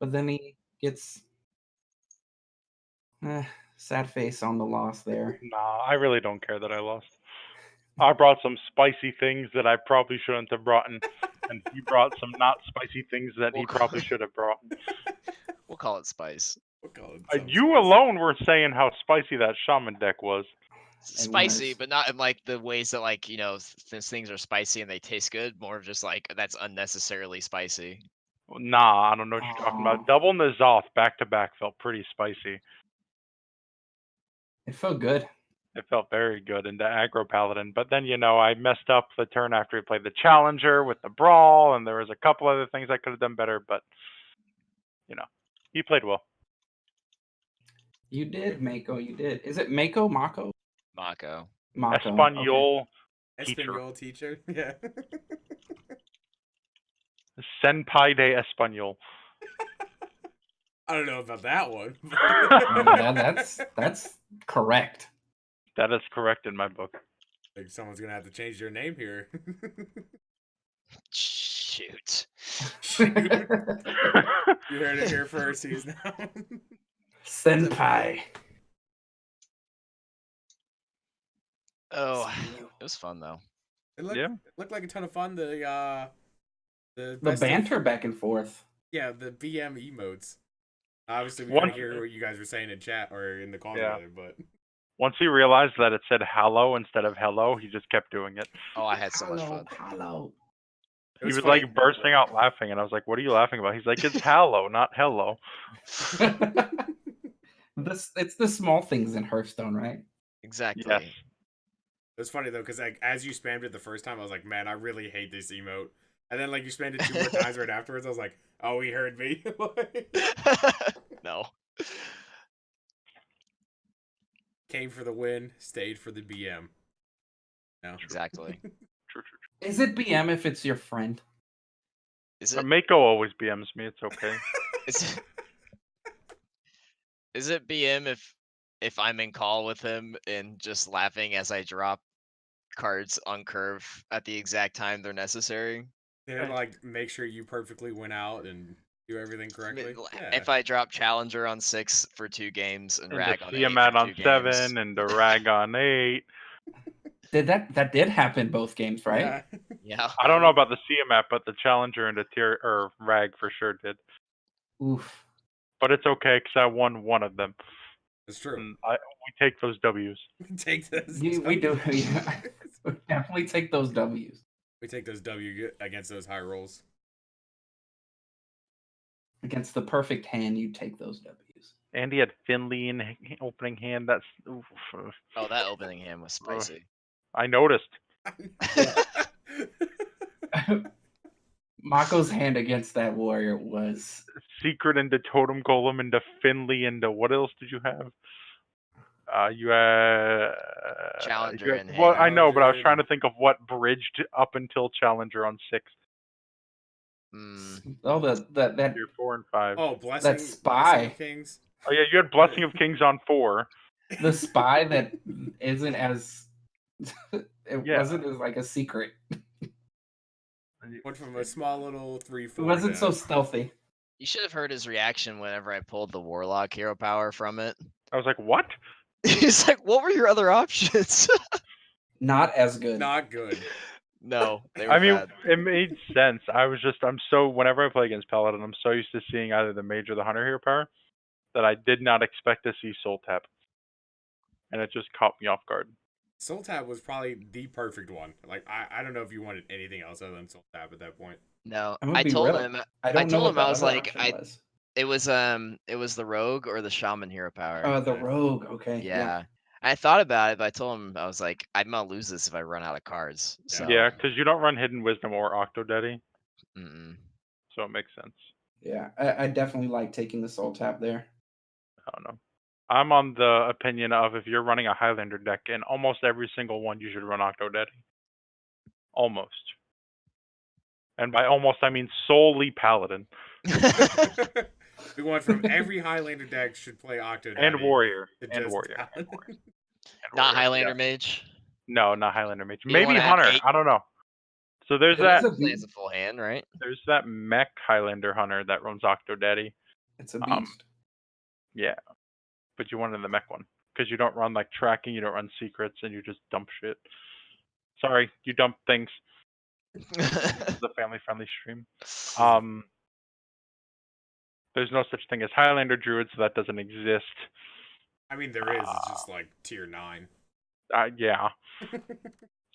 [SPEAKER 5] but then he gets sad face on the loss there.
[SPEAKER 8] Nah, I really don't care that I lost. I brought some spicy things that I probably shouldn't have brought, and he brought some not spicy things that he probably should have brought.
[SPEAKER 9] We'll call it spice.
[SPEAKER 4] We'll call it
[SPEAKER 8] You alone were saying how spicy that shaman deck was.
[SPEAKER 9] Spicy,
[SPEAKER 5] was.
[SPEAKER 9] but not in like the ways that like, you know, since things are spicy and they taste good, more of just like that's unnecessarily spicy.
[SPEAKER 8] Nah, I don't know what you're talking
[SPEAKER 5] Aw.
[SPEAKER 8] about. Double N'Zoth back to back felt pretty spicy.
[SPEAKER 5] It felt good.
[SPEAKER 8] It felt very good into aggro paladin, but then I messed up the turn after he played the challenger with the brawl, and there was a couple other things I could have done better, but he played well.
[SPEAKER 5] You did, Mako. You did. Is it Mako? Mako?
[SPEAKER 9] Mako.
[SPEAKER 5] Mako.
[SPEAKER 8] Espanol
[SPEAKER 4] Espanol teacher. Yeah.
[SPEAKER 8] Senpai de Espanol.
[SPEAKER 4] I don't know about that one.
[SPEAKER 5] Okay. Yeah, that's correct.
[SPEAKER 8] That is correct in my book.
[SPEAKER 4] Like someone's gonna have to change their name here.
[SPEAKER 9] Shoot.
[SPEAKER 4] You heard it here first. He's now.
[SPEAKER 5] Senpai.
[SPEAKER 9] Oh, it was fun though.
[SPEAKER 4] It looked,
[SPEAKER 8] Yeah.
[SPEAKER 4] looked like a ton of fun. The
[SPEAKER 5] The
[SPEAKER 4] best of-
[SPEAKER 5] banter back and forth.
[SPEAKER 4] yeah, the BM emotes. Obviously, we
[SPEAKER 8] One-
[SPEAKER 4] couldn't hear what you guys were saying in chat or in the call
[SPEAKER 8] Yeah.
[SPEAKER 4] together, but
[SPEAKER 8] Once he realized that it said hello instead of hello, he just kept doing it.
[SPEAKER 9] Oh, I had so much
[SPEAKER 5] Hello,
[SPEAKER 9] fun.
[SPEAKER 5] hello.
[SPEAKER 4] it
[SPEAKER 8] He was
[SPEAKER 4] funny.
[SPEAKER 8] like bursting out laughing, and I was like, "What are you laughing about?" He's like, "It's hello, not hello."
[SPEAKER 5] It's the small things in Hearthstone, right?
[SPEAKER 9] Exactly.
[SPEAKER 8] Yes.
[SPEAKER 4] It was funny though, because like as you spammed it the first time, I was like, man, I really hate this emote. And then like you spammed it 2 more times right afterwards, I was like, oh, he heard me.
[SPEAKER 9] No.
[SPEAKER 4] Came for the win, stayed for the BM. No.
[SPEAKER 9] Exactly.
[SPEAKER 8] True.
[SPEAKER 5] Is it BM if it's your friend?
[SPEAKER 9] Is it?
[SPEAKER 8] Mako always BMs me. It's okay.
[SPEAKER 9] Is it BM if I'm in call with him and just laughing as I drop cards on curve at the exact time they're necessary.
[SPEAKER 4] And like make sure you perfectly went out and do everything
[SPEAKER 9] I mean,
[SPEAKER 4] correctly. Yeah.
[SPEAKER 9] If I drop Challenger on 6 for 2 games and
[SPEAKER 8] And
[SPEAKER 9] Rag
[SPEAKER 8] to
[SPEAKER 9] on
[SPEAKER 8] see
[SPEAKER 9] 8
[SPEAKER 8] him out
[SPEAKER 9] for
[SPEAKER 8] on
[SPEAKER 9] 2
[SPEAKER 8] 7
[SPEAKER 9] games.
[SPEAKER 8] and to rag on 8.
[SPEAKER 5] That did happen both games, right?
[SPEAKER 4] Yeah.
[SPEAKER 9] Yeah.
[SPEAKER 8] I don't know about the CMAP, but the Challenger and the tier or rag for sure did.
[SPEAKER 5] Oof.
[SPEAKER 8] But it's okay because I won one of them.
[SPEAKER 4] It's true.
[SPEAKER 8] And we take those W's.
[SPEAKER 4] Take those.
[SPEAKER 5] We do.
[SPEAKER 4] W's.
[SPEAKER 5] Yeah. We definitely take those W's.
[SPEAKER 4] We take those W against those high rolls.
[SPEAKER 5] Against the perfect hand, you take those W's.
[SPEAKER 8] Andy had Finley in opening hand. That's oof.
[SPEAKER 9] Oh, that opening hand was spicy.
[SPEAKER 8] I noticed.
[SPEAKER 5] Mako's hand against that warrior was
[SPEAKER 8] Secret into Totem Golem into Finley into what else did you have? You had
[SPEAKER 9] Challenger
[SPEAKER 8] you had-
[SPEAKER 9] and
[SPEAKER 8] well, I know, but I was
[SPEAKER 4] Challenger
[SPEAKER 8] trying to think of what bridged up until Challenger on 6.
[SPEAKER 9] Mm,
[SPEAKER 5] oh that
[SPEAKER 8] Tier 4 and 5.
[SPEAKER 4] Oh, blessing.
[SPEAKER 5] spy.
[SPEAKER 4] Blessing of Kings.
[SPEAKER 8] Oh yeah, you had Blessing of Kings on 4.
[SPEAKER 5] the spy that isn't as it
[SPEAKER 8] Yeah.
[SPEAKER 5] wasn't as like a secret.
[SPEAKER 4] Went from a small little 3-4.
[SPEAKER 5] It wasn't
[SPEAKER 4] to-
[SPEAKER 5] so stealthy.
[SPEAKER 9] you should have heard his reaction whenever I pulled the Warlock hero power from it.
[SPEAKER 8] I was like, what?
[SPEAKER 9] He's like, "What were your other options?"
[SPEAKER 5] Not as good.
[SPEAKER 4] Not good.
[SPEAKER 9] No, they were
[SPEAKER 8] I mean,
[SPEAKER 9] bad.
[SPEAKER 8] it made sense. I'm so whenever I play against Paladin, I'm so used to seeing either the Mage or the Hunter hero power that I did not expect to see Soul Tap, and it just caught me off guard.
[SPEAKER 4] Soul Tap was probably the perfect one. Like I don't know if you wanted anything else other than Soul Tap at that point.
[SPEAKER 9] No,
[SPEAKER 5] I'm gonna
[SPEAKER 9] I
[SPEAKER 5] be
[SPEAKER 9] told
[SPEAKER 5] real.
[SPEAKER 9] him
[SPEAKER 5] I don't know
[SPEAKER 9] told
[SPEAKER 5] what
[SPEAKER 9] him
[SPEAKER 5] the
[SPEAKER 9] I was
[SPEAKER 5] other
[SPEAKER 9] like,
[SPEAKER 5] option was.
[SPEAKER 9] it was the Rogue or the Shaman hero power.
[SPEAKER 5] The rogue. Okay.
[SPEAKER 9] Yeah. I thought about it, but I told him I was like, I'm gonna lose this if I run out of cards. So
[SPEAKER 8] Yeah, because you don't run Hidden Wisdom or Octodaddy,
[SPEAKER 9] mm-mm.
[SPEAKER 8] so it makes sense.
[SPEAKER 5] Yeah. I definitely like taking the soul tap there.
[SPEAKER 8] I don't know. I'm on the opinion of if you're running a Highlander deck, in almost every single one, you should run Octodaddy. Almost. And by almost, I mean solely Paladin.
[SPEAKER 4] We went from every Highlander deck should play Octodaddy.
[SPEAKER 8] And Warrior.
[SPEAKER 4] to
[SPEAKER 8] And
[SPEAKER 4] just
[SPEAKER 8] Warrior.
[SPEAKER 4] Paladin.
[SPEAKER 8] And
[SPEAKER 9] Not
[SPEAKER 8] Warrior,
[SPEAKER 9] Highlander
[SPEAKER 8] yeah.
[SPEAKER 9] Mage.
[SPEAKER 8] No, not Highlander Mage.
[SPEAKER 9] You
[SPEAKER 8] Maybe
[SPEAKER 9] wanna have
[SPEAKER 8] Hunter.
[SPEAKER 9] 8
[SPEAKER 8] I don't know. So there's
[SPEAKER 5] It is
[SPEAKER 8] that.
[SPEAKER 5] a
[SPEAKER 9] Plays
[SPEAKER 5] beast.
[SPEAKER 9] a full hand, right?
[SPEAKER 8] There's that mech Highlander Hunter that runs Octodaddy.
[SPEAKER 5] It's a
[SPEAKER 8] Um,
[SPEAKER 5] beast.
[SPEAKER 8] Yeah, but you wanted the mech one because you don't run like tracking, you don't run secrets, and you just dump shit. Sorry, you dump things. It's a family-friendly stream. There's no such thing as Highlander Druid, so that doesn't exist.
[SPEAKER 4] I mean, there is. It's just like tier 9.
[SPEAKER 8] Yeah.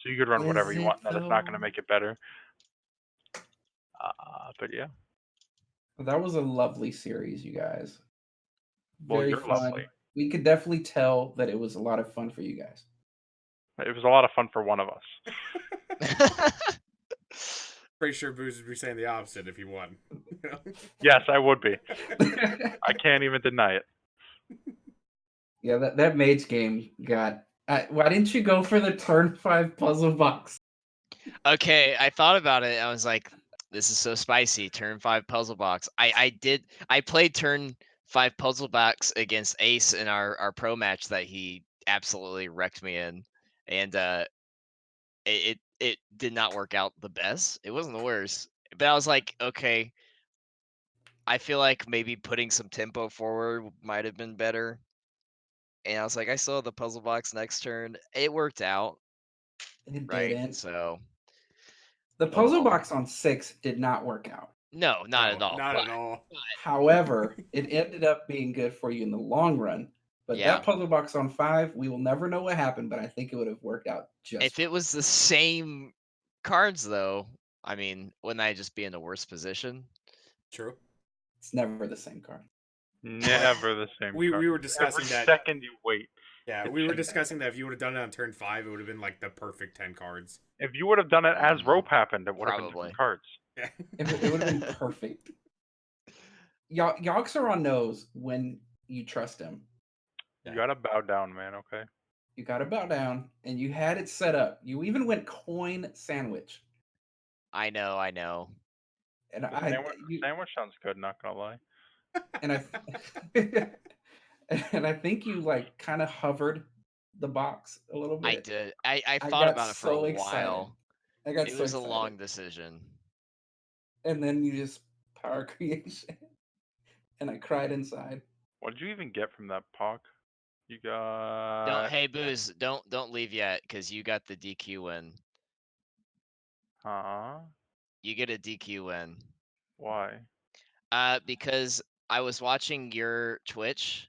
[SPEAKER 8] So you could run whatever
[SPEAKER 5] Is
[SPEAKER 8] you
[SPEAKER 5] it,
[SPEAKER 8] want. That is not going to
[SPEAKER 5] though?
[SPEAKER 8] make it better. But yeah.
[SPEAKER 5] That was a lovely series, you guys.
[SPEAKER 8] Well,
[SPEAKER 5] Very
[SPEAKER 8] you're
[SPEAKER 5] fun.
[SPEAKER 8] lovely.
[SPEAKER 5] We could definitely tell that it was a lot of fun for you guys.
[SPEAKER 8] It was a lot of fun for one of us.
[SPEAKER 4] Pretty sure Booze would be saying the opposite if he won.
[SPEAKER 8] Yes, I would be. I can't even deny it.
[SPEAKER 5] Yeah, that mage game got. Why didn't you go for the turn 5 puzzle box?
[SPEAKER 9] Okay, I thought about it. I was like, this is so spicy. Turn 5 puzzle box. I played turn 5 puzzle box against Ace in our pro match that he absolutely wrecked me in. And it did not work out the best. It wasn't the worst. But I was like, okay. I feel like maybe putting some tempo forward might have been better. And I was like, I still have the puzzle box next turn. It worked out,
[SPEAKER 5] It
[SPEAKER 9] right?
[SPEAKER 5] didn't.
[SPEAKER 9] So
[SPEAKER 5] The puzzle
[SPEAKER 9] Oh.
[SPEAKER 5] box on 6 did not work out.
[SPEAKER 9] no, not at all.
[SPEAKER 4] Not
[SPEAKER 9] but-
[SPEAKER 4] at all.
[SPEAKER 5] However, it ended up being good for you in the long run. But
[SPEAKER 9] Yeah.
[SPEAKER 5] that puzzle box on 5, we will never know what happened, but I think it would have worked out just
[SPEAKER 9] If it was the same cards, though, I mean, wouldn't I just be in a worse position?
[SPEAKER 4] True.
[SPEAKER 5] It's never the same card.
[SPEAKER 8] Never the same.
[SPEAKER 4] We
[SPEAKER 8] card.
[SPEAKER 4] were discussing
[SPEAKER 8] Every
[SPEAKER 4] that.
[SPEAKER 8] second you wait.
[SPEAKER 4] Yeah, we were discussing that if you would have done it on turn 5, it would have been like the perfect 10 cards.
[SPEAKER 8] If you would have done it as rope happened, it would have been
[SPEAKER 9] Probably.
[SPEAKER 8] different cards.
[SPEAKER 4] Yeah.
[SPEAKER 5] It would have been perfect. Yoxaron knows when you trust him.
[SPEAKER 8] You gotta bow down, man. Okay.
[SPEAKER 5] You got to bow down, and you had it set up. You even went coin sandwich.
[SPEAKER 9] I know.
[SPEAKER 5] And
[SPEAKER 8] The sandwich sounds good. Not gonna lie.
[SPEAKER 5] and I and I think you like kind of hovered the box a little bit?
[SPEAKER 9] I did. I
[SPEAKER 5] I
[SPEAKER 9] thought
[SPEAKER 5] got
[SPEAKER 9] about it for
[SPEAKER 5] so
[SPEAKER 9] a
[SPEAKER 5] excited.
[SPEAKER 9] while.
[SPEAKER 5] I got
[SPEAKER 9] It
[SPEAKER 5] so
[SPEAKER 9] was a
[SPEAKER 5] excited.
[SPEAKER 9] long decision.
[SPEAKER 5] And then you just power creation, and I cried inside.
[SPEAKER 8] What did you even get from that POC? You
[SPEAKER 9] Don't
[SPEAKER 8] got.
[SPEAKER 9] hey Booze, don't leave yet, because you got the DQ win.
[SPEAKER 8] Huh?
[SPEAKER 9] You get a DQ win.
[SPEAKER 8] Why?
[SPEAKER 9] Because I was watching your Twitch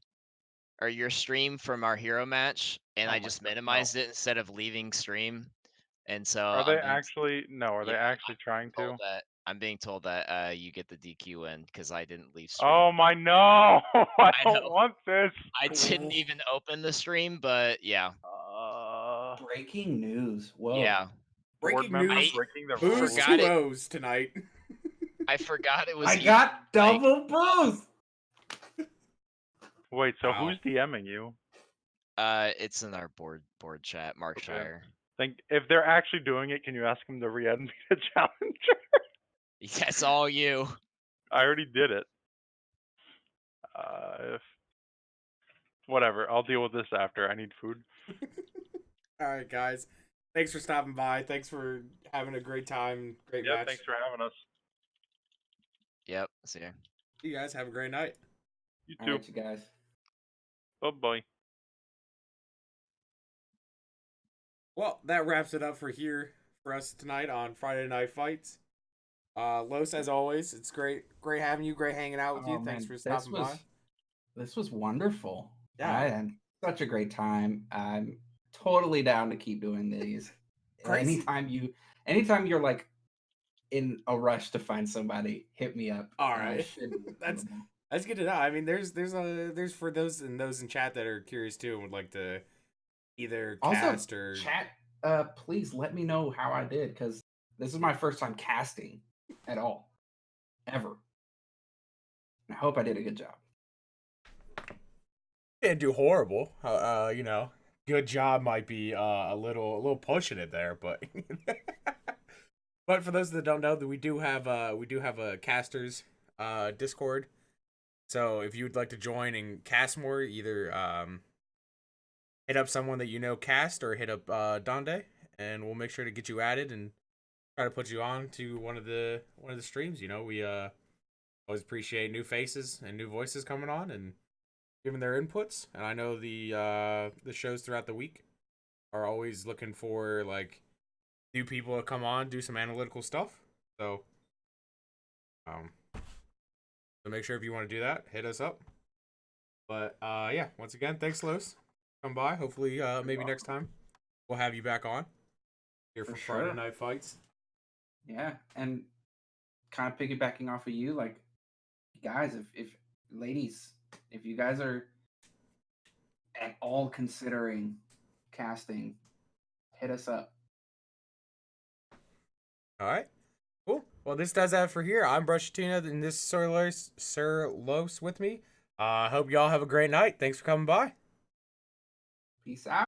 [SPEAKER 9] or your stream from our hero match, and
[SPEAKER 8] Oh
[SPEAKER 9] I
[SPEAKER 8] my
[SPEAKER 9] just
[SPEAKER 8] God,
[SPEAKER 9] minimized it instead of leaving stream. And so
[SPEAKER 8] Are they actually? No, are they
[SPEAKER 9] yeah,
[SPEAKER 8] actually trying to?
[SPEAKER 9] I'm being told that you get the DQ win because I didn't leave stream.
[SPEAKER 8] Oh my no! I
[SPEAKER 9] I
[SPEAKER 8] don't
[SPEAKER 9] know.
[SPEAKER 8] want this.
[SPEAKER 9] I didn't even open the stream, but yeah.
[SPEAKER 5] Breaking news. Whoa.
[SPEAKER 9] Yeah.
[SPEAKER 8] Board
[SPEAKER 4] Breaking
[SPEAKER 8] members
[SPEAKER 4] news.
[SPEAKER 8] breaking their
[SPEAKER 4] Booze
[SPEAKER 8] rules.
[SPEAKER 9] forgot it.
[SPEAKER 4] 2-0s tonight.
[SPEAKER 9] I forgot it was
[SPEAKER 5] I
[SPEAKER 9] even,
[SPEAKER 5] got
[SPEAKER 9] like,
[SPEAKER 5] double boost.
[SPEAKER 8] Wait, so
[SPEAKER 4] Wow.
[SPEAKER 8] who's DMing you?
[SPEAKER 9] it's in our board chat, Markshire.
[SPEAKER 8] Think if they're actually doing it, can you ask them to re-end me the challenger?
[SPEAKER 9] That's all you.
[SPEAKER 8] I already did it. If whatever, I'll deal with this after. I need food.
[SPEAKER 4] All right, guys. Thanks for stopping by. Thanks for having a great time. Great
[SPEAKER 8] Yeah,
[SPEAKER 4] match.
[SPEAKER 8] thanks for having us.
[SPEAKER 9] Yep. See ya.
[SPEAKER 4] You guys have a great night.
[SPEAKER 8] You
[SPEAKER 5] All
[SPEAKER 8] too.
[SPEAKER 5] right, you guys.
[SPEAKER 8] Bye bye.
[SPEAKER 4] Well, that wraps it up for us tonight on Friday Night Fights. Los, as always, it's great having you, great hanging out with you.
[SPEAKER 5] Oh,
[SPEAKER 4] Thanks
[SPEAKER 5] man,
[SPEAKER 4] for stopping by.
[SPEAKER 5] This was wonderful.
[SPEAKER 4] Yeah.
[SPEAKER 5] I had such a great time. I'm totally down to keep doing these.
[SPEAKER 4] Crazy.
[SPEAKER 5] Anytime you're like in a rush to find somebody, hit me up.
[SPEAKER 4] All
[SPEAKER 5] and I
[SPEAKER 4] right.
[SPEAKER 5] should be
[SPEAKER 4] That's
[SPEAKER 5] available.
[SPEAKER 4] That's good to know. I mean, there's for those in chat that are curious too and would like to either cast
[SPEAKER 5] Also,
[SPEAKER 4] or
[SPEAKER 5] chat. Please let me know how I did, because this is my first time casting at all, ever. I hope I did a good job.
[SPEAKER 4] didn't do horrible. Good job might be a little pushing it there, but but for those that don't know, that we do have a casters Discord. So if you would like to join and cast more, either hit up someone that you know cast or hit up Donde, and we'll make sure to get you added and try to put you on to one of the streams. You know, we always appreciate new faces and new voices coming on and giving their inputs. And I know the shows throughout the week are always looking for like new people to come on, do some analytical stuff. So so make sure if you want to do that, hit us up. But yeah, once again, thanks, Los. Come by. Hopefully, maybe next time we'll have you back on here for
[SPEAKER 5] For
[SPEAKER 4] Friday
[SPEAKER 5] sure.
[SPEAKER 4] Night Fights.
[SPEAKER 5] Yeah, and kind of piggybacking off of you, like, guys, if ladies, if you guys are at all considering casting, hit us up.
[SPEAKER 4] All right. Cool. Well, this does that for here. I'm Brushatina, and this is Sir Los with me. Hope y'all have a great night. Thanks for coming by.
[SPEAKER 5] Peace out.